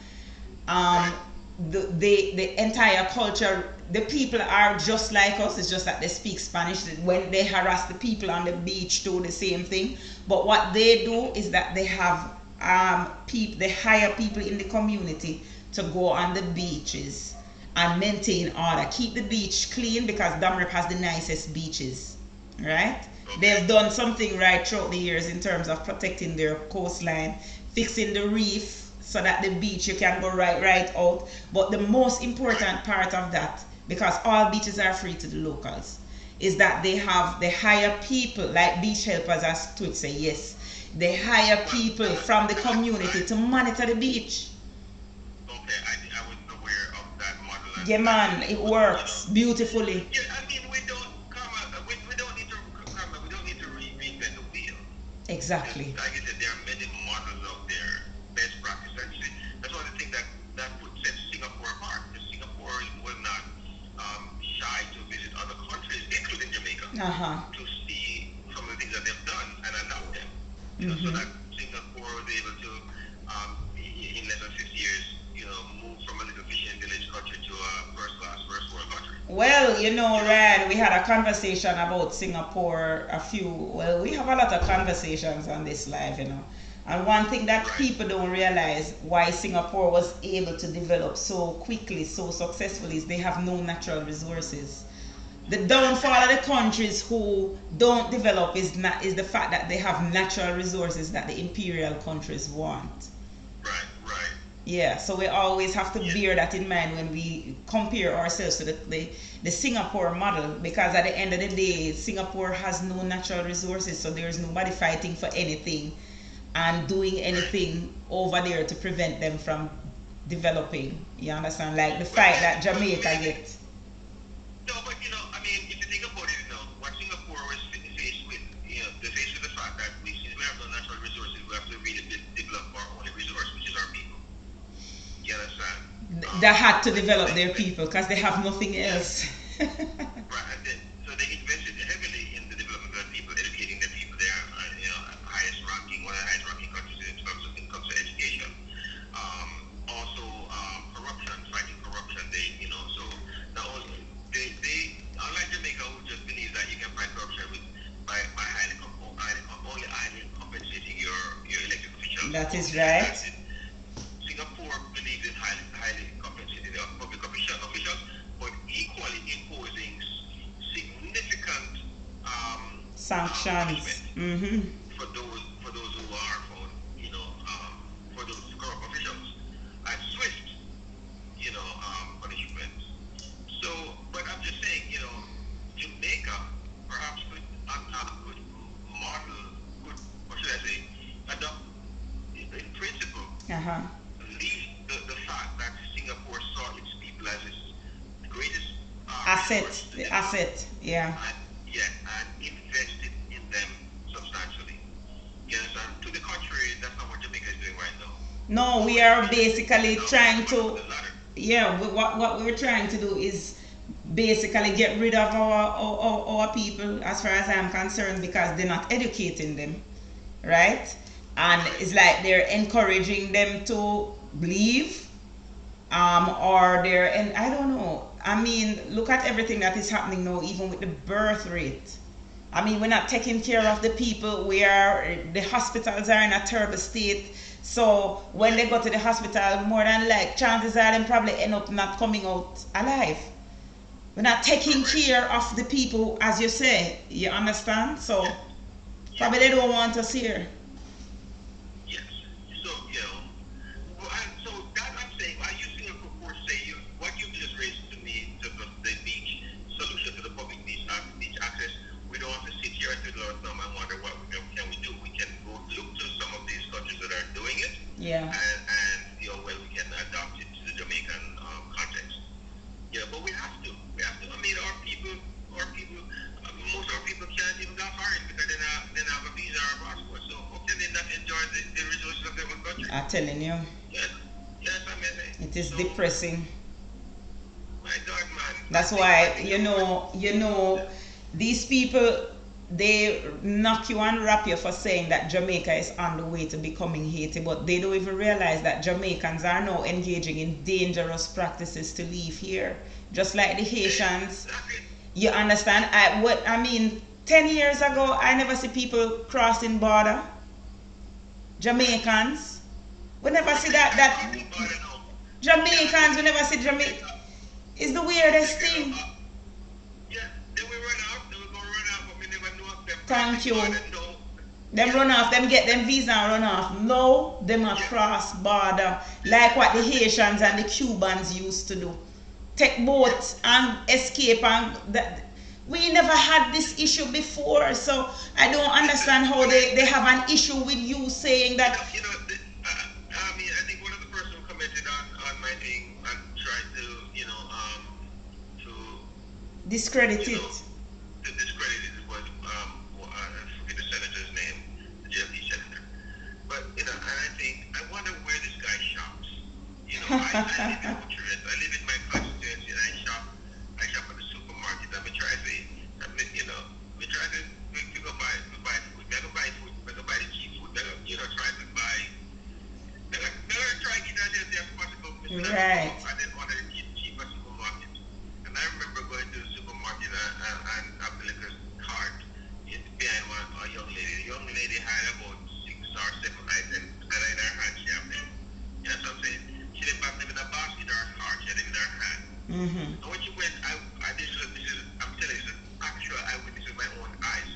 the entire culture, the people are just like us. It's just that they speak Spanish. When they harass the people on the beach, do the same thing. But what they do is that they have they hire people in the community to go on the beaches and maintain order, keep the beach clean, because Damrep has the nicest beaches, right? They've done something right throughout the years in terms of protecting their coastline, fixing the reef so that the beach you can go right out. But the most important part of that because all beaches are free to the locals, is that they hire people like beach helpers, as Twitch say, yes. They hire people from the community to monitor the beach. Okay, I wasn't aware of that model. Yeah, man, it works beautifully. Yeah, I mean, we don't need to reinvent the wheel. Exactly. Like I said, there are many models out there, best practice. That's one of the things that sets Singapore apart. Because Singapore will not shy to visit other countries, including Jamaica, to see some of the things that they've done and adopt them. You know, so that Singapore was able to, in less than 50 years, move from a little fishing village country to a first-class, first-world country. Well, Ryan, we had a conversation about Singapore we have a lot of conversations on this live, And one thing that people don't realize why Singapore was able to develop so quickly, so successfully, is they have no natural resources. The downfall of the countries who don't develop is the fact that they have natural resources that the imperial countries want. Right. Yeah, so we always have to bear that in mind when we compare ourselves to the Singapore model, because at the end of the day, Singapore has no natural resources, so there's nobody fighting for anything and doing anything over there to prevent them from developing. You understand? Like the fight that Jamaica gets. No, but I mean, if you think about it, what Singapore was faced with, they're faced with the fact that since we have no natural resources, we have to really develop our only resource, which is our people. You understand? They had to develop their people because they have nothing else. Right, and so they invested heavily in the development of their people, educating their people. They are, one of the highest ranking countries in terms of education. Also, corruption, fighting corruption. So not only they unlike Jamaica, who just believes that you can fight corruption by only highly compensating your elected officials. That is right. Singapore believes in highly compensating their public officials, but equally imposing significant sanctions for those who are found, for those corrupt officials, and swift, punishment. So, but I'm just saying, Jamaica perhaps could model, what should I say, adopt in principle, the fact that Singapore saw its people as its greatest asset, yeah. And invested in them substantially. You understand? To the contrary, that's not what Jamaica is doing right now. No, we are basically trying to, what we're trying to do is basically get rid of our people, as far as I'm concerned, because they're not educating them, right? And it's like they're encouraging them to leave, or I don't know. I mean, look at everything that is happening now, even with the birth rate. I mean, we're not taking care of the people. The hospitals are in a terrible state. So when they go to the hospital, more than chances are them probably end up not coming out alive. We're not taking care of the people, as you say. You understand? So probably they don't want us here. Yes. So, so that I'm saying, I use Singapore for say what you just raised to me in terms of the beach solution to the public beach access. We don't have to sit here and twiddle our thumb and wonder what can we do. We can go look to some of these countries that are doing it. Yeah. And we can adopt it to the Jamaican context. Yeah, but we have to. I mean, our people, most of our people can't even go foreign because they don't have a visa or a passport. So how can they not enjoy the resources of their own country? I'm telling you. Yes, I mean. It is depressing. My God, man. That's why, these people, they knock you and rap you for saying that Jamaica is on the way to becoming Haiti, but they don't even realize that Jamaicans are now engaging in dangerous practices to leave here. Just like the Haitians. You understand? 10 years ago, I never see people crossing border. Jamaicans. We never see that Jamaicans, we never see Jamaica. It's the weirdest thing. Yeah, then we run off, but we never know of them. Thank you. Them run off, them get them visa and run off. No, them are cross border. Like what the Haitians and the Cubans used to do. take boat and escape, and that we never had this issue before. So I don't understand how they have an issue with you saying that. I mean, I think one of the person who commented on my thing and tried to, to discredit it. To discredit it was, I forget the senator's name, the GFD senator. But, and I think, I wonder where this guy shops. I live in Bucharest. I live in my constituency, and I shop at the supermarket. I try to, we try to go buy food. I go buy food. I go buy the cheap food. Try to buy. I try to get that as possible. Right. And then order the cheaper supermarket. And I remember going to the supermarket and have the liquor cart behind a young lady. The young lady had about 6 or 7 items, and in her hand she had them. You know what I'm saying? She didn't have them in a basket or a cart. She had them in her hand. And when she went, this is, I'm telling you, this is actual eyewitness with my own eyes.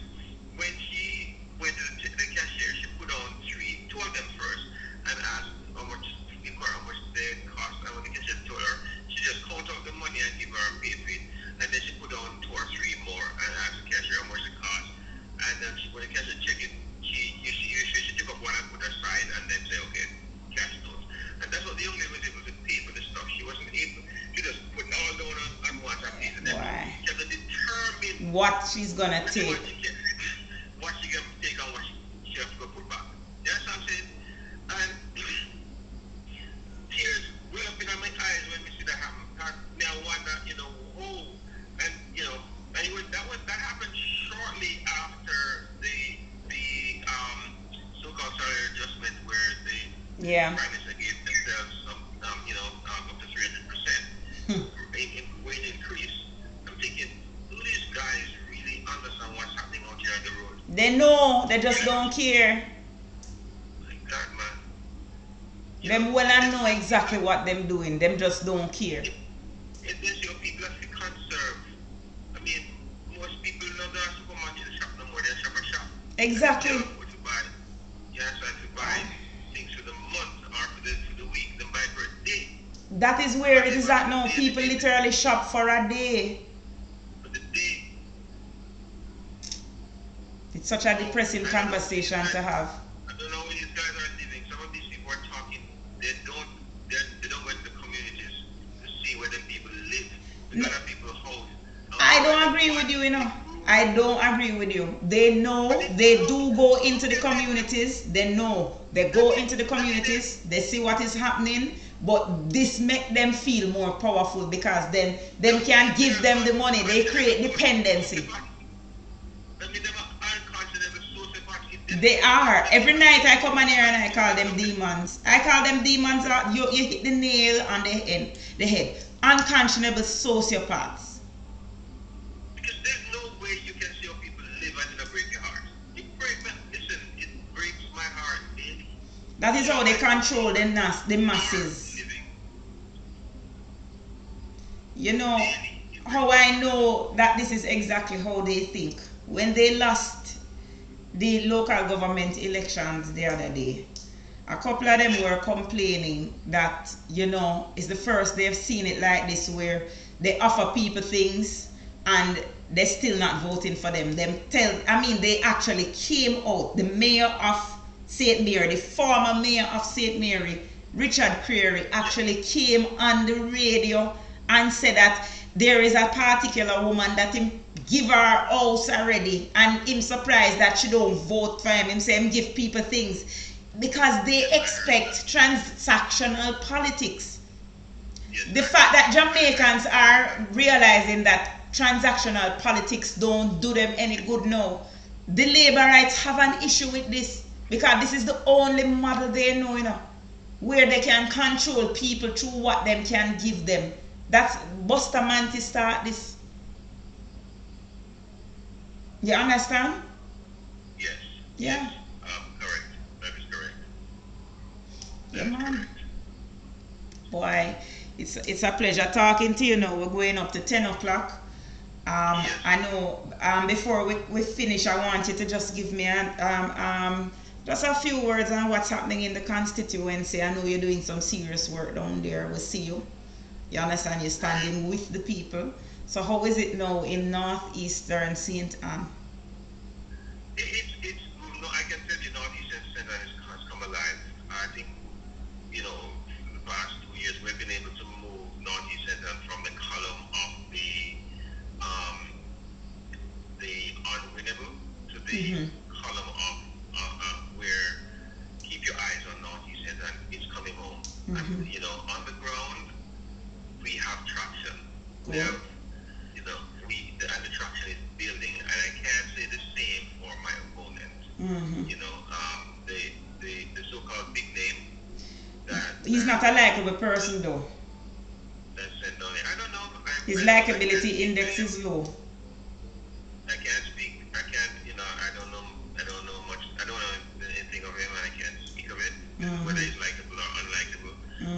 When she went to the cashier, she put on two of them first, and asked how much they cost. And when the cashier told her, she just count out the money and give her a pay for it. And then she put on 2 or 3 more and asked the cashier how much it cost. And then when the cashier checked it, she took up one and put aside and then say, okay, cash notes. And that's what the young lady was able to pay for the stuff. She wasn't able to just put it all down on one and pay for them. She had to determine what she's gonna take. What she can take and what she has to go put back. That's what I'm saying. And tears well up in my eyes when we see that happen. Now I wonder, and that happened shortly after the so-called salary adjustment, where the prime minister gave themselves some, up to 300% in wage increase. I'm thinking, do these guys really understand what's happening out here on the road? They know, they just don't care. Like that, man. Them well and know exactly what them doing. Them just don't care. If there's your people have to conserve. I mean, most people don't go to supermarket to shop no more. They shop a shop. Exactly. You have to buy things for the month or for the week. Then buy for a day. That is where it is at now. People literally shop for a day. For the day. It's such a depressing conversation to have. I don't know where these guys are living. Some of these people are talking. They don't go into the communities to see where the people live. They got people's house. I don't agree with you, I don't agree with you. They know, they do go into the communities. They know. They go into the communities. They see what is happening. But this make them feel more powerful, because then them can give them the money. They create dependency. They are. Every night I come in here and I call them demons. I call them demons. You hit the nail on the head. Unconscionable sociopaths. Because there's no way you can see how people live and it'll break your heart. It breaks my heart, baby. That is how they control the masses. How I know that this is exactly how they think. When they lost the local government elections the other day, a couple of them were complaining that, it's the first they've seen it like this, where they offer people things and they're still not voting for them. They actually came out. The mayor of St. Mary, the former mayor of St. Mary, Richard Creary, actually came on the radio and said that there is a particular woman that him give her house already, and him surprised that she don't vote for him. Him say him give people things because they expect transactional politics. The fact that Jamaicans are realizing that transactional politics don't do them any good now. The labor rights have an issue with this, because this is the only model they know, where they can control people through what them can give them. That's Bustamante start this. You understand? Yes. Yeah. Correct. That is correct. Yeah, man. Boy, it's a pleasure talking to you now. We're going up to 10 o'clock. I know before we finish, I want you to just give me just a few words on what's happening in the constituency. I know you're doing some serious work down there. We'll see you. You understand? You're standing with the people. So how is it now in Northeastern St. Anne? It's no, I can tell you Northeastern St. Anne has come alive. I think, in the past 2 years, we've been able to move Northeast St. Anne from the column of the unwinnable to the column of where keep your eyes on Northeast St. Anne. It's coming home. And, on the ground, we have traction. We have, and the traction is building. And I can't say the same for my opponent. The so-called big name. He's not a likable person, though. I don't know. His likability index is low. I can't speak. I can't. I don't know. I don't know much. I don't know anything of him, and I can't speak of it. Whether he's likable or unlikable.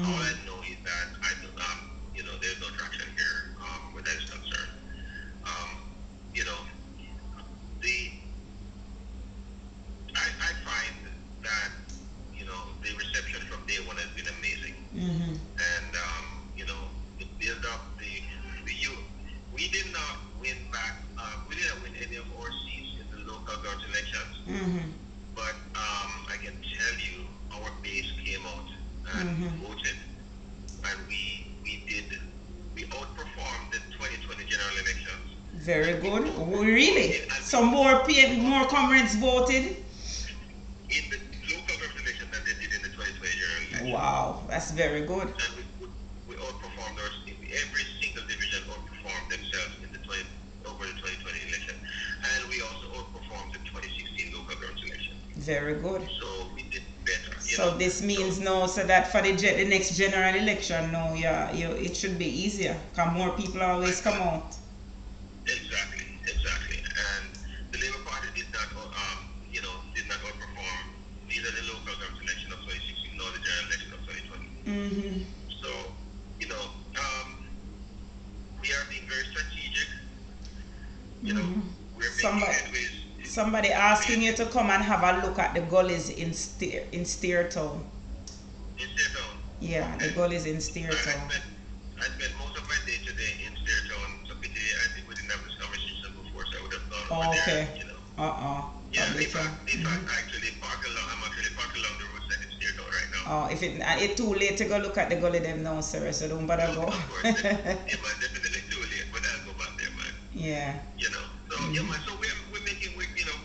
All I know is that there's no traction here where that is concerned. I find that the reception from day one has been amazing, and the build up, we did not win back. We didn't win any of our seats in the local government elections, but I can tell you our base came out and voted, and we outperformed the 2020 general elections. Very good. Really? So more comrades voted? In the local government election than they did in the 2020 general election. Wow, that's very good. And we outperformed every single division outperformed themselves over the 2020 election. And we also outperformed the 2016 local government election. Very good. So we did better. So this means so that for the next general election, it should be easier. Because more people always come out. Exactly. And the Labour Party did not outperform neither the local government election of 2016 nor the general election of 2020. So, we are being very strategic. We're making headways. Somebody asking you to come and have a look at the gullies in Steertown. In Steertown? Yeah, okay. The gullies in Steertown. I spent most of my day today in Steertown. So pity I think we didn't have this conversation before, so I would have gone over there. Yeah, in fact, actually I'm actually parked along the roadside in Steertown right now. If it's too late to go look at the gully them now, sir, so don't bother go. Of course, man, definitely too late, but I'll go back there, man. Yeah. So man, so we're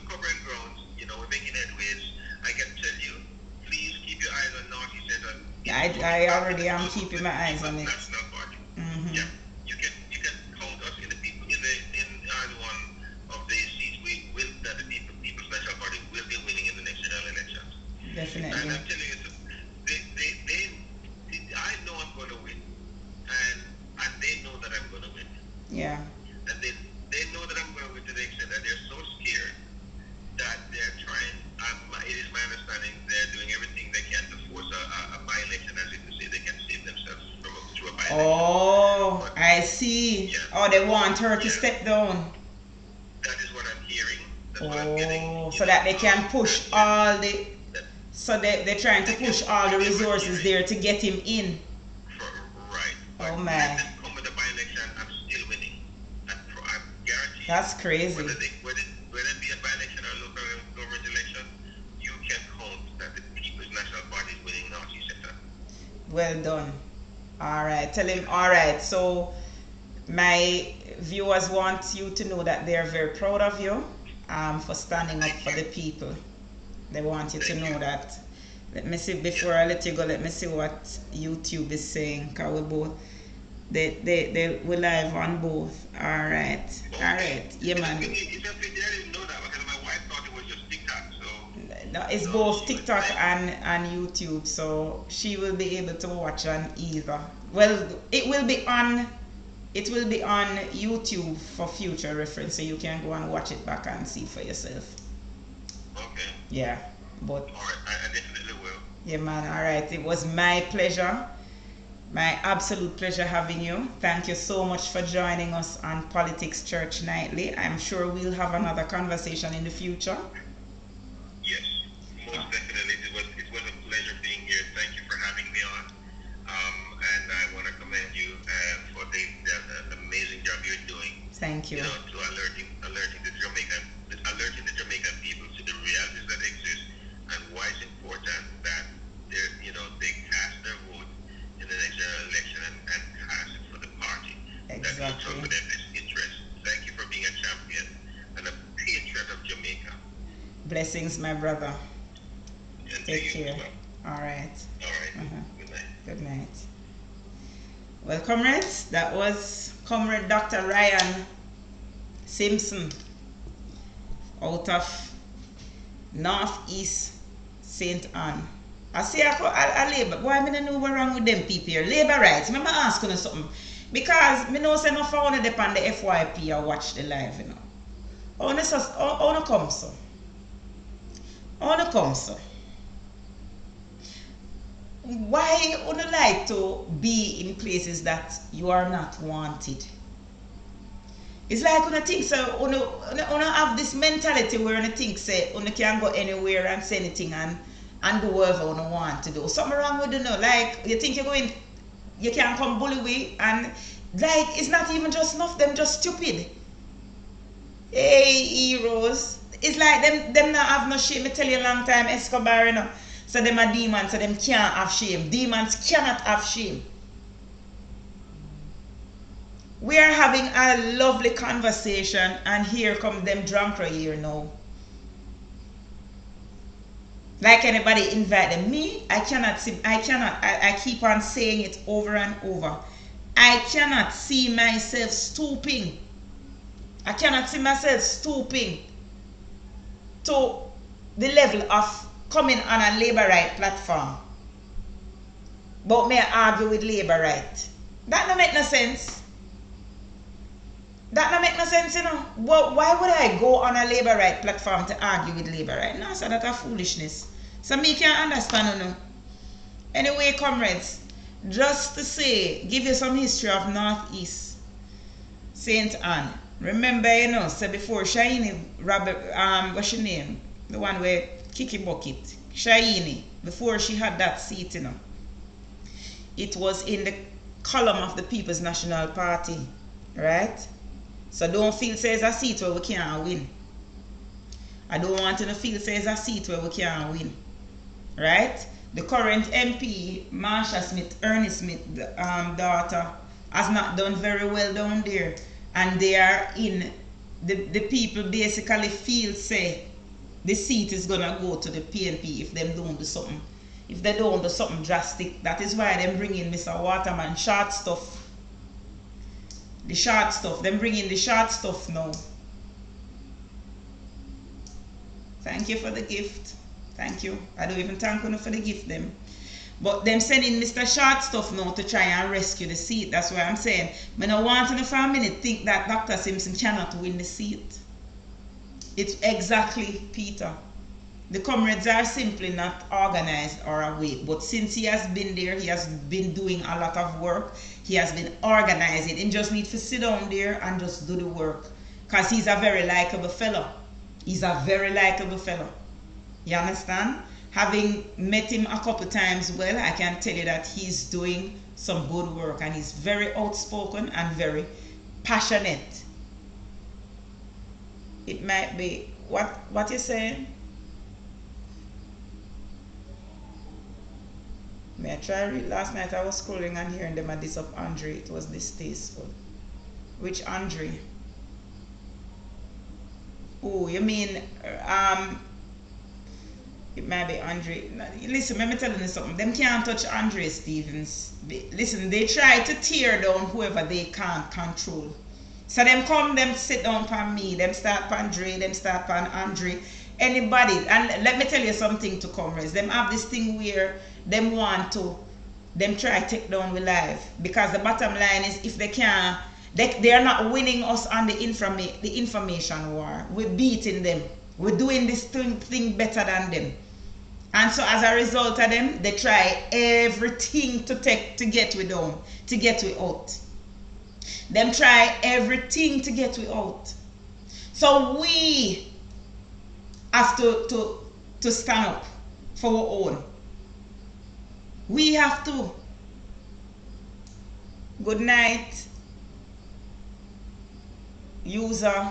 covering grounds, we're making headways. I can tell you, please keep your eyes on Northeast St. Anne. I already am keeping my eyes on it. National Party. Yeah, you can count us in as one of the seats that the People's National Party will be winning in the next general elections. Definitely. And I'm telling you, I know I'm going to win, and they know that I'm going to win. Yeah. And they know that I'm going to win to the extent that they're so scared that they're trying. It is my understanding they're doing everything they can to force a by-election, as if to say they can save themselves through a by-election. Oh, I see. Yeah. They want her to step down. That is what I'm hearing. That's what I'm getting. So that they can push all the... So they're trying to push all the resources there to get him in. Right. Oh, my. Let them come with the by-election, I'm still winning. I'm guaranteed. That's crazy. Whether it be a by-election or a local government election, you can count that the People's National Party is winning Northeast St. Anne. Well done. All right. Tell him, all right. So my viewers want you to know that they're very proud of you for standing up for the people. They want you to know that. Let me see, before I let you go, let me see what YouTube is saying. Because we both, we live on both. All right. Yeah, man. No, it's both TikTok and YouTube, so she will be able to watch on either. Well, it will be on YouTube for future reference, so you can go and watch it back and see for yourself. Okay. Yeah, but. All right, I definitely will. Yeah, man. All right. It was my pleasure, my absolute pleasure having you. Thank you so much for joining us on Politics Church Nightly. I'm sure we'll have another conversation in the future. Yes, most definitely. It was a pleasure being here. Thank you for having me on. And I want to commend you Thank you. You know, to alerting the Jamaican people to the realities that exist and why it's important that they cast their vote in the next general election and cast it for the party. Exactly. That will for their best interest. Thank you for being a champion and a patriot of Jamaica. Blessings, my brother. And Take care. Well. All right. Good night. Good night. Well, comrades, that was Comrade Dr. Ryan Simpson out of Northeast St. Ann. I say I labor. Why I don't know what's wrong with them people here? Labor rights. Remember asking you something. Because I know some of you dep on the FYP or watch the live, you know. I want to come so. Why would you like to be in places that you are not wanted? It's like you think so, you have this mentality where you think say you can go anywhere and say anything and do whatever you want to do. Something wrong with you know, like you think you can come bully me, and like it's not even just enough, them just stupid. Hey heroes. It's like them not have no shame. I tell you a long time, Escobar, you know. So them are demons, so them can't have shame. Demons cannot have shame. We are having a lovely conversation, and here come them drunk right here now. Like anybody invite them. Me, I keep on saying it over and over. I cannot see myself stooping. I cannot see myself stooping to the level of coming on a labor right platform. But may I argue with labor right? That don't make no sense. That don't make no sense, you know. Well, why would I go on a labor right platform to argue with labor right? No, so that's a foolishness. So me can't understand, you know. Anyway, comrades, just to say, give you some history of Northeast St. Ann. Remember, you know, so before Shaini, what's her name? The one where Kiki Bucket, Shaini, before she had that seat, you know, it was in the column of the People's National Party, right? So don't feel say it's a seat where we can't win. I don't want to feel say it's a seat where we can't win, right? The current MP, Marsha Smith, Ernest Smith, daughter, has not done very well down there. And they are in, the people basically feel say the seat is gonna go to the PNP if them don't do something. If they don't do something drastic. That is why them bring in Mr. Waterman short stuff. The short stuff. Them bring in the short stuff now. Thank you for the gift. Thank you. I don't even thank you for the gift them. But them sending Mr. Short stuff now to try and rescue the seat. That's why I'm saying, I don't want to for a minute think that Dr. Simpson cannot win the seat. It's exactly Peter. The comrades are simply not organized or awake. But since he has been there, he has been doing a lot of work. He has been organizing. He just needs to sit down there and just do the work. Because he's a very likable fellow. He's a very likable fellow. You understand? Having met him a couple times, well, I can tell you that he's doing some good work, and he's very outspoken and very passionate. It might be what you're saying. May I try read? Last night I was scrolling and hearing them at this of Andre. It was distasteful. Which Andre? Oh, you mean it might be Andre. Listen, let me tell you something. Them can't touch Andre Stevens. Listen, they try to tear down whoever they can't control. So them come, them sit down upon me, them start upon Dre, them start upon Andre, anybody. And let me tell you something to comrades. Them have this thing where them want to, them try to take down we live. Because the bottom line is if they can't, they are not winning us on the information war. We're beating them. We're doing this thing better than them. And so as a result of them, they try everything to get we down, to get we out. Them try everything to get we out. So we have to stand up for our own. We have to. Good night. user,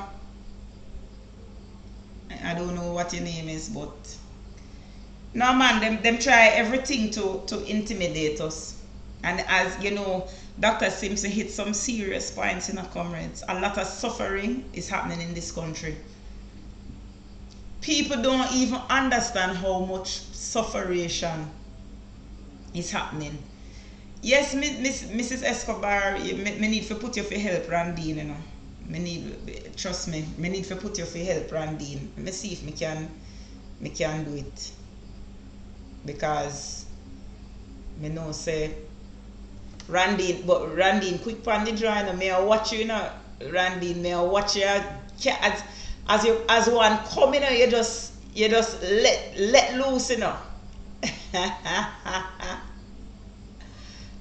I don't know what your name is, but no man, them try everything to intimidate us. And as you know, Dr. Simpson hit some serious points in our comrades. A lot of suffering is happening in this country. People don't even understand how much suffering is happening. Yes, Mrs. Escobar, me need to put you for help, Randine, you know. Trust me, me need to put you for help, Randine. Let me see if me can do it. Because me know say Randine quick on the draw, you know, may I watch you, you know, Randine, may I watch you as one come, you know, you just let loose, you know.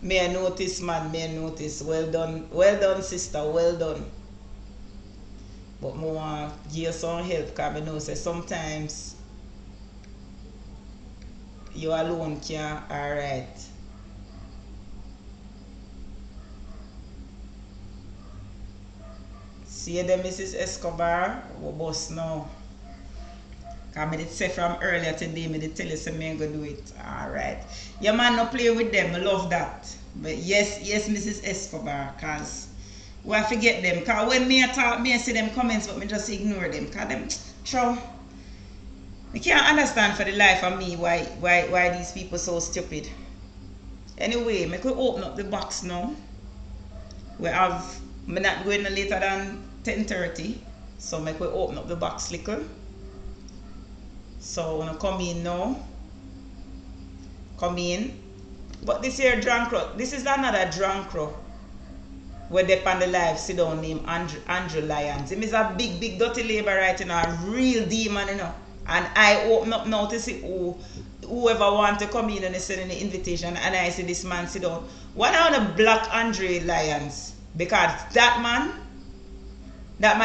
May I notice, man, may I notice. Well done, sister, well done. But I want to give you some help, because I know say sometimes you alone can't, alright. See them, Mrs. Escobar, we boss now. Because I did say from earlier today, I did tell you something I'm going to do it. Alright. Your man no play with them, I love that. But yes, Mrs. Escobar, because we have to get them. Because when me talk, me see them comments, but me just ignore them. Because them, true. I can't understand for the life of me why these people so stupid. Anyway, I could open up the box now. I'm not going no later than 10:30. So I could open up the box little. So I'm going to come in now. Come in. But this here drunk crow, this is another drunk crow. Where they on the live sit down named Andrew Lyons. Him is a big dirty labor right, you know, a real demon, you know. And I open up now to see whoever want to come in and send in the invitation, and I see this man sit down. Why I want to block Andrew Lyons? Because that man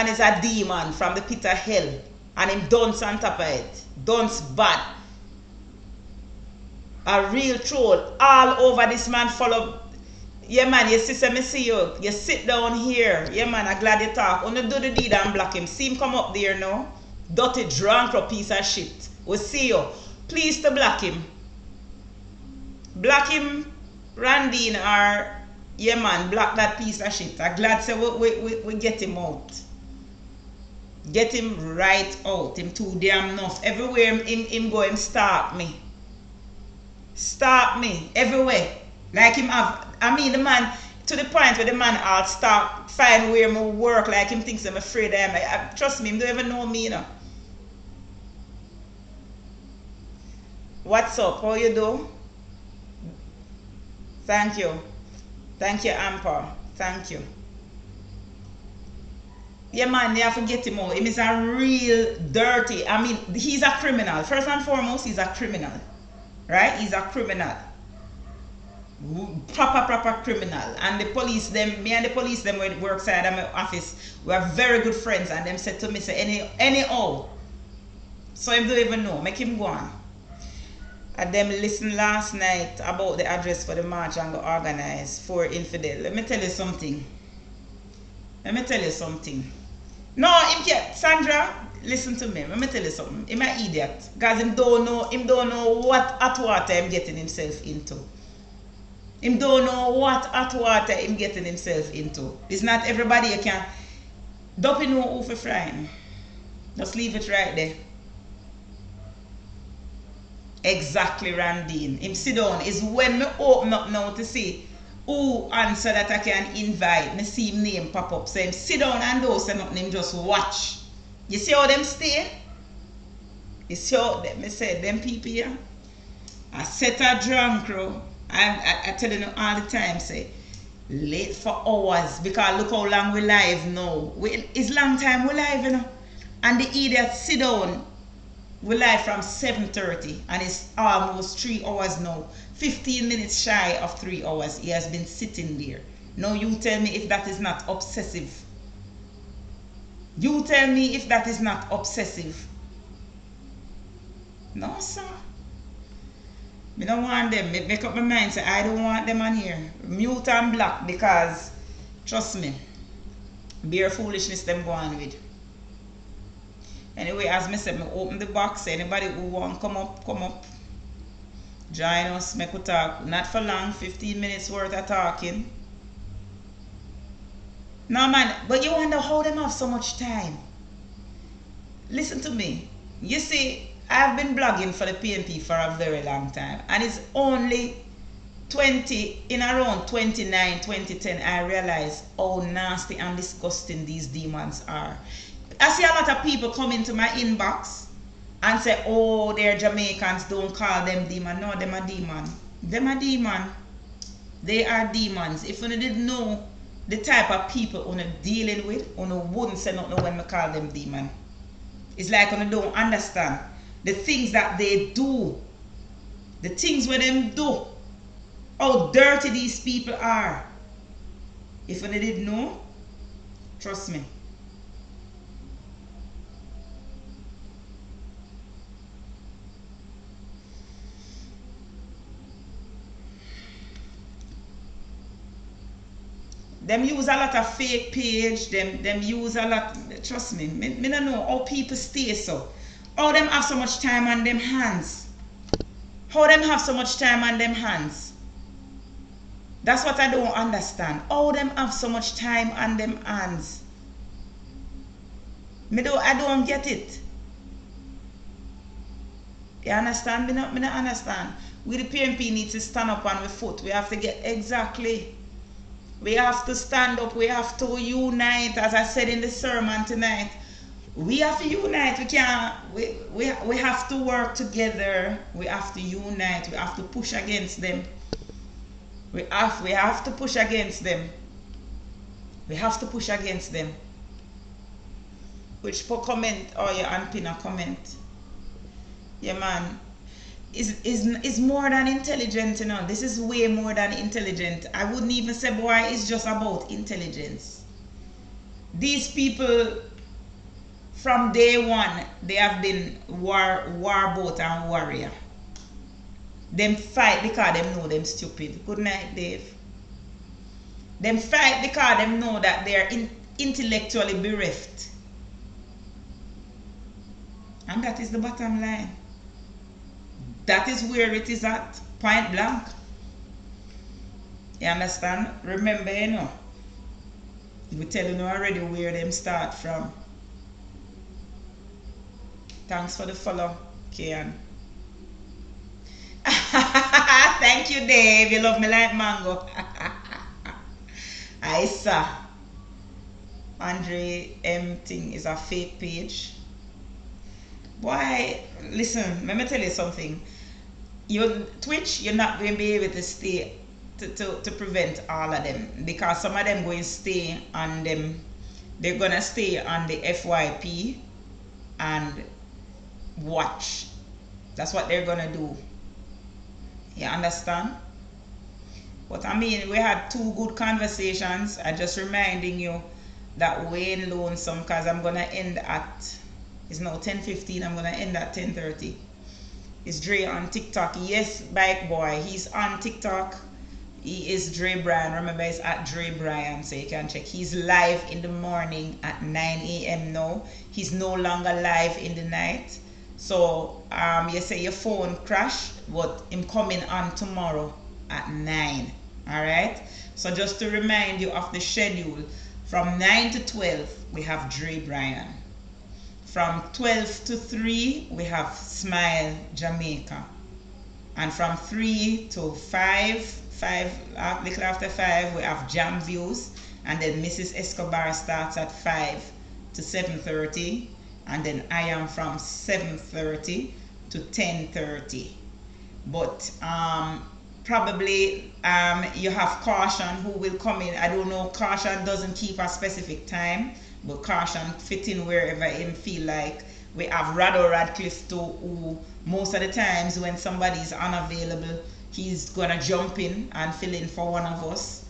is a demon from the pit of hell. And him dunce on top of it. Dunce bad. A real troll. All over this man follow. Yeah man, you see you. You sit down here. Yeah man, I'm glad you talk. When you do the deed and block him. See him come up there now. Dirty drunk or piece of shit. We see you. Please to block him. Block him, Randine, or yeah man, block that piece of shit. I'm glad say we get him out. Get him right out. Him too damn enough. Everywhere him go, him stalk me. Stalk me. Everywhere. Like him have, I mean the man, to the point where the man all start find where me work, like him thinks I'm afraid I am. Trust me, him don't even know me, you know. What's up? How you do? Thank you. Thank you, Amper. Thank you. Yeah man, they have to get him out. Him is a real dirty, I mean, he's a criminal. First and foremost, he's a criminal. Right? He's a criminal. Proper criminal. And the police, me and the police them when work side of my office, we are very good friends, and them said to me, say anyhow. So him don't even know. Make him go on. And them listen last night about the address for the march and go organize for infidel. Let me tell you something. No, him can't. Sandra, listen to me. Let me tell you something. He's an idiot. Because him don't know what hot water him getting himself into. Him don't know what hot water him getting himself into. It's not everybody you can. Don't know who for frying. Just leave it right there. Exactly, Randine. Him sit down. Is when me open up now to see who answer that I can invite. Me see him name pop up. So him sit down and don't say nothing. Him just watch. You see how them stay? You see how them, me say them people here? I set a drunk crow. I tell you all the time, say, late for hours, because look how long we live now. It's long time we live, you know. And the idiot sit down. We live from 7:30, and it's almost 3 hours now. 15 minutes shy of 3 hours. He has been sitting there. Now you tell me if that is not obsessive. You tell me if that is not obsessive. No, sir. I don't want them. Make up my mind, say I don't want them on here. Mute and block, because trust me, Bare foolishness them go on with. Anyway, as I said, I open the box. Anybody who want come up, come up. Join us, make we talk. Not for long, 15 minutes worth of talking. No man, but you wonder how them have so much time. Listen to me. You see, I've been blogging for the PNP for a very long time. And it's only in around 2010, I realized how nasty and disgusting these demons are. I see a lot of people come into my inbox and say, oh, they're Jamaicans, don't call them demon. No, them a demon. Them a demon. They are demons. If you didn't know the type of people you're dealing with, you wouldn't say nothing when I call them demon. It's like you don't understand the things that they do. The things where them do. How dirty these people are. If you didn't know, trust me. Them use a lot of fake page, them use a lot, trust me, me don't know how people stay so. How them have so much time on them hands. How them have so much time on them hands. That's what I don't understand. How them have so much time on them hands. I don't get it. You understand? Me not understand. We the PNP need to stand up on our foot. We have to get exactly. We have to stand up. We have to unite. As I said in the sermon tonight, we have to unite. We can't. We have to work together. We have to unite. We have to push against them. We have to push against them. We have to push against them. Which per comment or your unpin a comment. Yeah, man. Is more than intelligent, you know. This is way more than intelligent. I wouldn't even say, boy, it's just about intelligence. These people, from day one, they have been warboat and warrior. Them fight because them know them stupid. Good night, Dave. Them fight because them know that they are intellectually bereft. And that is the bottom line. That is where it is at, point blank. You understand? Remember, you know, we tell you already where them start from. Thanks for the follow, Kian. Thank you, Dave. You love me like mango. I saw. Andre M thing is a fake page. Boy, listen, let me tell you something. Your Twitch, you're not going to be able to stay to prevent all of them, because some of them going to stay on them. They're going to stay on the FYP and watch. That's what they're going to do. You understand? But I mean, we had 2 good conversations. I'm just reminding you that Wayne Lonesome, because I'm going to end at, it's now 10:15, I'm going to end at 10:30. Is Dre on TikTok? Yes, Bike Boy. He's on TikTok. He is Dre Brian. Remember, it's at Dre Brian, so you can check. He's live in the morning at 9 a.m. now. He's no longer live in the night. So, you say your phone crashed, but him coming on tomorrow at 9. Alright? So, just to remind you of the schedule, from 9 to 12, we have Dre Brian. From 12 to 3, we have Smile Jamaica. And from 3 to 5, little after 5, we have Jam Views. And then Mrs. Escobar starts at 5 to 7:30. And then I am from 7:30 to 10:30. But probably you have Caution who will come in. I don't know, Caution doesn't keep a specific time. But Caution fit in wherever him feel like. We have Rado Radcliffe too, who most of the times when somebody is unavailable, he's gonna jump in and fill in for one of us.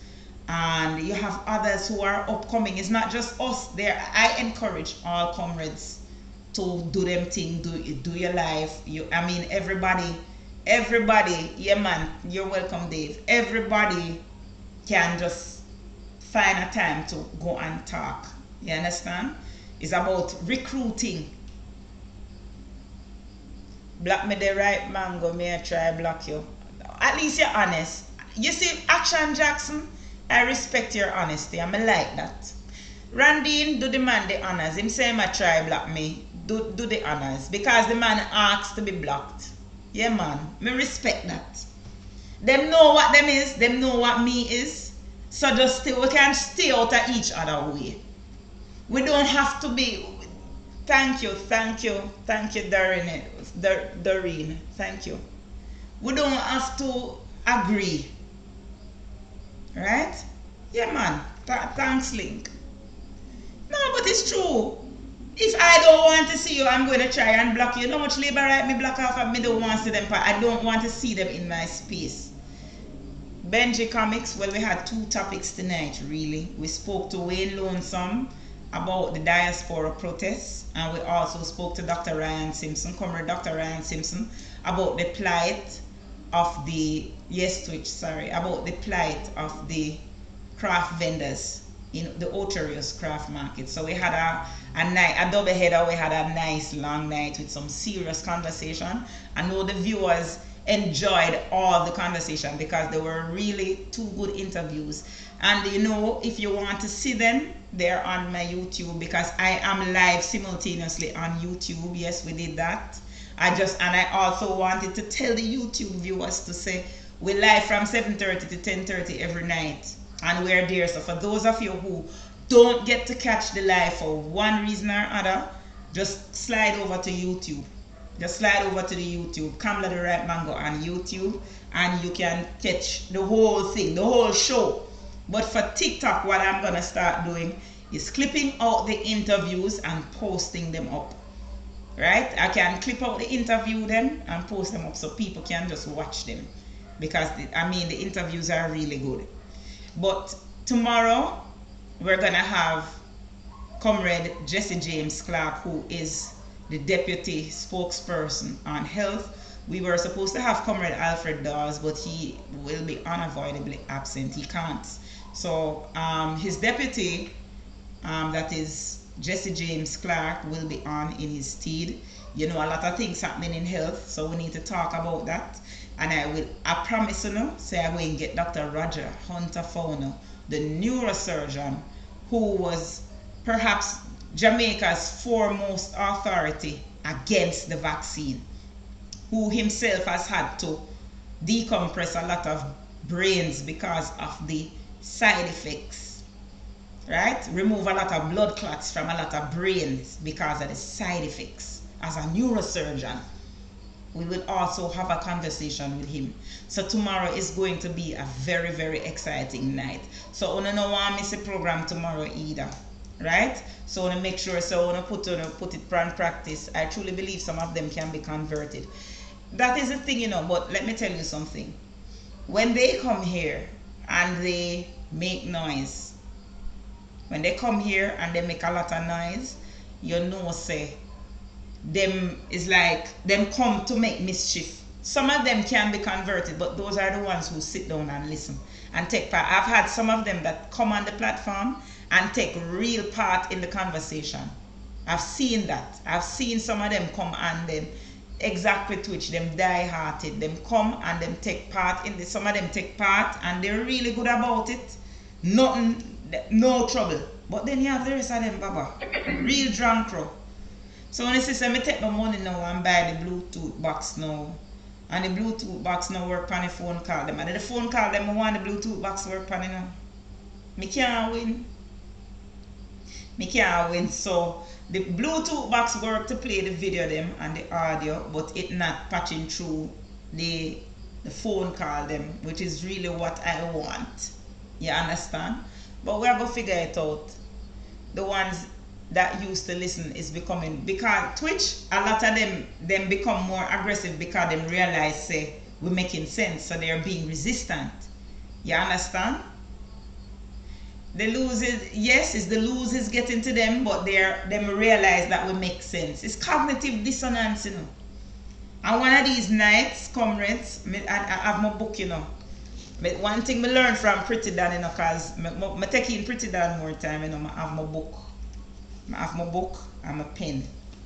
And you have others who are upcoming. It's not just us there. I encourage all comrades to do them thing, do your life. I mean everybody, yeah man, you're welcome, Dave. Everybody can just find a time to go and talk You understand? It's about recruiting. Block me the right mango, may I try block you. At least you're honest. You see, Action Jackson, I respect your honesty. I like that. Randine, do the man the honors. Him say I try block me. Do the honors. Because the man asked to be blocked. Yeah, man. Me respect that. Them know what them is. Them know what me is. So just we can stay out of each other way. We don't have to be. Thank you, Doreen. Thank you. We don't have to agree. Right? Yeah, man. Thanks, Link. No, but it's true. If I don't want to see you, I'm going to try and block you. You know how much labor right me block off of me don't want to see them. I don't want to see them in my space. Benji Comics, well, we had 2 topics tonight, really. We spoke to Wayne Lonesome about the Diaspora protests, and we also spoke to Dr. Ryan Simpson, Comrade Dr. Ryan Simpson, about the plight of the, about the plight of the craft vendors in the Ocherios craft market. So we had a double header. We had a nice long night with some serious conversation. I know the viewers enjoyed all the conversation because they were really 2 good interviews. And you know, if you want to see them, they're on my YouTube because I am live simultaneously on YouTube. Yes, we did that. I also wanted to tell the YouTube viewers to say we live from 7:30 to 10:30 every night, and we're there. So for those of you who don't get to catch the live for one reason or other, just slide over to YouTube. Just slide over to the YouTube, Kamla the Right Mango on YouTube, and you can catch the whole thing, the whole show. But for TikTok, what I'm gonna start doing is clipping out the interviews and posting them up. Right? I can clip out the interview them and post them up so people can just watch them. Because the interviews are really good. But tomorrow we're gonna have Comrade Jesse James Clark, who is the deputy spokesperson on health. We were supposed to have Comrade Alfred Dawes, but he will be unavoidably absent. He can't. So his deputy, that is Jesse James Clark, will be on in his stead. You know, a lot of things happening in health, so we need to talk about that. And I promise you, say I will get Dr. Roger Hunter Fowler, the neurosurgeon, who was perhaps Jamaica's foremost authority against the vaccine, who himself has had to decompress a lot of brains because of the side effects, right? Remove a lot of blood clots from a lot of brains because of the side effects. As a neurosurgeon, we will also have a conversation with him. So tomorrow is going to be a very, very exciting night. So I don't want to miss the program tomorrow either, right? So I want to make sure, so I want to put it in practice. I truly believe some of them can be converted. That is the thing, you know, but let me tell you something. When they come here and they make noise, when they come here and they make a lot of noise, you know, say, them is like them come to make mischief. Some of them can be converted, but those are the ones who sit down and listen and take part. I've had some of them that come on the platform and take real part in the conversation. I've seen that. I've seen some of them come and then exactly twitch, them die-hearted, them come and them take part in this. Some of them take part and they're really good about it. Nothing, no trouble. But then you have the rest of them, Baba, real drunk crow. So when I say, me take my money now and buy the Bluetooth box now, and the Bluetooth box now work on the phone call them, and then the phone call them, I want the Bluetooth box work on it now. Me can't win. Me can't win. So the Bluetooth box work to play the video them and the audio, but it not patching through the phone call them, which is really what I want. You understand? But we're going to figure it out. The ones that used to listen is becoming, because Twitch, a lot of them become more aggressive because they realize, say, we're making sense, so they're being resistant. You understand? The losers, yes, it's the losers getting to them, but them realize that we make sense. It's cognitive dissonance, you know. And one of these nights, comrades, I have my book, you know. But one thing I learned from Pretty Dan, you know, because I take in Pretty Dan more time, you know, I have my book. I have my book and my pen.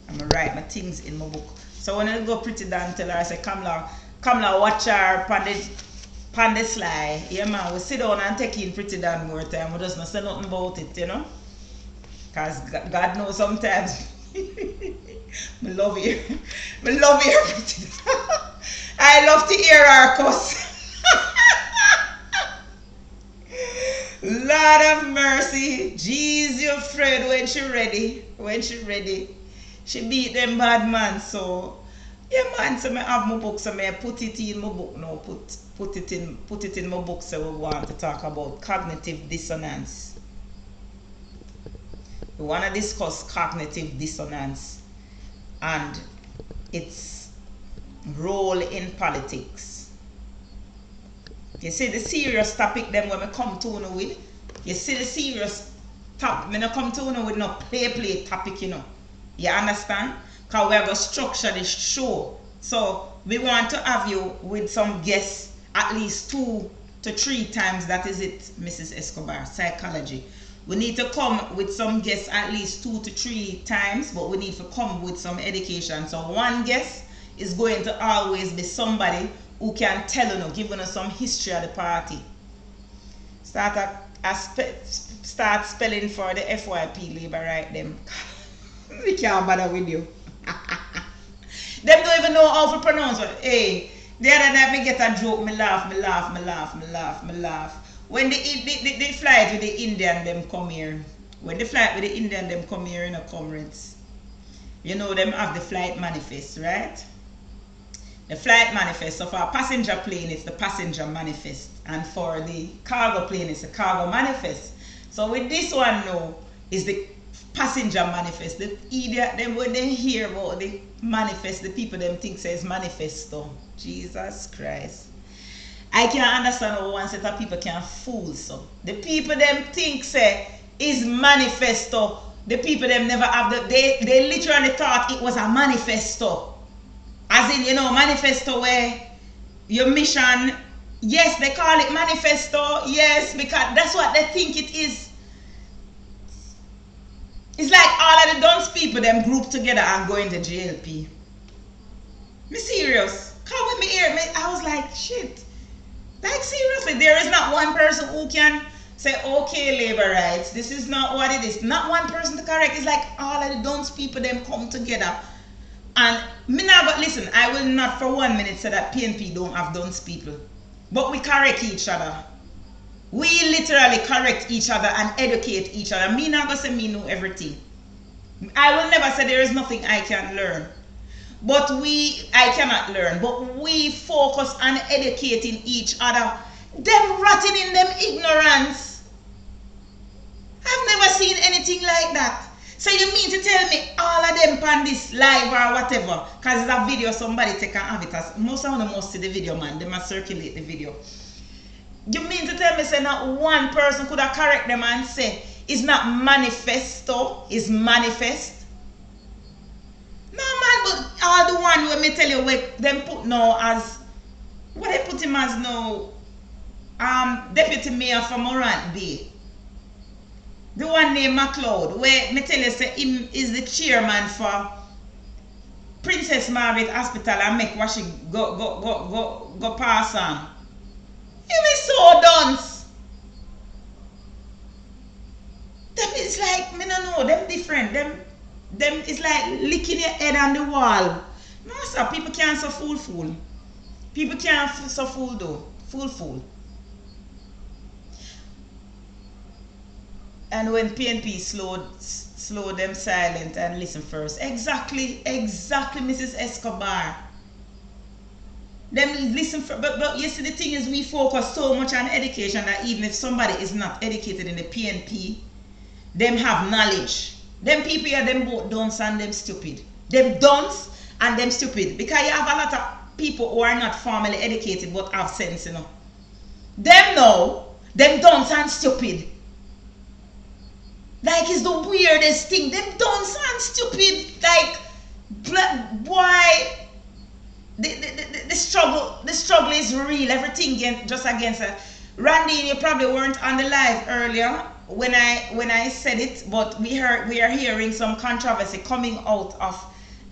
I'm gonna write my things in my book. So when I go pretty down, tell her, I say, come now, watch her pan the slide. Yeah, man, we sit down and take in pretty down more time. We just not say nothing about it, you know? Because God knows sometimes. I love you. I love you, pretty. I love to hear her cuss. Lord of mercy. Jeez, you're afraid when she ready. When she ready. She beat them bad man, so yeah man, so I have my book, so I put it in my book now, put it in my book, so we want to talk about cognitive dissonance. We want to discuss cognitive dissonance and its role in politics. You see the serious topic them when I come to you with, you see the serious topic, when I come to you with no play topic, you know. You understand? Because we are going to structure this show. So we want to have you with some guests at least 2 to 3 times. That is it, Mrs. Escobar, psychology. We need to come with some guests at least 2 to 3 times, but we need to come with some education. So one guest is going to always be somebody who can tell you, giving us some history of the party. Start spelling for the FYP labor right them. We can't bother with you. Them don't even know how to pronounce it. Hey, the other night me get a joke, me laugh. When the flight with the Indian them come here. When the flight with the Indian them come here in a comrades. You know them have the flight manifest, right? The flight manifest. So for a passenger plane, it's the passenger manifest. And for the cargo plane, it's the cargo manifest. So with this one now, is the passenger manifest. The idiot them when they hear about the manifest, the people them think says manifesto. Jesus Christ. I can't understand how one set of people can fool so. The people them think say is manifesto. The people them never have they literally thought it was a manifesto. As in, you know, manifesto where your mission, yes, they call it manifesto, yes, because that's what they think it is. It's like all of the dunce people them group together and go into JLP. Me serious. Come with me here. I was like, shit. Like seriously, there is not one person who can say, okay, labor rights, this is not what it is. Not one person to correct. It's like all of the dunce people them come together. And me now, but listen, I will not for 1 minute say that PNP don't have dunce people. But we correct each other. We literally correct each other and educate each other. Me not gonna say me know everything. I will never say there is nothing I can learn. But I cannot learn. But we focus on educating each other. Them rotting in them ignorance. I've never seen anything like that. So you mean to tell me all of them on this live or whatever? Because it's a video somebody take and have it as most of them must see the video, man. They must circulate the video. You mean to tell me say not one person could have correct them and say it's not manifesto, it's manifest? No man, but all the one when me tell you what them put now as what they put him as now deputy mayor for Morant Bay. The one named McLeod, where me tell you say him is the chairman for Princess Margaret Hospital and make what she go pass on. You be so dunce. Them is like, me no know, them different. Them is like licking your head on the wall. No sir, people can't so fool. People can't so fool though. Fool. And when PNP slow them silent and listen first. Exactly, Mrs. Escobar. Them listen for, but you see the thing is we focus so much on education that even if somebody is not educated in the PNP, them have knowledge. Them people here, them both dunce and them stupid. Them dunce and them stupid. Because you have a lot of people who are not formally educated but have sense, you know. Them know, them dunce and stupid. Like it's the weirdest thing. Them dunce and stupid. Like, boy, the struggle is real. Everything just against her. Randy, you probably weren't on the live earlier. when I said it, but we are hearing some controversy coming out of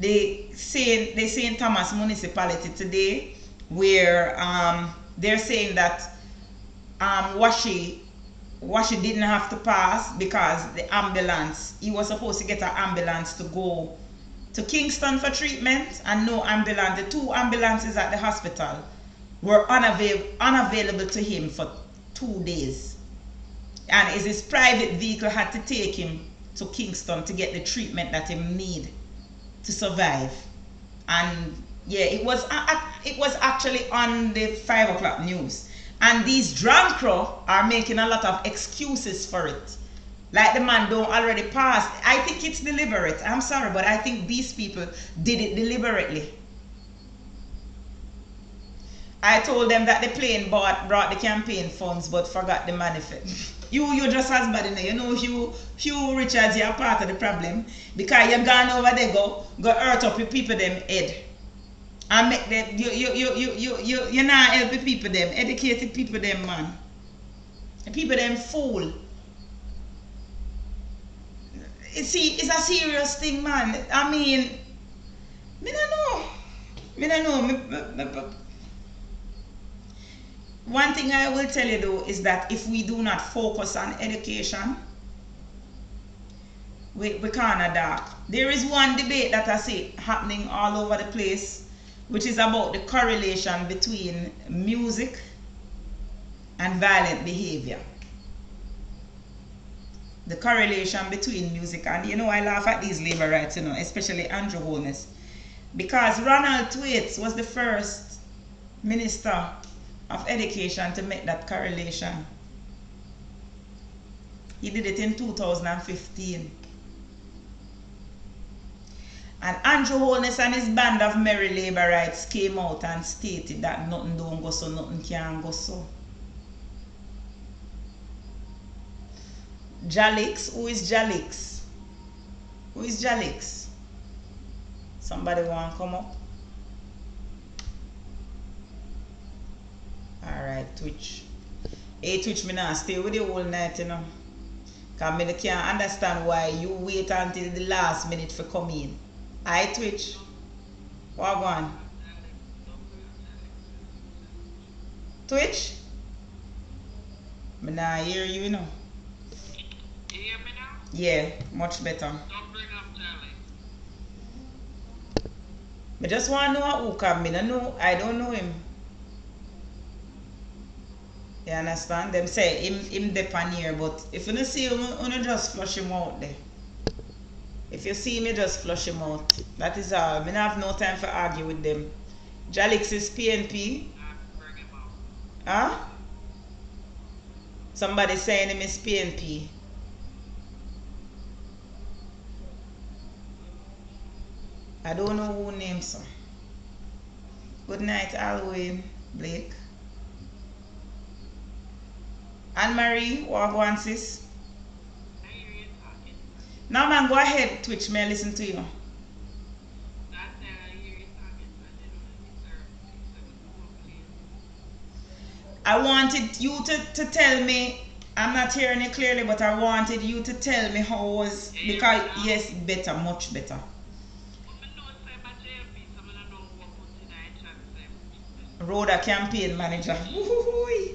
the St. Thomas municipality today, where they're saying that Washi didn't have to pass because the ambulance, he was supposed to get an ambulance to go to Kingston for treatment, and no ambulance. The 2 ambulances at the hospital were unavailable to him for 2 days. And his private vehicle had to take him to Kingston to get the treatment that he need to survive. And yeah, it was actually on the 5 o'clock news. And these drunk crew are making a lot of excuses for it. Like the man don't already pass. I think it's deliberate. I'm sorry, but I think these people did it deliberately. I told them that the plane brought the campaign funds but forgot the manifest. You just as bad enough. You know, Hugh Richards, you're part of the problem. Because you've gone over there, go hurt up your people them head. And make them, you not help the people them, educated people them, man. The people them fool. See, it's a serious thing, man. I mean, me don't know. One thing I will tell you though is that if we do not focus on education, we can't dark. There is one debate that I see happening all over the place, which is about the correlation between music and violent behavior. The correlation between music and, you know, I laugh at these labor rights, you know, especially Andrew Holness, because Ronald Thwaites was the first minister of education to make that correlation. He did it in 2015. And Andrew Holness and his band of merry labor rights came out and stated that nothing don't go so, nothing can go so. Jalix, who is Jalix? Who is Jalix? Somebody want to come up? Alright, Twitch. Hey Twitch, me now stay with you all night, you know. Because I can't understand why you wait until the last minute for come in. Hi Twitch. What one? Twitch? Me now hear you, you know. You hear me now? Yeah, much better. Don't bring up Charlie. I just want to know who come in. I don't know him. You understand? Them say him depend here, but if you don't see him, you just flush him out there. If you see me, just flush him out. That is all. I don't have no time for argue with them. Jalix is PNP. Bring him out. Huh? Somebody saying him is PNP. I don't know who names him. Good night, Alwyn, Blake. Anne-Marie, what one sis? I hear you talking. No man, go ahead, Twitch, may I listen to you. That's I hear you talking, but I didn't want to disturb. I wanted you to tell me, I'm not hearing it clearly, but I wanted you to tell me how it was, because yes, better, much better. Rhoda campaign manager.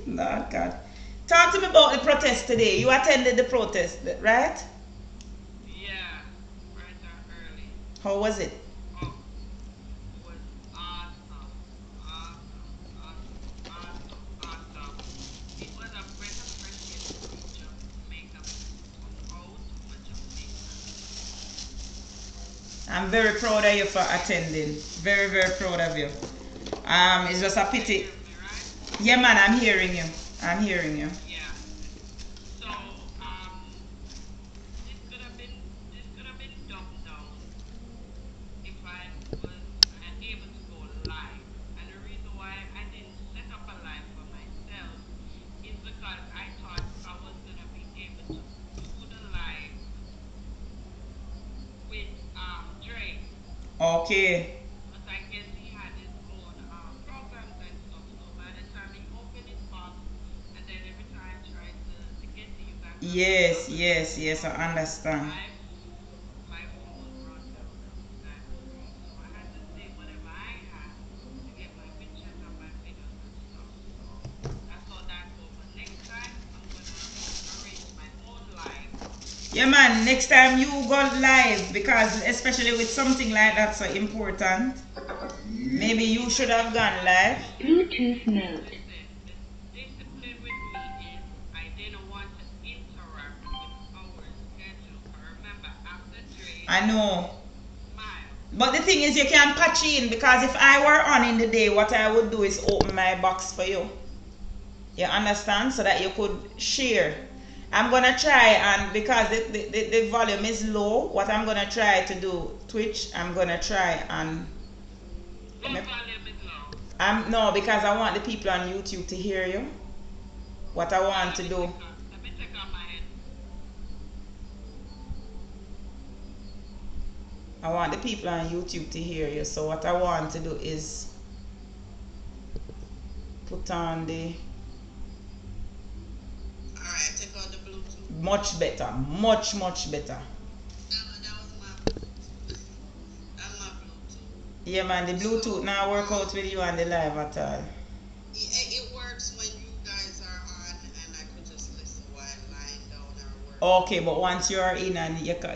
Lord God. Talk to me about the protest today. You attended the protest, right? Yeah, right there early. How was it? Oh, it was awesome. Awesome. It was a breath of fresh air to Jamaica. Out for Jamaica. I'm very proud of you for attending. Very, very proud of you. It's just a pity. Yeah, man, I'm hearing you. I'm hearing you. Yeah. So, this could have been dumbed down if I was able to go live. And the reason why I didn't set up a live for myself is because I thought I was gonna be able to do the live with Dre. Okay. But I guess he had his own programs and stuff. So by the time he opened his box, and then every time I tried to get to you guys, Yes, yes, yes, I understand. My phone was run down at the time of rain, so I had to say whatever I had to get my pictures and my videos and stuff. So I saw that go. But next time I'm gonna arrange my own live. Yeah, man, next time you go live, because especially with something like that so important, maybe you should have gone live. Bluetooth mode. Listen, the discipline with me is I didn't want to interact with our schedule. So remember, after Dre, I know. Smile. But the thing is, you can patch in, because if I were on in the day, what I would do is open my box for you. You understand? So that you could share. I'm gonna try, and because the volume is low, what I'm gonna try to do, Twitch, I'm gonna try and What volume is low? no, because I want the people on YouTube to hear you. What I want to do. Let me take off my head. I want the people on YouTube to hear you. So what I want to do is put on the Alright, take out the Bluetooth. much better, much better. That was my Bluetooth. That's my Bluetooth. Yeah, man, the Bluetooth now work out with you on the live at all. It works when you guys are on, and I could just listen while lying down or work. Okay, but once you're in and you talk,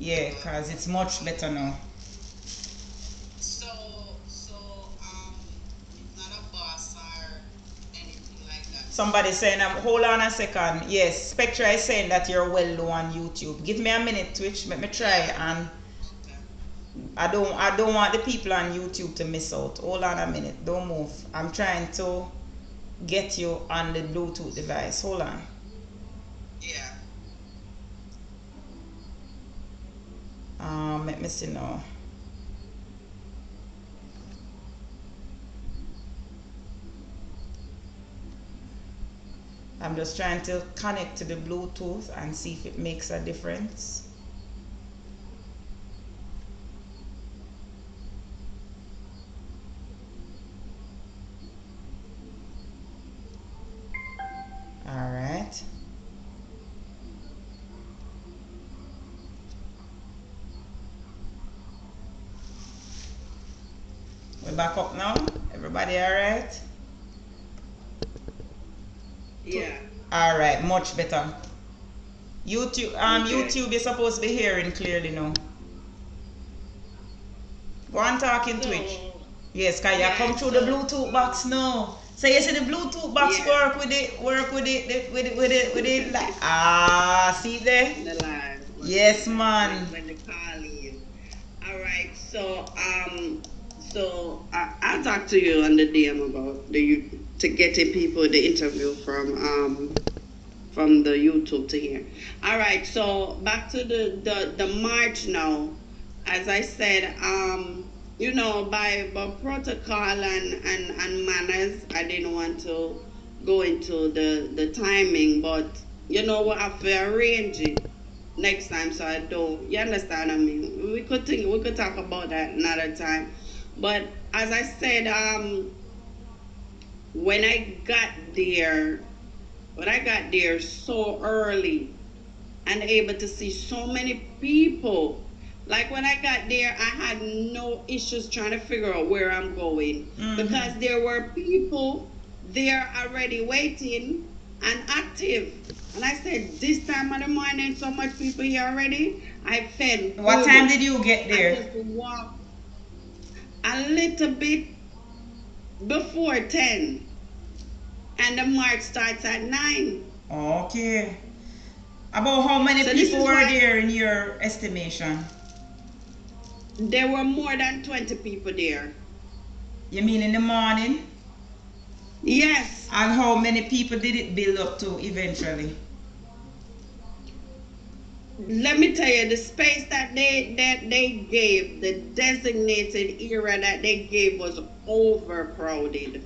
yeah, cause it's much better now. So it's not a boss or anything like that. Somebody saying, hold on a second. Yes, Spectra is saying that you're well low on YouTube. Give me a minute, Twitch. Let me try, and I don't want the people on YouTube to miss out. Hold on a minute. Don't move. I'm trying to get you on the Bluetooth device. Hold on. Yeah. Let me see now. I'm just trying to connect to the Bluetooth and see if it makes a difference. All right. We're back up now. Everybody all right? Yeah. All right, much better. YouTube, YouTube is supposed to be hearing clearly now. Go on talking Twitch. Yes, can you come through the Bluetooth box now? So you see the Bluetooth box work with it, like, see there? The live. Yes, man. When they call in. All right, so I'll talk to you on the DM about to getting people the interview from the YouTube to hear. All right, so back to the march now. As I said, you know, by protocol and manners, I didn't want to go into the timing, but you know what, I feel arrange it next time so I don't. You understand? I mean, we could talk about that another time. But as I said, when I got there so early and able to see so many people. Like when I got there, I had no issues trying to figure out where I'm going because there were people there already waiting and active. And I said, this time of the morning, so much people here already. I felt. What time did you get there? I just walked a little bit before 10. And the march starts at 9. Okay. About how many people were there in your estimation? There were more than 20 people there. You mean in the morning? Yes. And how many people did it build up to eventually? Let me tell you, the space that they gave, the designated area that they gave was overcrowded.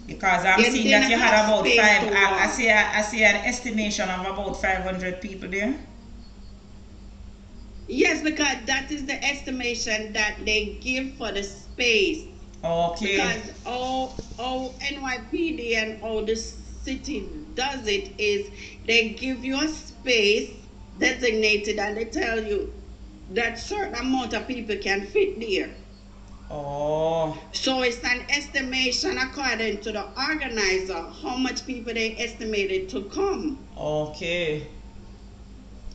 Because I'm seeing that you had about 5. I see an estimation of about 500 people there. Yes, because that is the estimation that they give for the space. Okay. Because all NYPD and all the city does it is they give you a space designated and they tell you that certain amount of people can fit there. Oh. So it's an estimation according to the organizer how much people they estimated to come. Okay.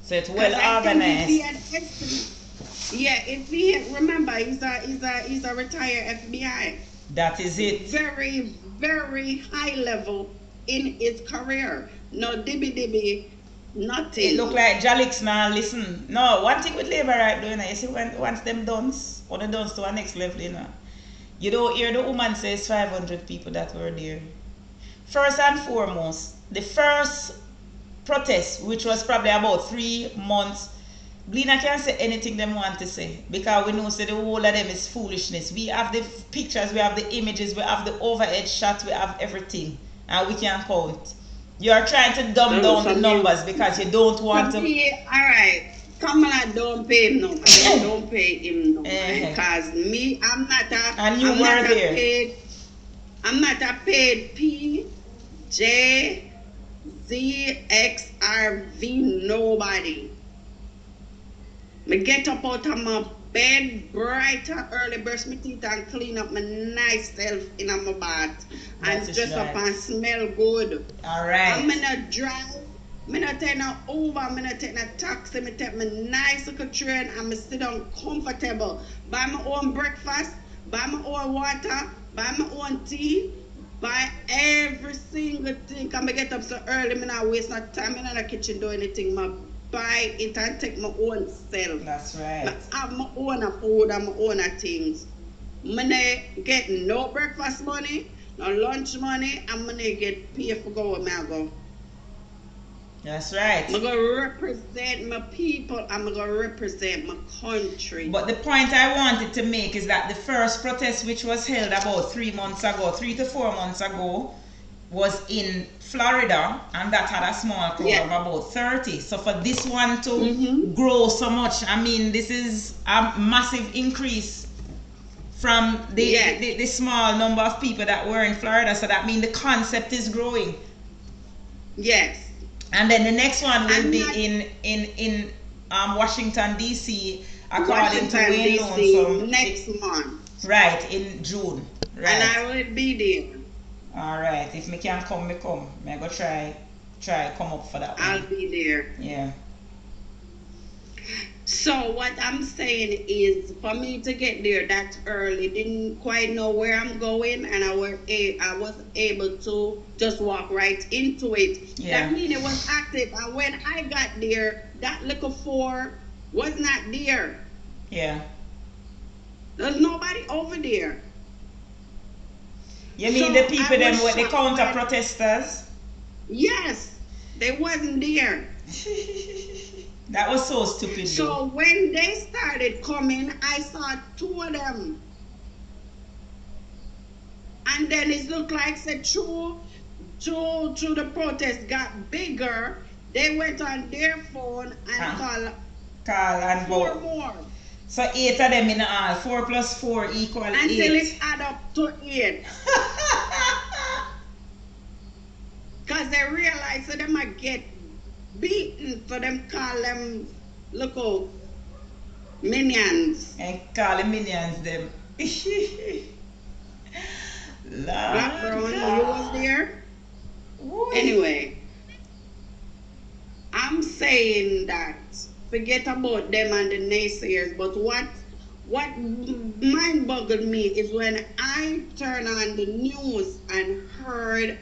So it's 'Cause well I think if he organized. had yeah, if he had, remember he's a retired FBI. That is it. Very, very high level in his career. No dibby, nothing. It look like Jalix now listen. No, one thing with labor right doing, you see once them done to a next level, you know. You don't hear the woman says 500 people that were there. First and foremost, the first protest, which was probably about 3 months, Glena can't say anything them want to say because we know say the whole of them is foolishness. We have the pictures, we have the images, we have the overhead shots, we have everything, and we can count. You are trying to dumb down the numbers because you don't want to. Alright, Kamala don't pay him no. Don't pay him no. Because me, I'm not a. And you I'm were not a there. paid. I'm not a paid P, J, Z, X, R, V. Nobody. Me get up out of my bed bright and early, brush my teeth and clean up my nice self in my bath and dress up and smell good. Alright. I'm gonna drive. I'm not take no Uber, I'm not take no taxi, I take my nice little train and I sit down comfortable. Buy my own breakfast, buy my own water, buy my own tea, buy every single thing. Come I get up so early, I'm not waste no time in the kitchen doing anything. I buy it and take my own self. That's right. I have my own food and my own things. I'm gonna get no breakfast money, no lunch money, I'm gonna get paid for go where I go. That's right. I'm going to represent my people. I'm going to represent my country. But the point I wanted to make is that the first protest, which was held about 3 months ago, 3 to 4 months ago, was in Florida, and that had a small crowd of about 30. So for this one to grow so much, I mean, this is a massive increase from the small number of people that were in Florida. So that means the concept is growing. Yes. And then the next one will be in Washington D.C. according to Wayne Lonesome next month. Right, in June. Right. And I will be there. All right. If me can come, me come. Me go try come up for that one. I'll be there. Yeah. So what I'm saying is, for me to get there that early, didn't quite know where I'm going, and I was able to just walk right into it. Yeah. That means it was active, and when I got there, that little 4 was not there. Yeah. There's nobody over there. You mean So the people them with the counter protesters? Yes, they wasn't there. That was so stupid. So when they started coming, I saw 2 of them. And then it looked like through the protest got bigger. They went on their phone and call and 4 more. So 8 of them in all. 4 plus 4 equal 8. Until it add up to 8. Because they realized that they might get beaten, so them call them local minions. And call them minions them. Black Brown, you was there? Ooh. Anyway, I'm saying that forget about them and the naysayers, but what mind boggled me is when I turn on the news and heard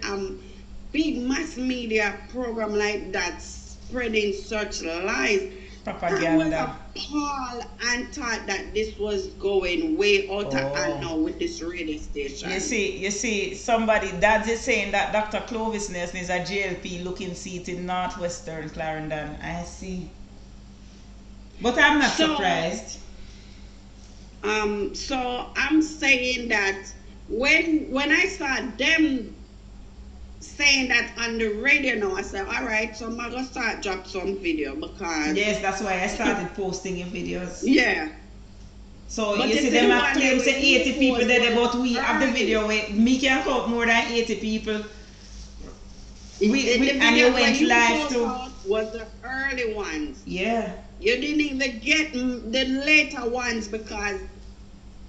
big mass media program like that spreading such lies. Propaganda. I was appalled and thought that this was going way out of hand now with this radio station. You see, somebody that is saying that Dr. Clovis Nelson is a JLP looking seat in northwestern Clarendon. I see. But I'm not surprised. So I'm saying that when I saw them saying that on the radio now, I said, all right, so I'm going to start drop some video because... Yes, that's why I started posting your videos. Yeah. So But you you see see them the have one claimed that say we 80 people was there, but we have the early. video where me can count more than 80 people. The And you video when went you live post too. out was the early ones. Yeah. You didn't even get the later ones because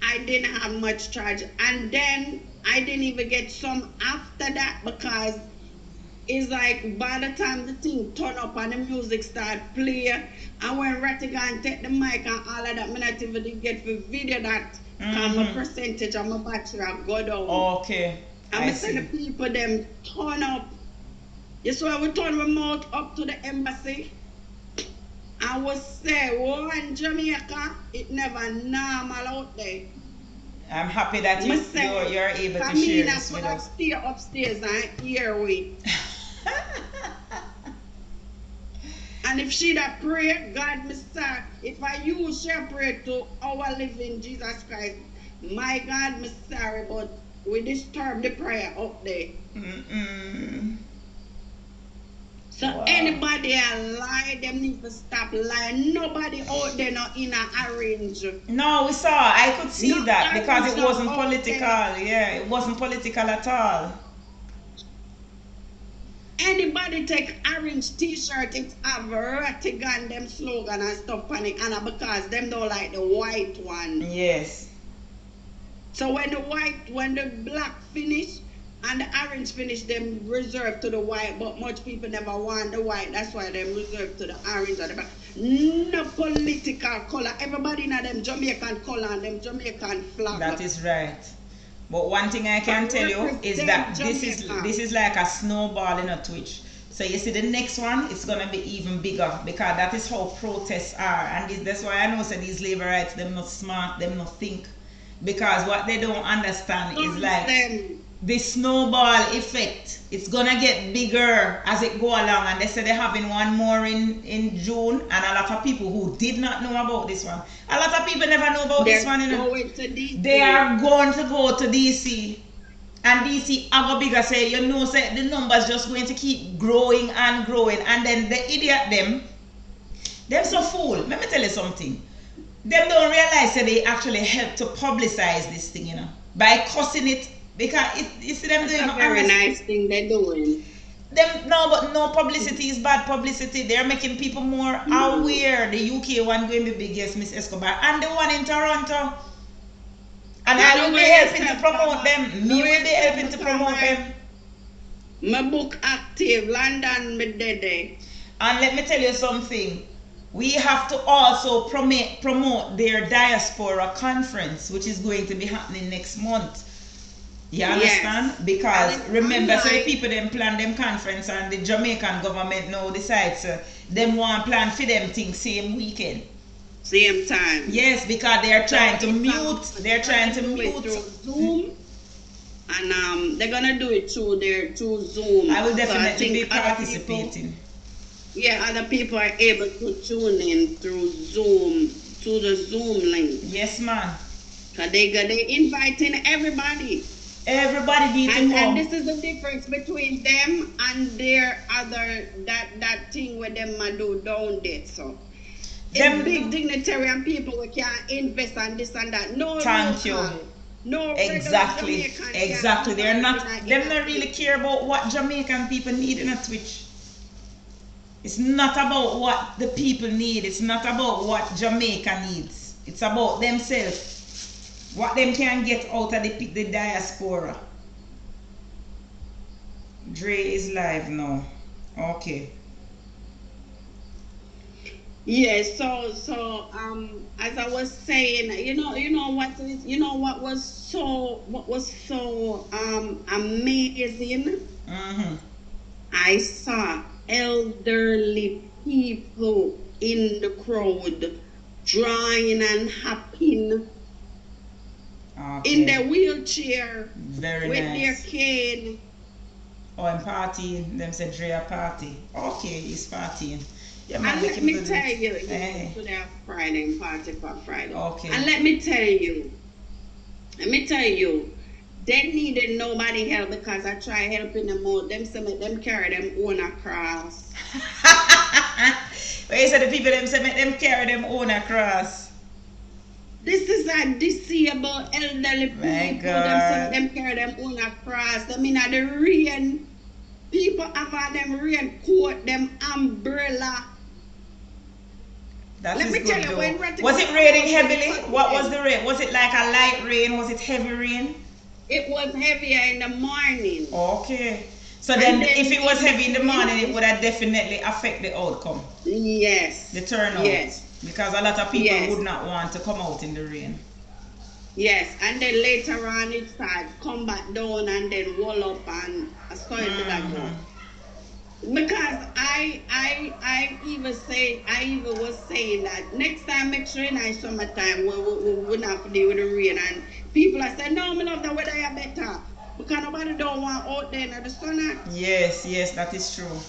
I didn't have much charge. And then I didn't even get some after that because it's like by the time the thing turn up and the music start play, and when Rattigan take the mic and all of that, I not even get for video that my percentage of my battery go down. Okay. And I say the people them turn up. You saw we turn remote up to the embassy. I would say, oh, in Jamaica, it never normal out there. I'm happy that you're able to share this with us. Stay upstairs and hear we. And if she that pray, God, Mr. If I use your prayer to our living Jesus Christ, my God, I'm sorry, but we disturb the prayer up there. So anybody a lie, them need to stop lying. Nobody out there not in a orange. No, we saw. I could see that because it wasn't political. Yeah, it wasn't political at all. Anybody take orange t-shirt, it's a Rattigan them slogan and stuff on it, and because them don't like the white one. Yes. So when the black finish and the orange finish, them reserved to the white, but much people never want the white. That's why them reserved to the orange or the black. No political color. Everybody in them Jamaican color and them Jamaican flag. That is right. But one thing I can tell you is that this is like a snowball in a twitch. So you see the next one, it's gonna be even bigger because that is how protests are, and that's why I know say these labor rights, them not smart, them not think, because what they don't understand is like the snowball effect. It's gonna get bigger as it go along, and they say they're having one more in June, and a lot of people who did not know about this one, a lot of people never know about this one. They are going to go to DC, and DC are go bigger. Say say the numbers just going to keep growing and growing, and then the idiot them so fool. Let me tell you something. Them don't realize that they actually help to publicize this thing, by cussing it. Because you see them doing a very nice thing they're doing. But no publicity is bad publicity. They're making people more aware. The UK one going to be biggest, Miss Escobar, and the one in Toronto. And I will be helping to promote them. Me will be helping to promote them. My book active, London, me dead. And let me tell you something. We have to also promote their Diaspora conference, which is going to be happening next month. You understand? Yes. Because remember, so the people them plan them conference, and the Jamaican government now decides them want plan for them things same weekend. Same time. Yes, because they are trying to mute. They're trying to mute through Zoom, and they're gonna do it through Zoom. I will definitely be participating. Other people are able to tune in through Zoom, to the Zoom link. Yes, ma'am. Cause they inviting everybody. Everybody needs to come. And this is the difference between them and their other that thing where them do down there. So them big dignitarian people who can invest on this and that. No, thank you. No, exactly. They're not. Them not really care about what Jamaican people need in a Twitch. It's not about what the people need. It's not about what Jamaica needs. It's about themselves. What them can get out of the diaspora. Dre is live now. Okay. Yes, so as I was saying, what was so amazing. I saw elderly people in the crowd drawing and hopping. Okay. In their wheelchair. Very with nice. Their cane. Oh, and partying. Them said Drea party. Okay, he's partying. Yeah, man, and let me tell you, today are Friday, party for Friday. Okay. And let me tell you, they needed nobody help because I tried helping them out. Them say make them carry them own across. But you said the people them say make them carry them own across. This is a disabled elderly people. Them carry them own across. Them in the rain. People have on them raincoat, them umbrella. Let me tell you, was it raining heavily? What was the rain? Was it like a light rain? Was it heavy rain? It was heavier in the morning. Okay. So then if it was heavy in the morning, it would have definitely affect the outcome. Yes. The turnout. Yes. Because a lot of people would not want to come out in the rain. Yes, and then later on it started come back down and then roll up and started to that go. Because I even was saying that next time make sure in summertime we wouldn't have to deal with the rain, and people are saying, no, I love the weather is better. Because nobody don't want out there in the sun. Yes, that is true.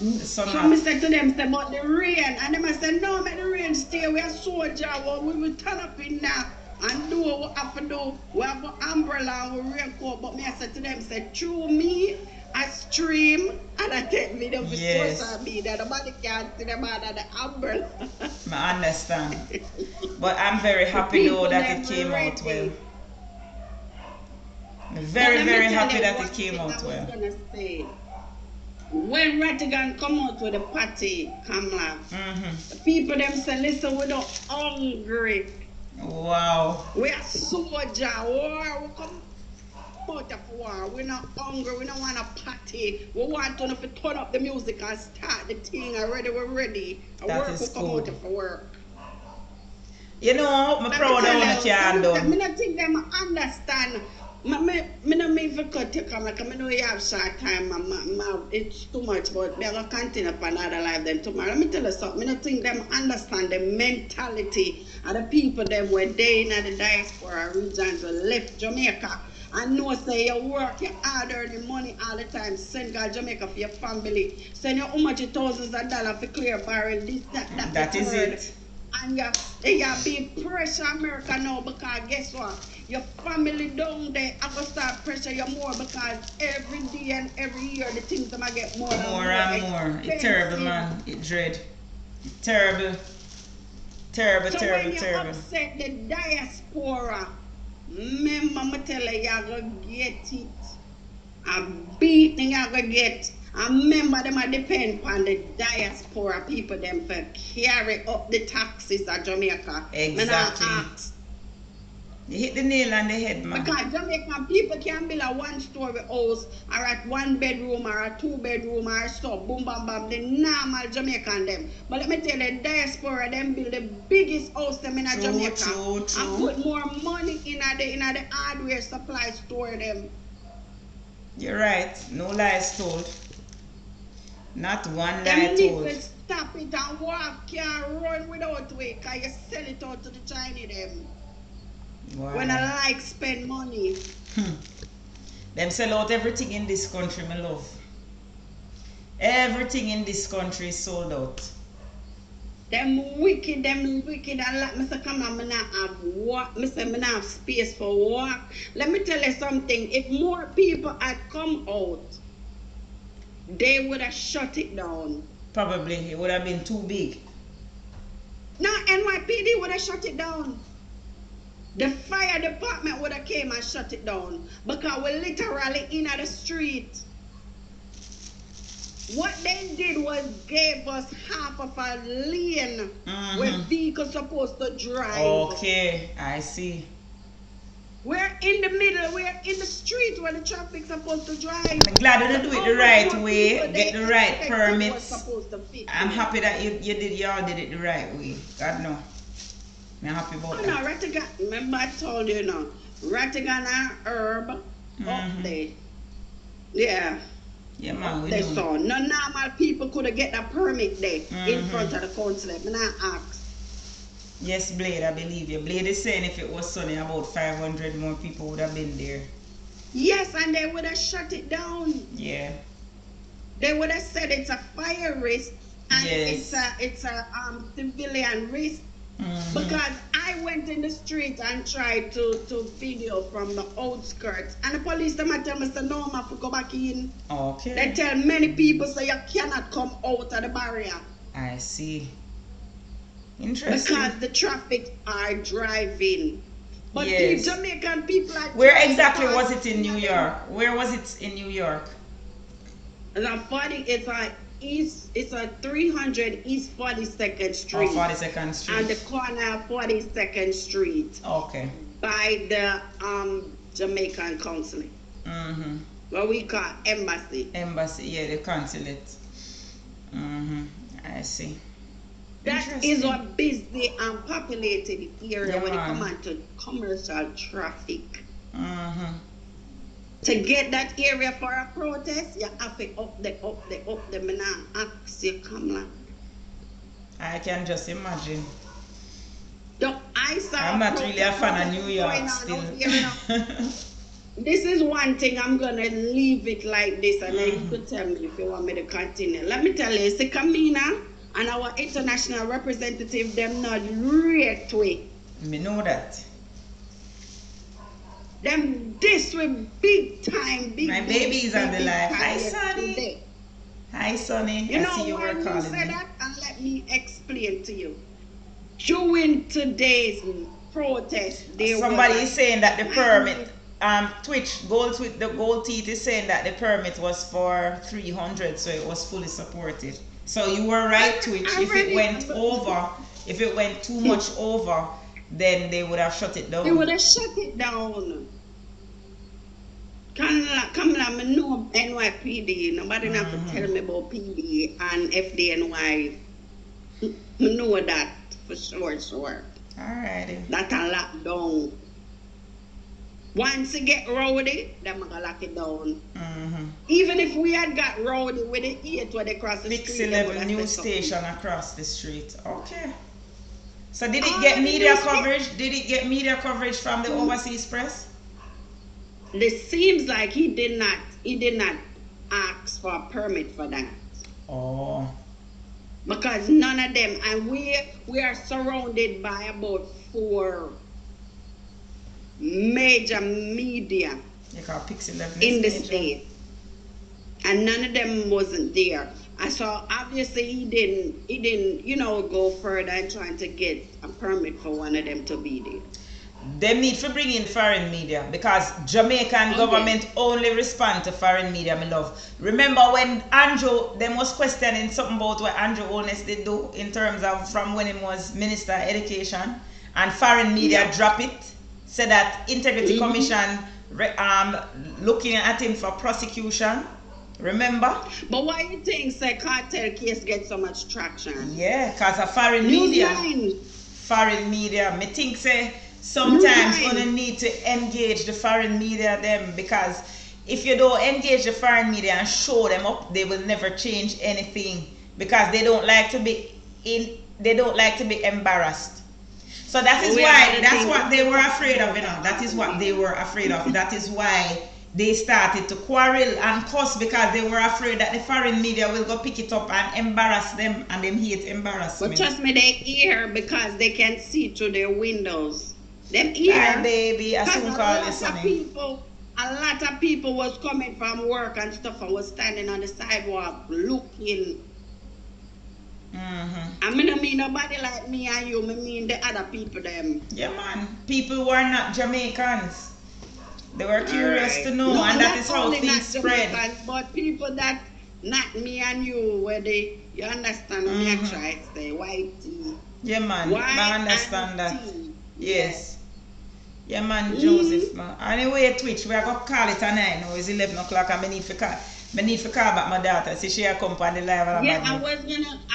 The sun. So I said to them, say about the rain, and them I said, no, make the rain stay. We are soldier, we will turn up in there and do what we have to do. We have an umbrella and we raincoat. But me I said to them, say, through me, I stream and I take video for social media. Nobody can see them under the umbrella. I understand. But I'm very happy though that it came out well. Very, very happy that it came out well. When Rattigan come out with a party, Kamala, the people them say, listen, we're not hungry. Wow. We are soldier. War. We come out of war. We're not hungry. We don't want a party. We want to turn up the music and start the thing already. We're ready. That is come out of work. You know, I'm proud of what you have done. I don't think them understand. I don't mean for cut you come, like I know you have short time, it's too much, but they're going to continue for another life them tomorrow. Let me tell you something, I don't think them understand the mentality of the people them where they in the diaspora regions left Jamaica and know say you work, you hard earn the money all the time, send God Jamaica for your family, send you how much thousands of dollars for clear barrel, this, that. That is it. And you be pressure America now because guess what? Your family down there, I go start pressure you more because every day and every year the things them get more and more. It's terrible, man. It's dread. It's terrible. Terrible. When you upset the diaspora, remember me tell you, you're going to get it. A beating you're going to get. And remember them depend on the diaspora people them for carry up the taxes of Jamaica. Exactly. You hit the nail on the head, man. Because Jamaican people can build a one-story house or a one-bedroom or a two-bedroom or so, boom, bam, bam, the normal Jamaican them. But let me tell you, the diaspora them build the biggest house them in Jamaica. True. And put more money in the hardware supply store them. You're right. No lies told. Not one lie told. Them need to stop it and walk, can't run without way, because you sell it out to the Chinese them. Wow. When I like spend money. Them sell out everything in this country, my love. Everything in this country is sold out. Them wicked, and like me say, come on, me not have walk. Me say, me not have space for walk. Let me tell you something. If more people had come out, they would have shut it down. Probably. It would have been too big. No, NYPD would have shut it down. The fire department would have came and shut it down. Because we're literally in the street. What they did was gave us half of a lane where vehicles supposed to drive. Okay, I see. We're in the middle, we're in the street where the traffic's supposed to drive. I'm glad you do it the right way, get the right permits. I'm happy that you all did it the right way. God no. I'm happy about that. No, Rattigan, remember I told you now, Rattigan and Herb up there. Yeah. Yeah, man, they saw. No normal people could have get that permit there in front of the council. I'm not asked. Yes, Blade, I believe you. Blade is saying if it was sunny, about 500 more people would have been there. Yes, and they would have shut it down. Yeah. They would have said it's a fire risk and it's a civilian risk. Because I went in the street and tried to video from the outskirts, and the police them tell me say no, I have to go back in. Okay. They tell many people say you cannot come out of the barrier. I see. Interesting. Because the traffic are driving. But Yes. the Jamaican people are Where driving exactly fast. was it in New York? Where was it in New York? And I'm funny, it's a 300 East 42nd Street. Oh, 42nd Street. And the corner of 42nd Street. Okay. By the Jamaican consulate. Mm-hmm. What we call embassy. Embassy, yeah, the consulate. Mm-hmm. I see. That is a busy and populated area when it man. comes on to commercial traffic. Mm-hmm. To get that area for a protest, you have to up the. Me now ask you, come I can just imagine. I'm not really a fan of New York still. This is one thing, I'm gonna leave it like this, and then you could tell me if you want me to continue. Let me tell you, see Kamina and our international representative, them not react to it. Me know that. Them this with big time, My baby is on the line. Hi, Sonny. Sonny. Hi, Sonny. You I know see you why were you calling say me. that? And let me explain to you. During today's protest, Somebody is saying that the permit, Twitch, the gold teeth is saying that the permit was for 300, so it was fully supported. So you were right, Twitch. If it went over, if it went too much over, then they would have shut it down. They would have shut it down. Come on, I know NYPD. Nobody have to tell me about PD and FDNY. I know that for sure. Alrighty. That a lockdown. Once it get rowdy, them gonna lock it down. Even if we had got rowdy with the 8 when they cross the Fix street. 11 news station across the street. Okay. So did it get media coverage? Did it get media coverage from the overseas press? It seems like he did not ask for a permit for that. Oh. Because none of them, and we are surrounded by about 4 major media in the state, and none of them wasn't there. And so obviously he didn't go further and trying to get a permit for one of them to be there. They need to bring in foreign media because Jamaican government only respond to foreign media, my love. Remember when Andrew, them was questioning something about what Andrew Holness did do in terms of from when he was Minister of Education, and foreign media drop it, said that Integrity Commission looking at him for prosecution. Remember? But why you think the cartel case get so much traction? Yeah, because of foreign media. Foreign media. Me think say sometimes you need to engage the foreign media them, because if you don't engage the foreign media and show them up, they will never change anything because they don't like to be embarrassed. So that is why, that's what they were afraid of, you know. That is what they were afraid of. That is why they started to quarrel and cuss, because they were afraid that the foreign media will go pick it up and embarrass them, and them hate embarrassment. But trust me, they hear because they can see through their windows. Them hear. Hi, baby. I soon call you, Sonny. A lot of people was coming from work and stuff and was standing on the sidewalk looking. I don't mean nobody like me and you, I mean the other people them. Yeah, man. People who are not Jamaicans. They were curious to know, and that is how things spread. But people that not me and you, where you understand me, I try to say white tea. Yeah, man. I understand that. Tea. Yes. Yeah, man, Joseph, man. Anyway, Twitch, we are going to call it a night now. It's 11 o'clock and I need to call back my daughter. See, she come on the live. Yeah, I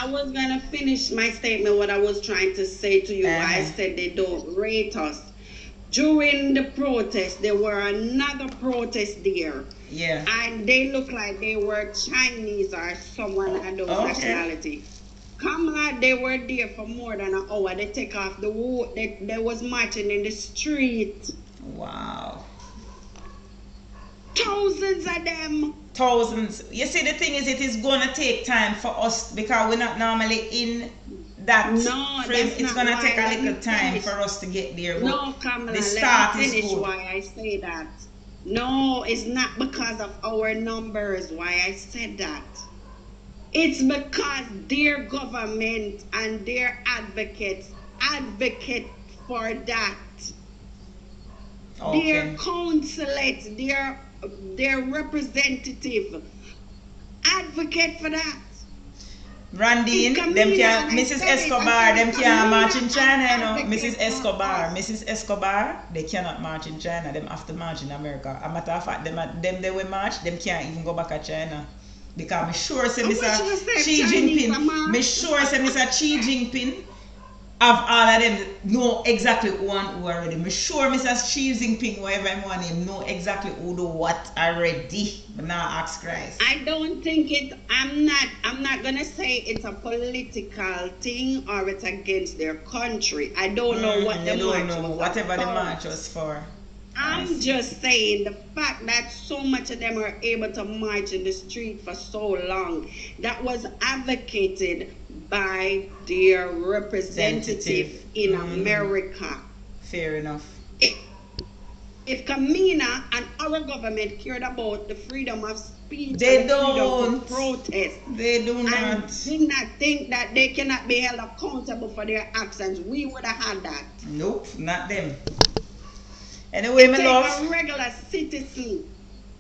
was gonna finish my statement, what I was trying to say to you. I said they don't rate us. During the protest, there were another protest there. Yeah. And they looked like they were Chinese or someone of those nationality. Kamala, they were there for more than an hour. They take off the wood. They was marching in the street. Wow. Thousands of them. Thousands. You see, the thing is, it is going to take time for us because we're not normally in that frame. It's going to take a little time for us to get there. No, Kamala, the start let me finish is good. Why I say that. No, it's not because of our numbers why I said that. It's because their government and their advocates advocate for that. Okay. Their consulate, their representative advocate for that. Randine, them can Mrs. Escobar, them can't march in China, you know. Mrs. Escobar, they cannot march in China. Them have to march in America. A matter of fact, them they will march, them can't even go back to China. Because me sure say Mr. Xi Jinping, me sure say Mr. Xi Jinping have all of them know exactly who and who already. Me sure Mr. Xi Jinping, whatever I want him, know exactly who do what already. But now ask Christ. I don't think I'm not gonna say it's a political thing or it's against their country. I don't know what the march was whatever about. the march was for. I'm just saying the fact that so much of them are able to march in the street for so long, that was advocated by their representative in America. Fair enough. If Kamina and our government cared about the freedom of speech, they and don't. Freedom to protest, they do not. And did not think that they cannot be held accountable for their actions, we would have had that. Nope, not them. Anyway, my love. A regular citizen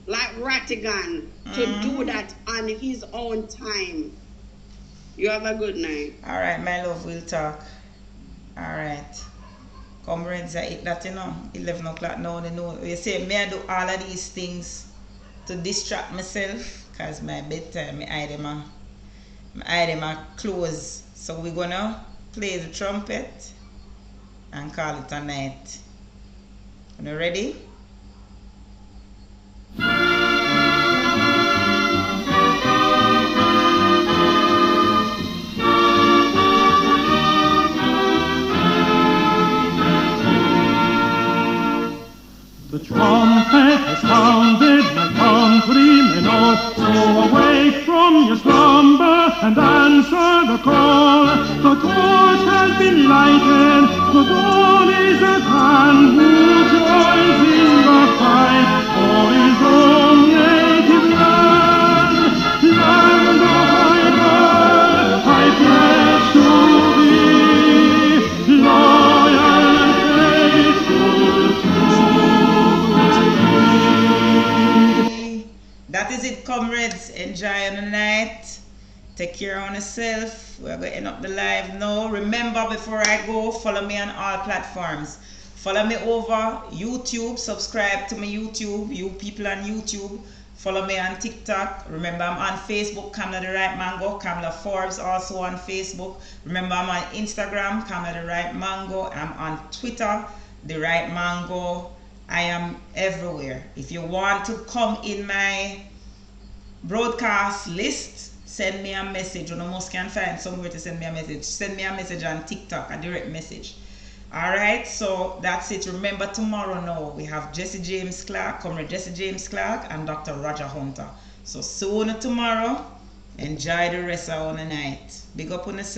like Rattigan to do that on his own time. You have a good night. All right, my love, we'll talk. All right. Comrades, I eat that, you know. 11 o'clock now, you know. You say, may I do all of these things to distract myself? Because my bedtime, my eye them are closed. So we're going to play the trumpet and call it a night. You ready? The trumpet has sounded, my countrymen all, so awake from your slumber and answer the call. The torch has been lighted, the dawn is at hand. Who joins in the fight for his own native land? Land of my birth, I pledge to thee, loyal and faithful. That is it, comrades. Enjoy the night. Take care of yourself. We're going to end up the live now. Remember, before I go, follow me on all platforms. Follow me over YouTube. Subscribe to my YouTube. You people on YouTube. Follow me on TikTok. Remember, I'm on Facebook, Kamla the Right Mango. Kamla Forbes also on Facebook. Remember, I'm on Instagram, Kamla the Right Mango. I'm on Twitter, The Right Mango. I am everywhere. If you want to come in my broadcast list, send me a message. You almost can find somewhere to send me a message. Send me a message on TikTok, a direct message. Alright, so that's it. Remember, tomorrow now we have Jesse James Clark, Comrade Jesse James Clark, and Dr. Roger Hunter. So soon tomorrow, enjoy the rest of the night. Big up on yourself.